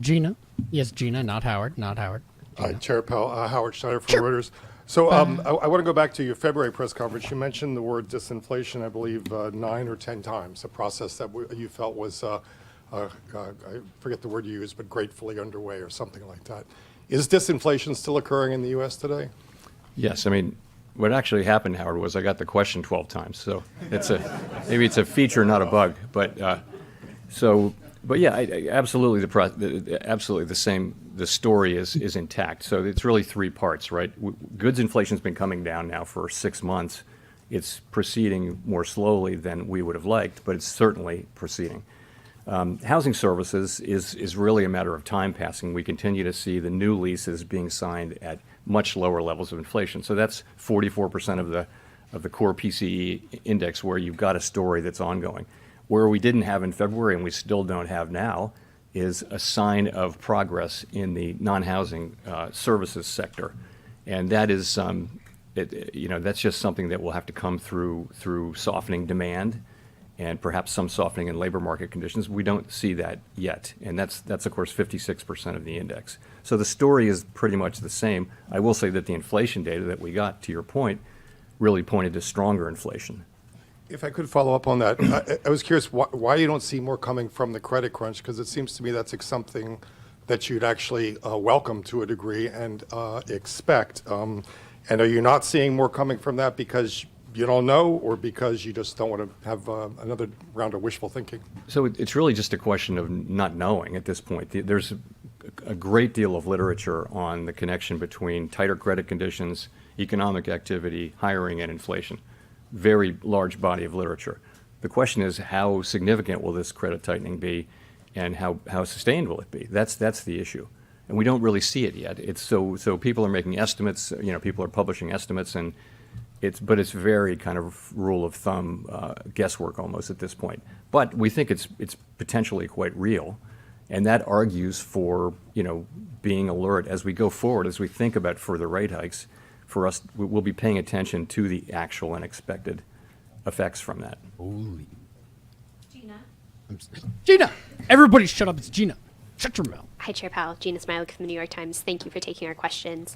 [SPEAKER 1] Gina. Yes, Gina, not Howard. Not Howard.
[SPEAKER 11] Hi, Chair Powell. Howard Schneider from Reuters. So I want to go back to your February press conference. You mentioned the word disinflation, I believe, 9 or 10 times, a process that you felt was, I forget the word you used, but gratefully underway or something like that. Is disinflation still occurring in the U.S. today?
[SPEAKER 6] Yes, I mean, what actually happened, Howard, was I got the question 12 times. So maybe it's a feature, not a bug. But But yeah, absolutely the same. The story is intact. So it's really three parts, right? Goods inflation's been coming down now for 6 months. It's proceeding more slowly than we would have liked, but it's certainly proceeding. Housing services is really a matter of time passing. We continue to see the new leases being signed at much lower levels of inflation. So that's 44% of the core PCE index, where you've got a story that's ongoing. Where we didn't have in February, and we still don't have now, is a sign of progress in the non-housing services sector, and that is, you know, that's just something that will have to come through softening demand, and perhaps some softening in labor market conditions. We don't see that yet, and that's of course 56% of the index. So the story is pretty much the same. I will say that the inflation data that we got, to your point, really pointed to stronger inflation.
[SPEAKER 11] If I could follow up on that, I was curious why you don't see more coming from the credit crunch, because it seems to me that's something that you'd actually welcome to a degree and expect. And are you not seeing more coming from that because you don't know, or because you just don't want to have another round of wishful thinking? So
[SPEAKER 6] it's really just a question of not knowing at this point. There's a great deal of literature on the connection between tighter credit conditions, economic activity, hiring, and inflation. Very large body of literature. The question is, how significant will this credit tightening be, and how sustained will it be? That's the issue, and we don't really see it yet. It's so people are making estimates. You know, people are publishing estimates, and it's very kind of rule of thumb guesswork almost at this point. But we think it's potentially quite real, and that argues for, you know, being alert as we go forward, as we think about further rate hikes. For us, we'll be paying attention to the actual and expected effects from that.
[SPEAKER 1] Holy. Gina! Everybody shut up. It's Gina. Shut your mouth.
[SPEAKER 12] Hi, Chair Powell. Gina Smilek from the New York Times. Thank you for taking our questions.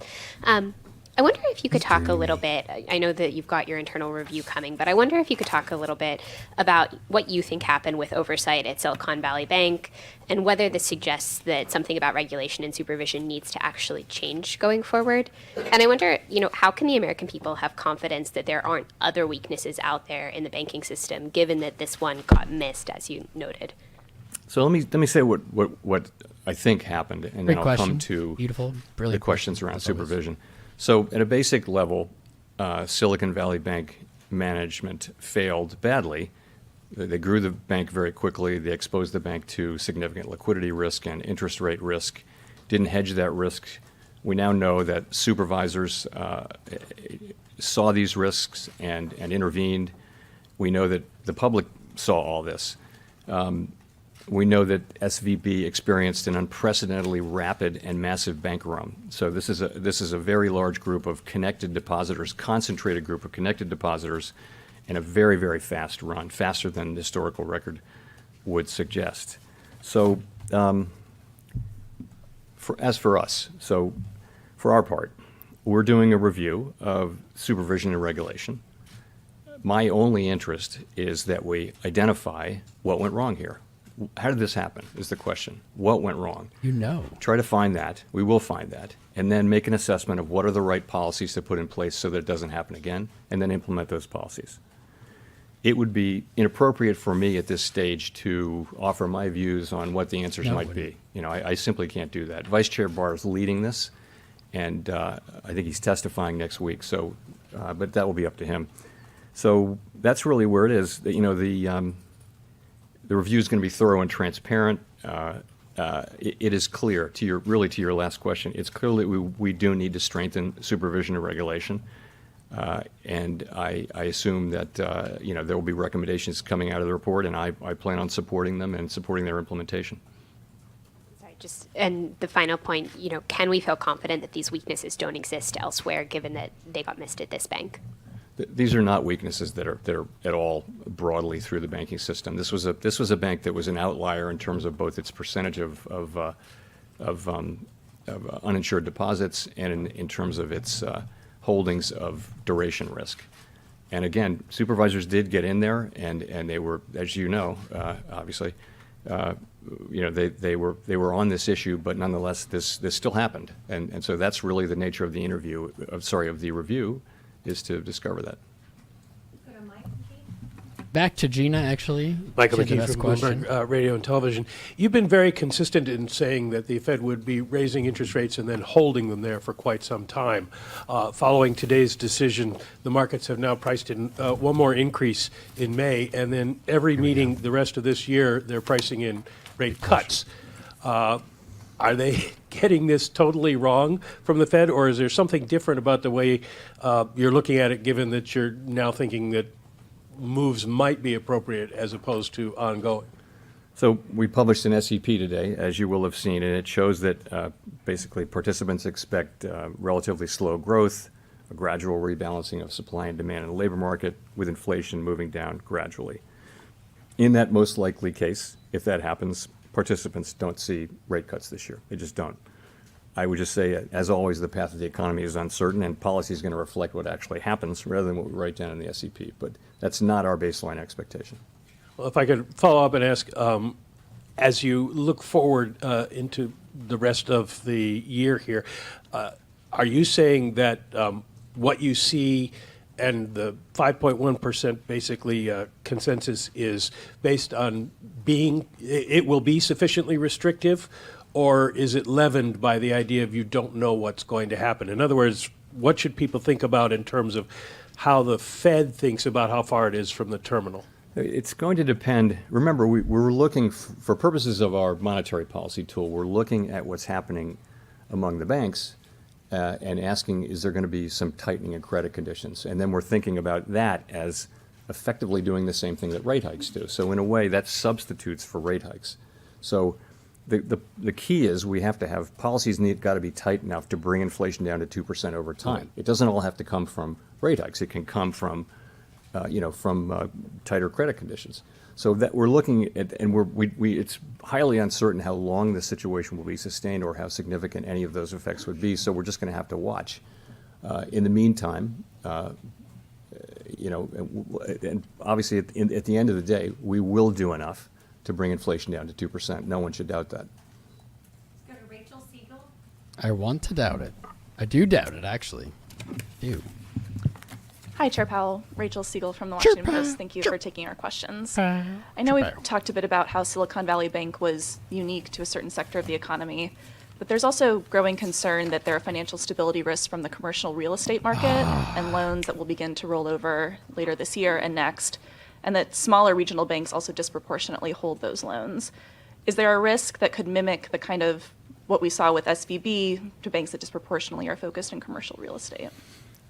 [SPEAKER 12] I wonder if you could talk a little bit, I know that you've got your internal review coming, but I wonder if you could talk a little bit about what you think happened with oversight at Silicon Valley Bank and whether this suggests that something about regulation and supervision needs to actually change going forward. And I wonder, how can the American people have confidence that there aren't other weaknesses out there in the banking system, given that this one got missed, as you noted?
[SPEAKER 6] So let me say what I think happened, and
[SPEAKER 1] Great
[SPEAKER 6] then I'll
[SPEAKER 1] question.
[SPEAKER 6] come to
[SPEAKER 1] Beautiful, brilliant
[SPEAKER 6] the questions around
[SPEAKER 1] as always.
[SPEAKER 6] supervision. So at a basic level, Silicon Valley Bank management failed badly. They grew the bank very quickly. They exposed the bank to significant liquidity risk and interest rate risk, didn't hedge that risk. We now know that supervisors saw these risks and intervened. We know that the public saw all this. We know that SVB experienced an unprecedentedly rapid and massive bank run. So this is a very large group of connected depositors, concentrated group of connected depositors, and a very, very fast run, faster than the historical record would suggest. So as for us, so for our part, we're doing a review of supervision and regulation. My only interest is that we identify what went wrong here. How did this happen is the question. What went wrong? Try to find that. We will find that. And then make an assessment of what are the right policies to put in place so that it doesn't happen again, and then implement those policies. It would be inappropriate for me at this stage to offer my views on what the answers might be. I simply can't do that. Vice Chair Barr is leading this, and I think he's testifying next week. So, but that will be up to him. So that's really where it is. The review is going to be thorough and transparent. It is clear, to your last question, it's clear that we do need to strengthen supervision and regulation. And I assume that there will be recommendations coming out of the report, and I plan on supporting them and supporting their implementation.
[SPEAKER 12] Sorry, and the final point, can we feel confident that these weaknesses don't exist elsewhere, given that they got missed at this bank?
[SPEAKER 6] These are not weaknesses that are at all broadly through the banking system. This was a bank that was an outlier in terms of both its percentage of uninsured deposits and in terms of its holdings of duration risk. And again, supervisors did get in there, and they were, as you know, obviously, they were on this issue, but nonetheless, this still happened. And so that's really the nature of the review. Is to discover that.
[SPEAKER 1] Back to Gina, actually.
[SPEAKER 13] Michael
[SPEAKER 1] She had the
[SPEAKER 13] McKee
[SPEAKER 1] best
[SPEAKER 13] from
[SPEAKER 1] question.
[SPEAKER 13] Bloomberg Radio and Television. You've been very consistent in saying that the Fed would be raising interest rates and then holding them there for quite some time. Following today's decision, the markets have now priced in one more increase in May, and then every meeting the rest of this year, they're pricing in rate cuts. Are they getting this totally wrong from the Fed, or is there something different about the way you're looking at it, given that you're now thinking that moves might be appropriate as opposed to ongoing?
[SPEAKER 6] So we published an SEP today, as you will have seen, and it shows that basically participants expect relatively slow growth, a gradual rebalancing of supply and demand in the labor market, with inflation moving down gradually. In that most likely case, if that happens, participants don't see rate cuts this year. They just don't. I would just say, as always, the path of the economy is uncertain, and policy is going to reflect what actually happens rather than what we write down in the SEP. But that's not our baseline expectation.
[SPEAKER 13] Well, if I could follow up and ask, as you look forward into the rest of the year here, are you saying that what you see and the 5.1% basically consensus is based on it will be sufficiently restrictive, or is it leavened by the idea of you don't know what's going to happen? In other words, what should people think about in terms of how the Fed thinks about how far it is from the terminal?
[SPEAKER 6] It's going to depend. Remember, we're looking, for purposes of our monetary policy tool, we're looking at what's happening among the banks and asking, is there going to be some tightening in credit conditions? And then we're thinking about that as effectively doing the same thing that rate hikes do. So in a way, that substitutes for rate hikes. So the key is we have to have policies got to be tight enough to bring inflation down to 2% over time. It doesn't all have to come from rate hikes. It can come from tighter credit conditions. So that we're looking at, and it's highly uncertain how long this situation will be sustained or how significant any of those effects would be. So we're just going to have to watch. In the meantime, and obviously at the end of the day, we will do enough to bring inflation down to 2%. No one should doubt that.
[SPEAKER 4] Go to Rachel Siegel.
[SPEAKER 1] I want to doubt it. I do doubt it, actually. I do.
[SPEAKER 14] Hi, Chair Powell. Rachel Siegel from the Washington Post. Thank you for taking our questions. I know we've talked a bit about how Silicon Valley Bank was unique to a certain sector of the economy, but there's also growing concern that there are financial stability risks from the commercial real estate market and loans that will begin to roll over later this year and next, and that smaller regional banks also disproportionately hold those loans. Is there a risk that could mimic the kind of what we saw with SVB to banks that disproportionately are focused in commercial real estate?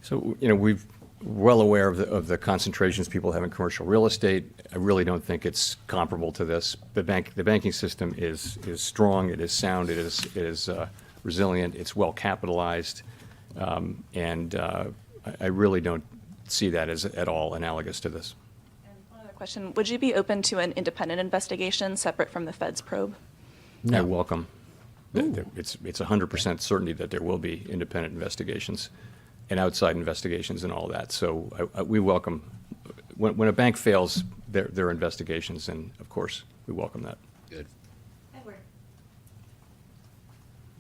[SPEAKER 6] So, we've well aware of the concentrations people have in commercial real estate. I really don't think it's comparable to this. The banking system is strong, it is sound, it is resilient, it's well capitalized, and I really don't see that as at all analogous to this.
[SPEAKER 14] And one other question, would you be open to an independent investigation separate from the Fed's probe?
[SPEAKER 6] No. I welcome. It's 100% certainty that there will be independent investigations and outside investigations and all that. So we welcome, when a bank fails their investigations, and of course, we welcome that.
[SPEAKER 1] Good.
[SPEAKER 4] Edward.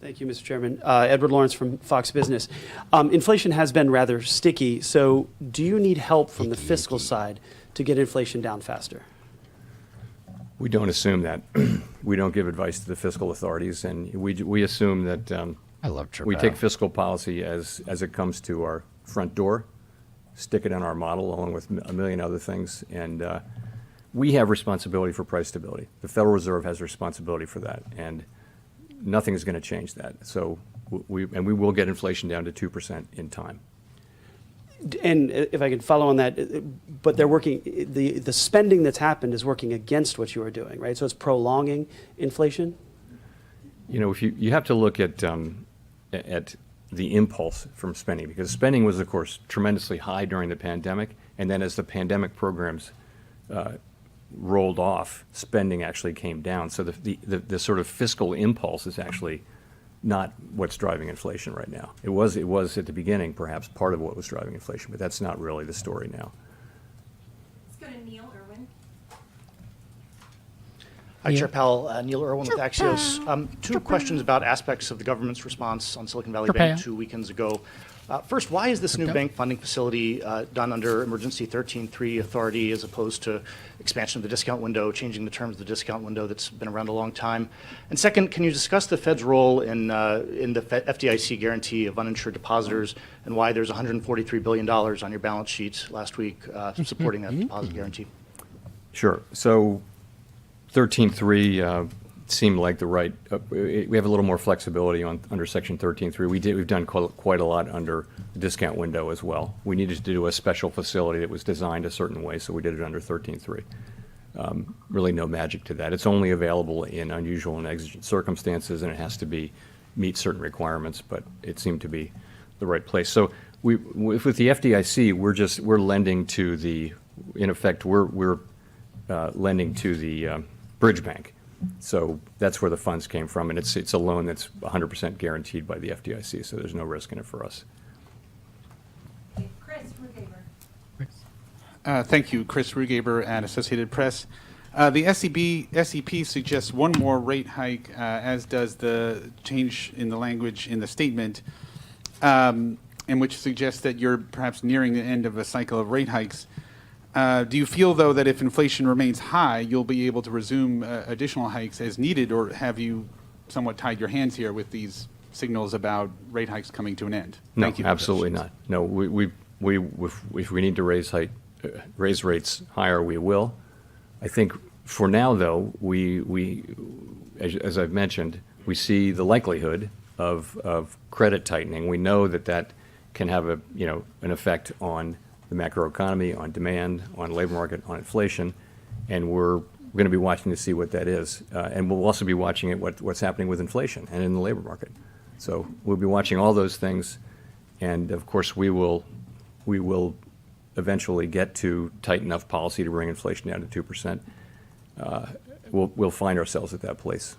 [SPEAKER 15] Thank you, Mr. Chairman. Edward Lawrence from Fox Business. Inflation has been rather sticky, so do you need help from the fiscal side to get inflation down faster?
[SPEAKER 6] We don't assume that. We don't give advice to the fiscal authorities, and we assume that
[SPEAKER 1] I love CHERPOW.
[SPEAKER 6] we take fiscal policy as it comes to our front door, stick it in our model along with a million other things, and we have responsibility for price stability. The Federal Reserve has responsibility for that, and nothing is going to change that. So we will get inflation down to 2% in time.
[SPEAKER 15] And if I can follow on that, but they're working, the spending that's happened is working against what you are doing, right? So it's prolonging inflation?
[SPEAKER 6] If you have to look at the impulse from spending, because spending was, of course, tremendously high during the pandemic, and then as the pandemic programs rolled off, spending actually came down. So the sort of fiscal impulse is actually not what's driving inflation right now. It was at the beginning, perhaps, part of what was driving inflation, but that's not really the story now.
[SPEAKER 4] Let's go to Neil Irwin.
[SPEAKER 16] Hi, Chair Powell. Neil Irwin with Axios. Two questions about aspects of the government's response on Silicon Valley Bank 2 weekends ago. First, why is this new bank funding facility done under Emergency 13.3 authority as opposed to expansion of the discount window, changing the terms of the discount window that's been around a long time? And second, can you discuss the Fed's role in the FDIC guarantee of uninsured depositors and why there's $143 billion on your balance sheet last week supporting that deposit guarantee?
[SPEAKER 6] Sure. So 13.3 seemed like the right, we have a little more flexibility under Section 13.3. We've done quite a lot under the discount window as well. We needed to do a special facility that was designed a certain way, so we did it under 13.3. Really no magic to that. It's only available in unusual and exigent circumstances, and it has to meet certain requirements, but it seemed to be the right place. So with the FDIC, we're lending to the, in effect, we're lending to the bridge bank. So that's where the funds came from, and it's a loan that's 100% guaranteed by the FDIC, so there's no risk in it for us.
[SPEAKER 4] Chris Rugaber.
[SPEAKER 17] Thank you, Chris Rugaber at Associated Press. The SEP suggests one more rate hike, as does the change in the language in the statement, in which suggests that you're perhaps nearing the end of a cycle of rate hikes. Do you feel, though, that if inflation remains high, you'll be able to resume additional hikes as needed, or have you somewhat tied your hands here with these signals about rate hikes coming to an end?
[SPEAKER 6] No,
[SPEAKER 17] Thank you.
[SPEAKER 6] Absolutely not. No, if we need to raise rates higher, we will. I think for now, though, as I've mentioned, we see the likelihood of credit tightening. We know that can have an effect on the macroeconomy, on demand, on labor market, on inflation, and we're going to be watching to see what that is. And we'll also be watching what's happening with inflation and in the labor market. So we'll be watching all those things, and of course we will eventually get to tight enough policy to bring inflation down to 2%. We'll find ourselves at that place.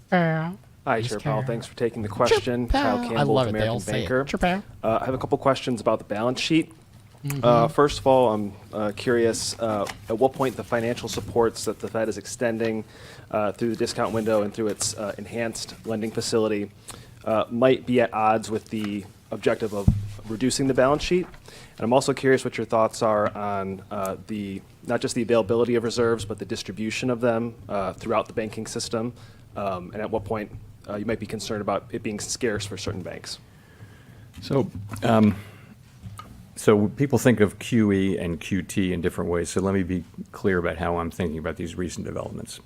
[SPEAKER 4] Kyle.
[SPEAKER 18] Hi, Chair Powell. Thanks for taking the question. Kyle Campbell,
[SPEAKER 1] I love it. They
[SPEAKER 18] American
[SPEAKER 1] all say
[SPEAKER 18] Banker.
[SPEAKER 1] it. Chairpow.
[SPEAKER 18] I have a couple questions about the balance sheet.
[SPEAKER 1] Mhm.
[SPEAKER 18] First of all, I'm curious at what point the financial supports that the Fed is extending through the discount window and through its enhanced lending facility might be at odds with the objective of reducing the balance sheet. And I'm also curious what your thoughts are on not just the availability of reserves, but the distribution of them throughout the banking system, and at what point you might be concerned about it being scarce for certain banks.
[SPEAKER 6] So, so people think of QE and QT in different ways. So let me be clear about how I'm thinking about these recent developments.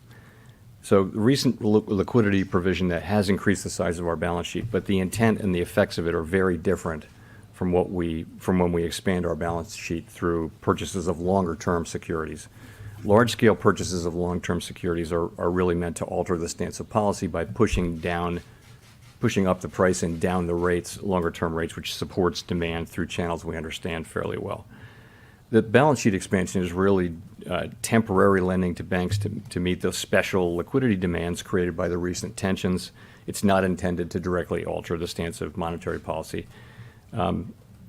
[SPEAKER 6] So the recent liquidity provision that has increased the size of our balance sheet, but the intent and the effects of it are very different from when we expand our balance sheet through purchases of longer-term securities. Large-scale purchases of long-term securities are really meant to alter the stance of policy by pushing up the price and down the rates, longer-term rates, which supports demand through channels we understand fairly well. The balance sheet expansion is really temporary lending to banks to meet those special liquidity demands created by the recent tensions. It's not intended to directly alter the stance of monetary policy.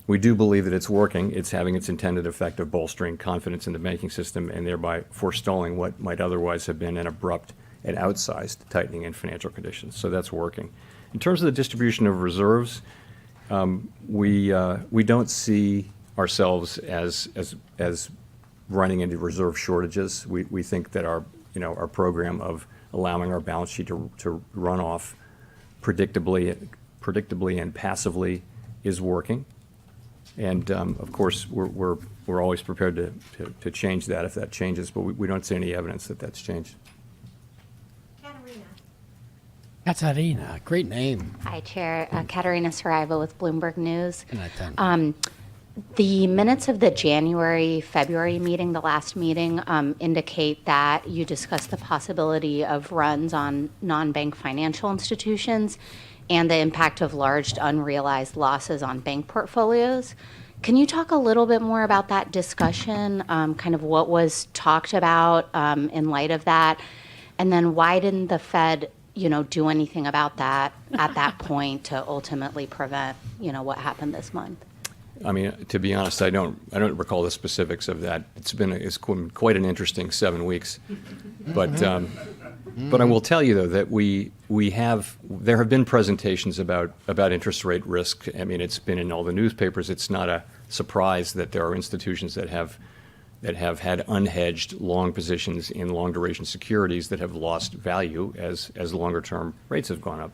[SPEAKER 6] We do believe that it's working. It's having its intended effect of bolstering confidence in the banking system and thereby forestalling what might otherwise have been an abrupt and outsized tightening in financial conditions. So that's working. In terms of the distribution of reserves, we don't see ourselves as running into reserve shortages. We think that our program of allowing our balance sheet to run off predictably and passively is working. And of course, we're always prepared to change that if that changes, but we don't see any evidence that that's changed.
[SPEAKER 1] Katarina, great name.
[SPEAKER 19] Hi, Chair. Katarina Saraiva with Bloomberg News.
[SPEAKER 1] Good night, then.
[SPEAKER 19] The minutes of the January-February meeting, the last meeting, indicate that you discussed the possibility of runs on non-bank financial institutions and the impact of large unrealized losses on bank portfolios. Can you talk a little bit more about that discussion, kind of what was talked about in light of that? And then why didn't the Fed do anything about that at that point to ultimately prevent, what happened this month?
[SPEAKER 6] I mean, to be honest, I don't recall the specifics of that. It's quite an interesting 7 weeks, but I will tell you though that there have been presentations about interest rate risk. I mean, it's been in all the newspapers. It's not a surprise that there are institutions that have had unhedged long positions in long duration securities that have lost value as longer term rates have gone up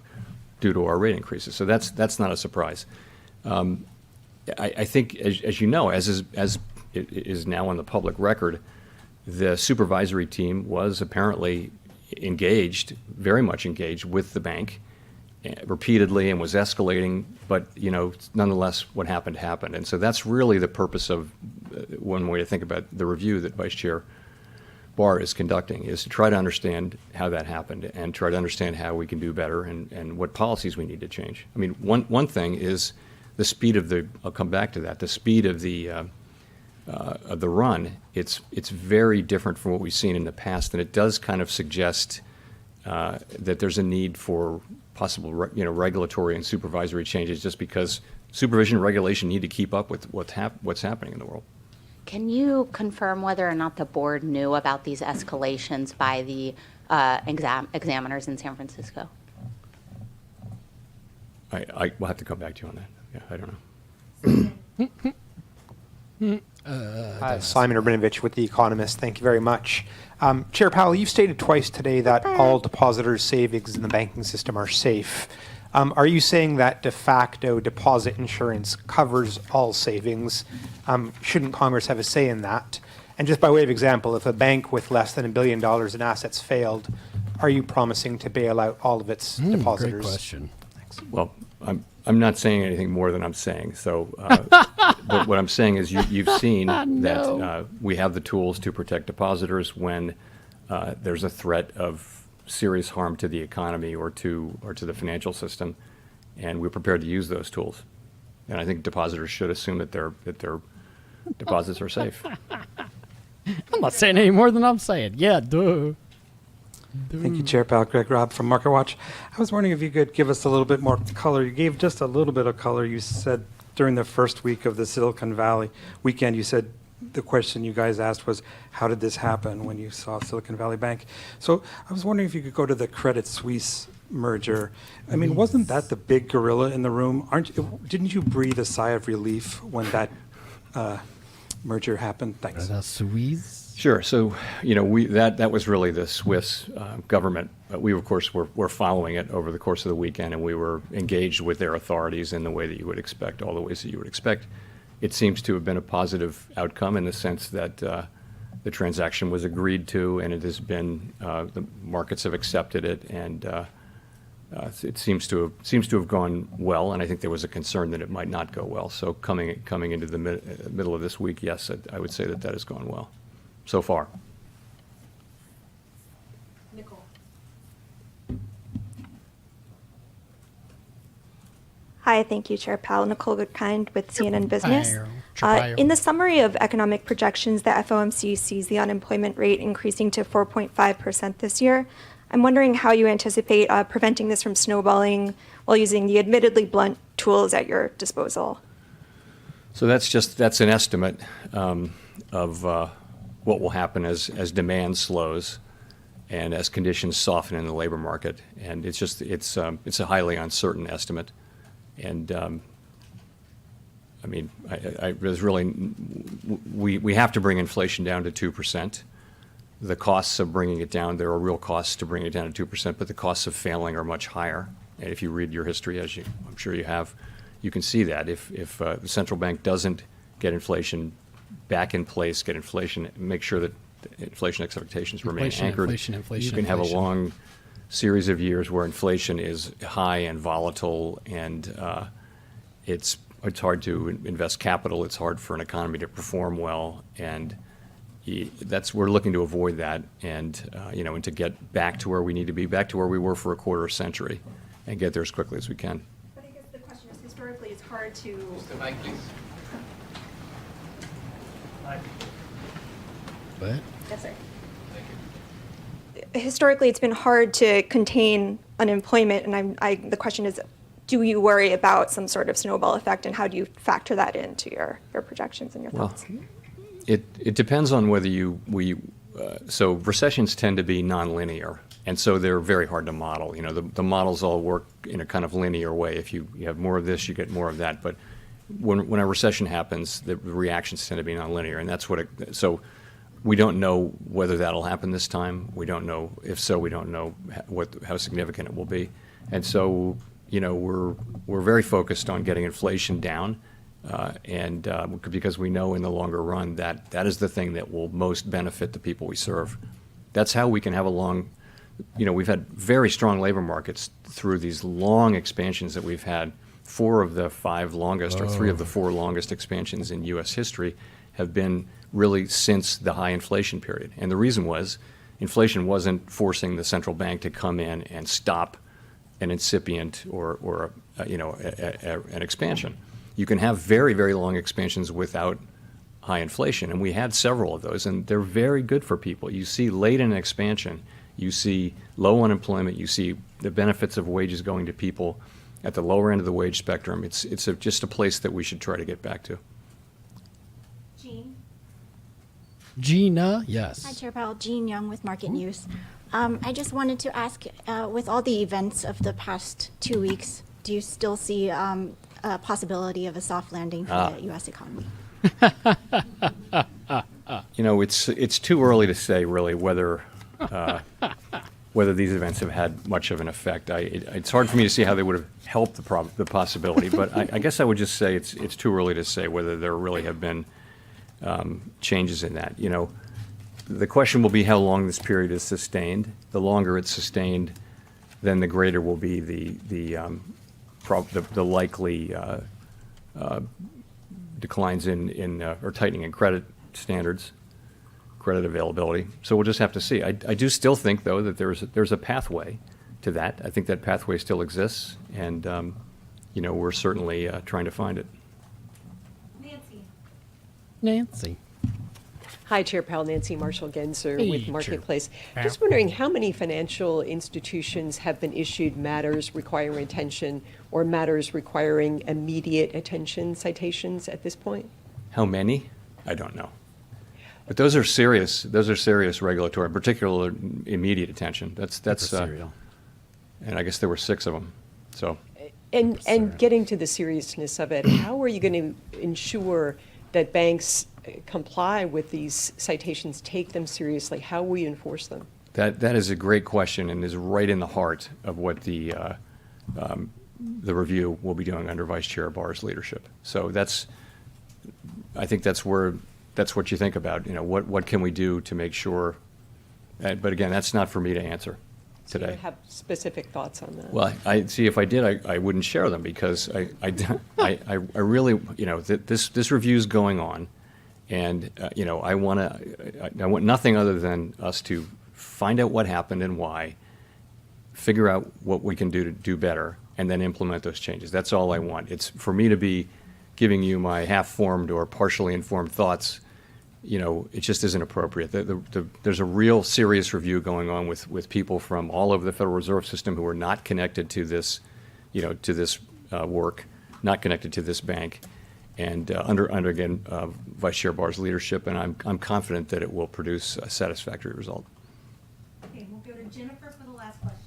[SPEAKER 6] due to our rate increases. So that's not a surprise. I think, as you know, as is now on the public record, the supervisory team was apparently very much engaged with the bank repeatedly and was escalating, but nonetheless what happened. And so that's really the purpose of one way to think about the review that Vice Chair Barr is conducting, is to try to understand how that happened and try to understand how we can do better and what policies we need to change. I mean, one thing is the speed of I'll come back to that, the speed of the run. It's very different from what we've seen in the past, and it does kind of suggest that there's a need for possible regulatory and supervisory changes, just because supervision and regulation need to keep up with what's happening in the world.
[SPEAKER 19] Can you confirm whether or not the board knew about these escalations by the examiners in San Francisco?
[SPEAKER 6] I will have to come back to you on that. Yeah, I don't know.
[SPEAKER 20] Simon Urbanovich with The Economist. Thank you very much. Chair Powell, you've stated twice today that all depositors' savings in the banking system are safe. Are you saying that de facto deposit insurance covers all savings? Shouldn't Congress have a say in that? And just by way of example, if a bank with less than $1 billion in assets failed, are you promising to bail out all of its depositors?
[SPEAKER 1] Great question.
[SPEAKER 20] Thanks.
[SPEAKER 6] Well, I'm not saying anything more than I'm saying. So, but what I'm saying is you've seen that we have the tools to protect depositors when there's a threat of serious harm to the economy or to the financial system, and we're prepared to use those tools. And I think depositors should assume that their deposits are safe.
[SPEAKER 1] I'm not saying any more than I'm saying. Yeah, duh.
[SPEAKER 21] Thank you, Chair Powell. Greg Robb from MarketWatch. I was wondering if you could give us a little bit more color. You gave just a little bit of color. You said during the first week of the Silicon Valley weekend, you said the question you guys asked was, how did this happen when you saw Silicon Valley Bank? So I was wondering if you could go to the Credit Suisse merger. I mean, wasn't that the big gorilla in the room? Didn't you breathe a sigh of relief when that merger happened? Thanks.
[SPEAKER 1] Suisse?
[SPEAKER 6] Sure. So, that was really the Swiss government. We, of course, were following it over the course of the weekend, and we were engaged with their authorities in the way that you would expect, all the ways that you would expect. It seems to have been a positive outcome in the sense that the transaction was agreed to, and it has been, the markets have accepted it, and it seems to have gone well, and I think there was a concern that it might not go well. So coming into the middle of this week, yes, I would say that has gone well so far.
[SPEAKER 10] Nicole.
[SPEAKER 22] Hi, thank you, Chair Powell. Nicole Goodkind with CNN Business.
[SPEAKER 1] Hi.
[SPEAKER 22] In the summary of economic projections, the FOMC sees the unemployment rate increasing to 4.5% this year. I'm wondering how you anticipate preventing this from snowballing while using the admittedly blunt tools at your disposal.
[SPEAKER 6] So that's an estimate of what will happen as demand slows and as conditions soften in the labor market. And it's a highly uncertain estimate. And there's really, we have to bring inflation down to 2%. The costs of bringing it down, there are real costs to bring it down to 2%, but the costs of failing are much higher. And if you read your history, as I'm sure you have, you can see that if the central bank doesn't get inflation back in place, make sure that inflation expectations remain anchored, you can have a long series of years where inflation is high and volatile, and it's hard to invest capital. It's hard for an economy to perform well, and we're looking to avoid that, and and to get back to where we need to be, back to where we were for a quarter century, and get there as quickly as we can.
[SPEAKER 22] But I guess the question is, historically, it's hard to...
[SPEAKER 3] Mr. Mike, please.
[SPEAKER 1] What?
[SPEAKER 22] Yes, sir. Historically, it's been hard to contain unemployment, and the question is, do you worry about some sort of snowball effect, and how do you factor that into your projections and your thoughts?
[SPEAKER 6] It depends on whether so recessions tend to be nonlinear, and so they're very hard to model. The models all work in a kind of linear way. If you have more of this, you get more of that. But when a recession happens, the reactions tend to be nonlinear, and that's so we don't know whether that'll happen this time. We don't know. If so, we don't know how significant it will be. And so, we're very focused on getting inflation down, because we know in the longer run that is the thing that will most benefit the people we serve. That's how we can have we've had very strong labor markets through these long expansions that we've had. 4 of the 5 longest, or 3 of the 4 longest expansions in U.S. history have been really since the high inflation period. And the reason was inflation wasn't forcing the central bank to come in and stop an incipient or an expansion. You can have very, very long expansions without high inflation, and we had several of those, and they're very good for people. You see late in an expansion, you see low unemployment, you see the benefits of wages going to people at the lower end of the wage spectrum. It's just a place that we should try to get back to.
[SPEAKER 1] Gina, yes.
[SPEAKER 23] Hi, Chair Powell. Jean Young with Market News. I just wanted to ask, with all the events of the past 2 weeks, do you still see a possibility of a soft landing for the U.S. economy?
[SPEAKER 6] It's too early to say really whether these events have had much of an effect. It's hard for me to see how they would have helped the possibility, but I guess I would just say it's too early to say whether there really have been changes in that. The question will be how long this period is sustained. The longer it's sustained, then the greater will be the likely declines in or tightening in credit standards, credit availability. So we'll just have to see. I do still think, though, that there's a pathway to that. I think that pathway still exists, and we're certainly trying to find it.
[SPEAKER 22] Nancy.
[SPEAKER 2] Hi, Chair Powell, Nancy Marshall-Genzer
[SPEAKER 1] Hey,
[SPEAKER 2] with
[SPEAKER 1] Chair
[SPEAKER 2] Marketplace.
[SPEAKER 1] Powell.
[SPEAKER 2] Just wondering how many financial institutions have been issued matters requiring attention or matters requiring immediate attention citations at this point?
[SPEAKER 6] How many? I don't know. But those are serious regulatory, particularly immediate attention. That's and I guess there were 6 of them. So.
[SPEAKER 2] And getting to the seriousness of it, how are you going to ensure that banks comply with these citations, take them seriously? How will you enforce them?
[SPEAKER 6] That is a great question and is right in the heart of what the review will be doing under Vice Chair Barr's leadership. So I think that's what you think about. You know, what can we do to make sure? But again, that's not for me to answer today.
[SPEAKER 2] Do you have specific thoughts on that?
[SPEAKER 6] Well, I see. If I did, I wouldn't share them because I really, you know, this review is going on, and you know, I want nothing other than us to find out what happened and why, figure out what we can do to do better, and then implement those changes. That's all I want. It's for me to be giving you my half-formed or partially informed thoughts. You know, it just isn't appropriate. There's a real serious review going on with people from all over the Federal Reserve System who are not connected to this, you know, to this work, not connected to this bank, and under again Vice Chair Barr's leadership, and I'm confident that it will produce a satisfactory result.
[SPEAKER 23] Okay, we'll go to Jennifer for the last question.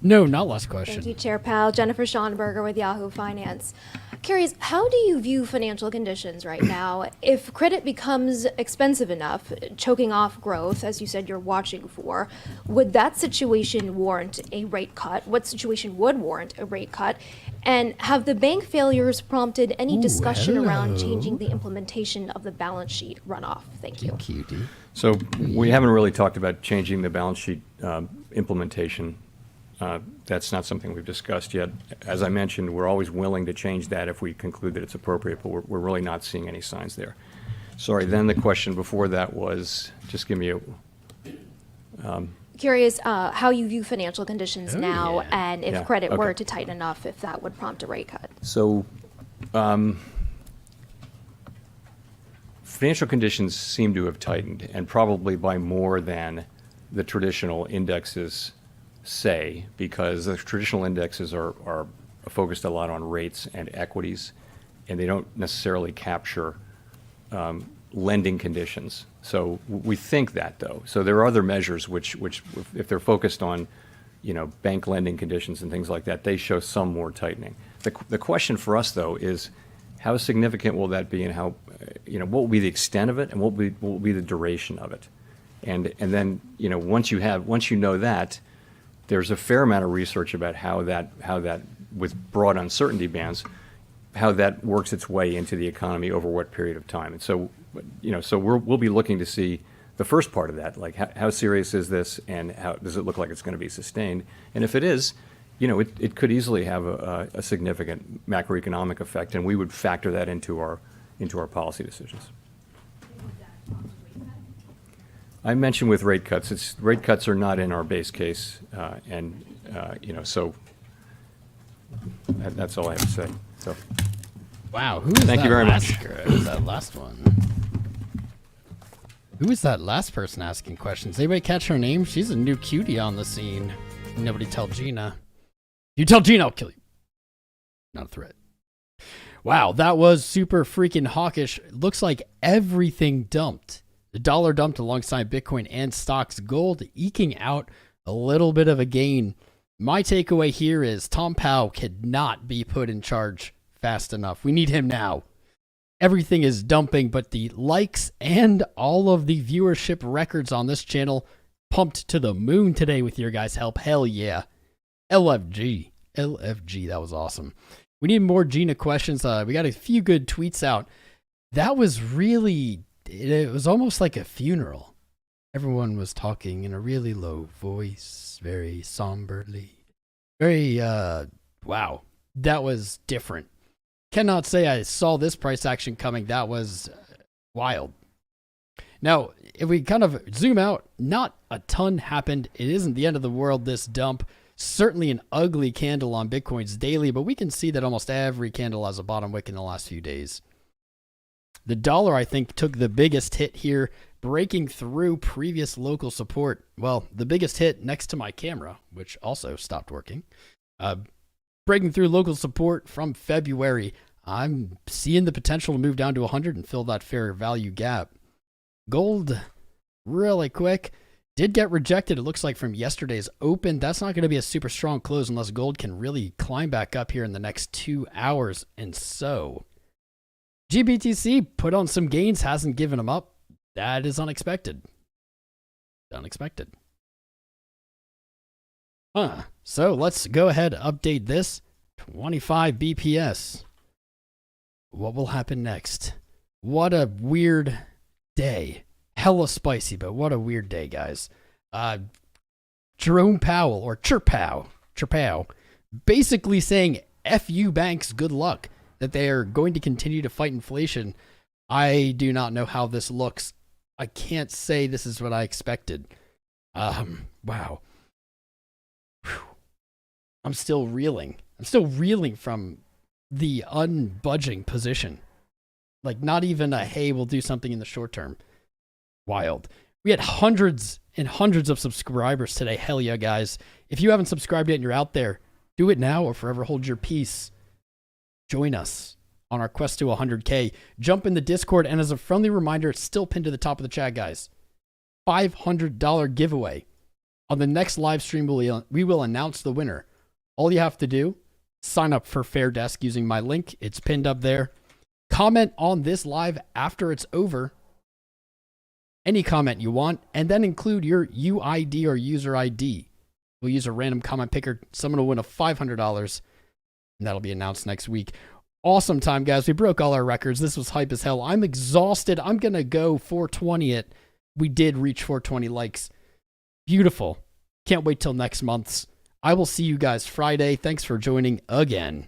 [SPEAKER 1] No, not last question.
[SPEAKER 5] Thank you, Chair Powell. Jennifer Schonberger with Yahoo Finance. Curious, how do you view financial conditions right now? If credit becomes expensive enough, choking off growth, as you said you're watching for, would that situation warrant a rate cut? What situation would warrant a rate cut? And have the bank failures prompted any discussion around changing the implementation of the balance sheet runoff? Thank you.
[SPEAKER 6] So we haven't really talked about changing the balance sheet implementation. That's not something we've discussed yet. As I mentioned, we're always willing to change that if we conclude that it's appropriate, but we're really not seeing any signs there. Sorry, then the question before that was, just give me a...
[SPEAKER 5] Curious how you view financial conditions now, and if credit
[SPEAKER 6] okay.
[SPEAKER 5] were to tighten enough, if that would prompt a rate cut.
[SPEAKER 6] So financial conditions seem to have tightened, and probably by more than the traditional indexes say, because the traditional indexes are focused a lot on rates and equities, and they don't necessarily capture lending conditions. So we think that, though. So there are other measures which if they're focused on, you know, bank lending conditions and things like that, they show some more tightening. The question for us, though, is how significant will that be, and how, you know, what will be the extent of it, and what will be the duration of it, and then, you know, once you know that, there's a fair amount of research about how that with broad uncertainty bands, how that works its way into the economy over what period of time. And so, you know, so we'll be looking to see the first part of that, like how serious is this, and how does it look like it's going to be sustained? And if it is, you know, it could easily have a significant macroeconomic effect, and we would factor that into our policy decisions. I mentioned with rate cuts, rate cuts are not in our base case, and you know, so that's all I have to say. So,
[SPEAKER 1] wow, who is
[SPEAKER 6] thank
[SPEAKER 1] that
[SPEAKER 6] you very
[SPEAKER 1] last
[SPEAKER 6] much.
[SPEAKER 1] girl? Who is that last one? Who is that last person asking questions? Anybody catch her name? She's a new cutie on the scene. Nobody tell Gina. You tell Gina, I'll kill you. Not a threat. Wow, that was super freaking hawkish. Looks like everything dumped. The dollar dumped alongside Bitcoin and stocks. Gold eking out a little bit of a gain. My takeaway here is Tom Powell cannot be put in charge fast enough. We need him now. Everything is dumping, but the likes and all of the viewership records on this channel pumped to the moon today with your guys' help. Hell yeah. LFG, that was awesome. We need more Gina questions. We got a few good tweets out. That was really... It was almost like a funeral. Everyone was talking in a really low voice, very somberly. Very, wow. That was different. Cannot say I saw this price action coming. That was wild. Now, if we kind of zoom out, not a ton happened. It isn't the end of the world, this dump. Certainly an ugly candle on Bitcoin's daily, but we can see that almost every candle has a bottom wick in the last few days. The dollar, I think, took the biggest hit here, breaking through previous local support. Well, the biggest hit next to my camera, which also stopped working. Breaking through local support from February. I'm seeing the potential to move down to 100 and fill that fair value gap. Gold, really quick, did get rejected, it looks like, from yesterday's open. That's not going to be a super strong close unless gold can really climb back up here in the next 2 hours. And so, GBTC put on some gains, hasn't given them up. That is unexpected. Unexpected. So let's go ahead and update this. 25 BPS. What will happen next? What a weird day. Hella spicy, but what a weird day, guys. Jerome Powell, or CHERPOW, basically saying F you banks, good luck, that they are going to continue to fight inflation. I do not know how this looks. I can't say this is what I expected. Wow. Whew. I'm still reeling. I'm still reeling from the unbudging position. Like, not even a, hey, we'll do something in the short term. Wild. We had hundreds and hundreds of subscribers today. Hell yeah, guys. If you haven't subscribed yet and you're out there, do it now or forever hold your peace. Join us on our quest to 100K. Jump in the Discord, and as a friendly reminder, it's still pinned to the top of the chat, guys. $500 giveaway. On the next live stream, we will announce the winner. All you have to do, sign up for Fair Desk using my link. It's pinned up there. Comment on this live after it's over. Any comment you want, and then include your UID or user ID. We'll use a random comment picker. Someone will win a $500, and that'll be announced next week. Awesome time, guys. We broke all our records. This was hype as hell. I'm exhausted. I'm going to go 420 it. We did reach 420 likes. Beautiful. Can't wait till next month's. I will see you guys Friday. Thanks for joining again.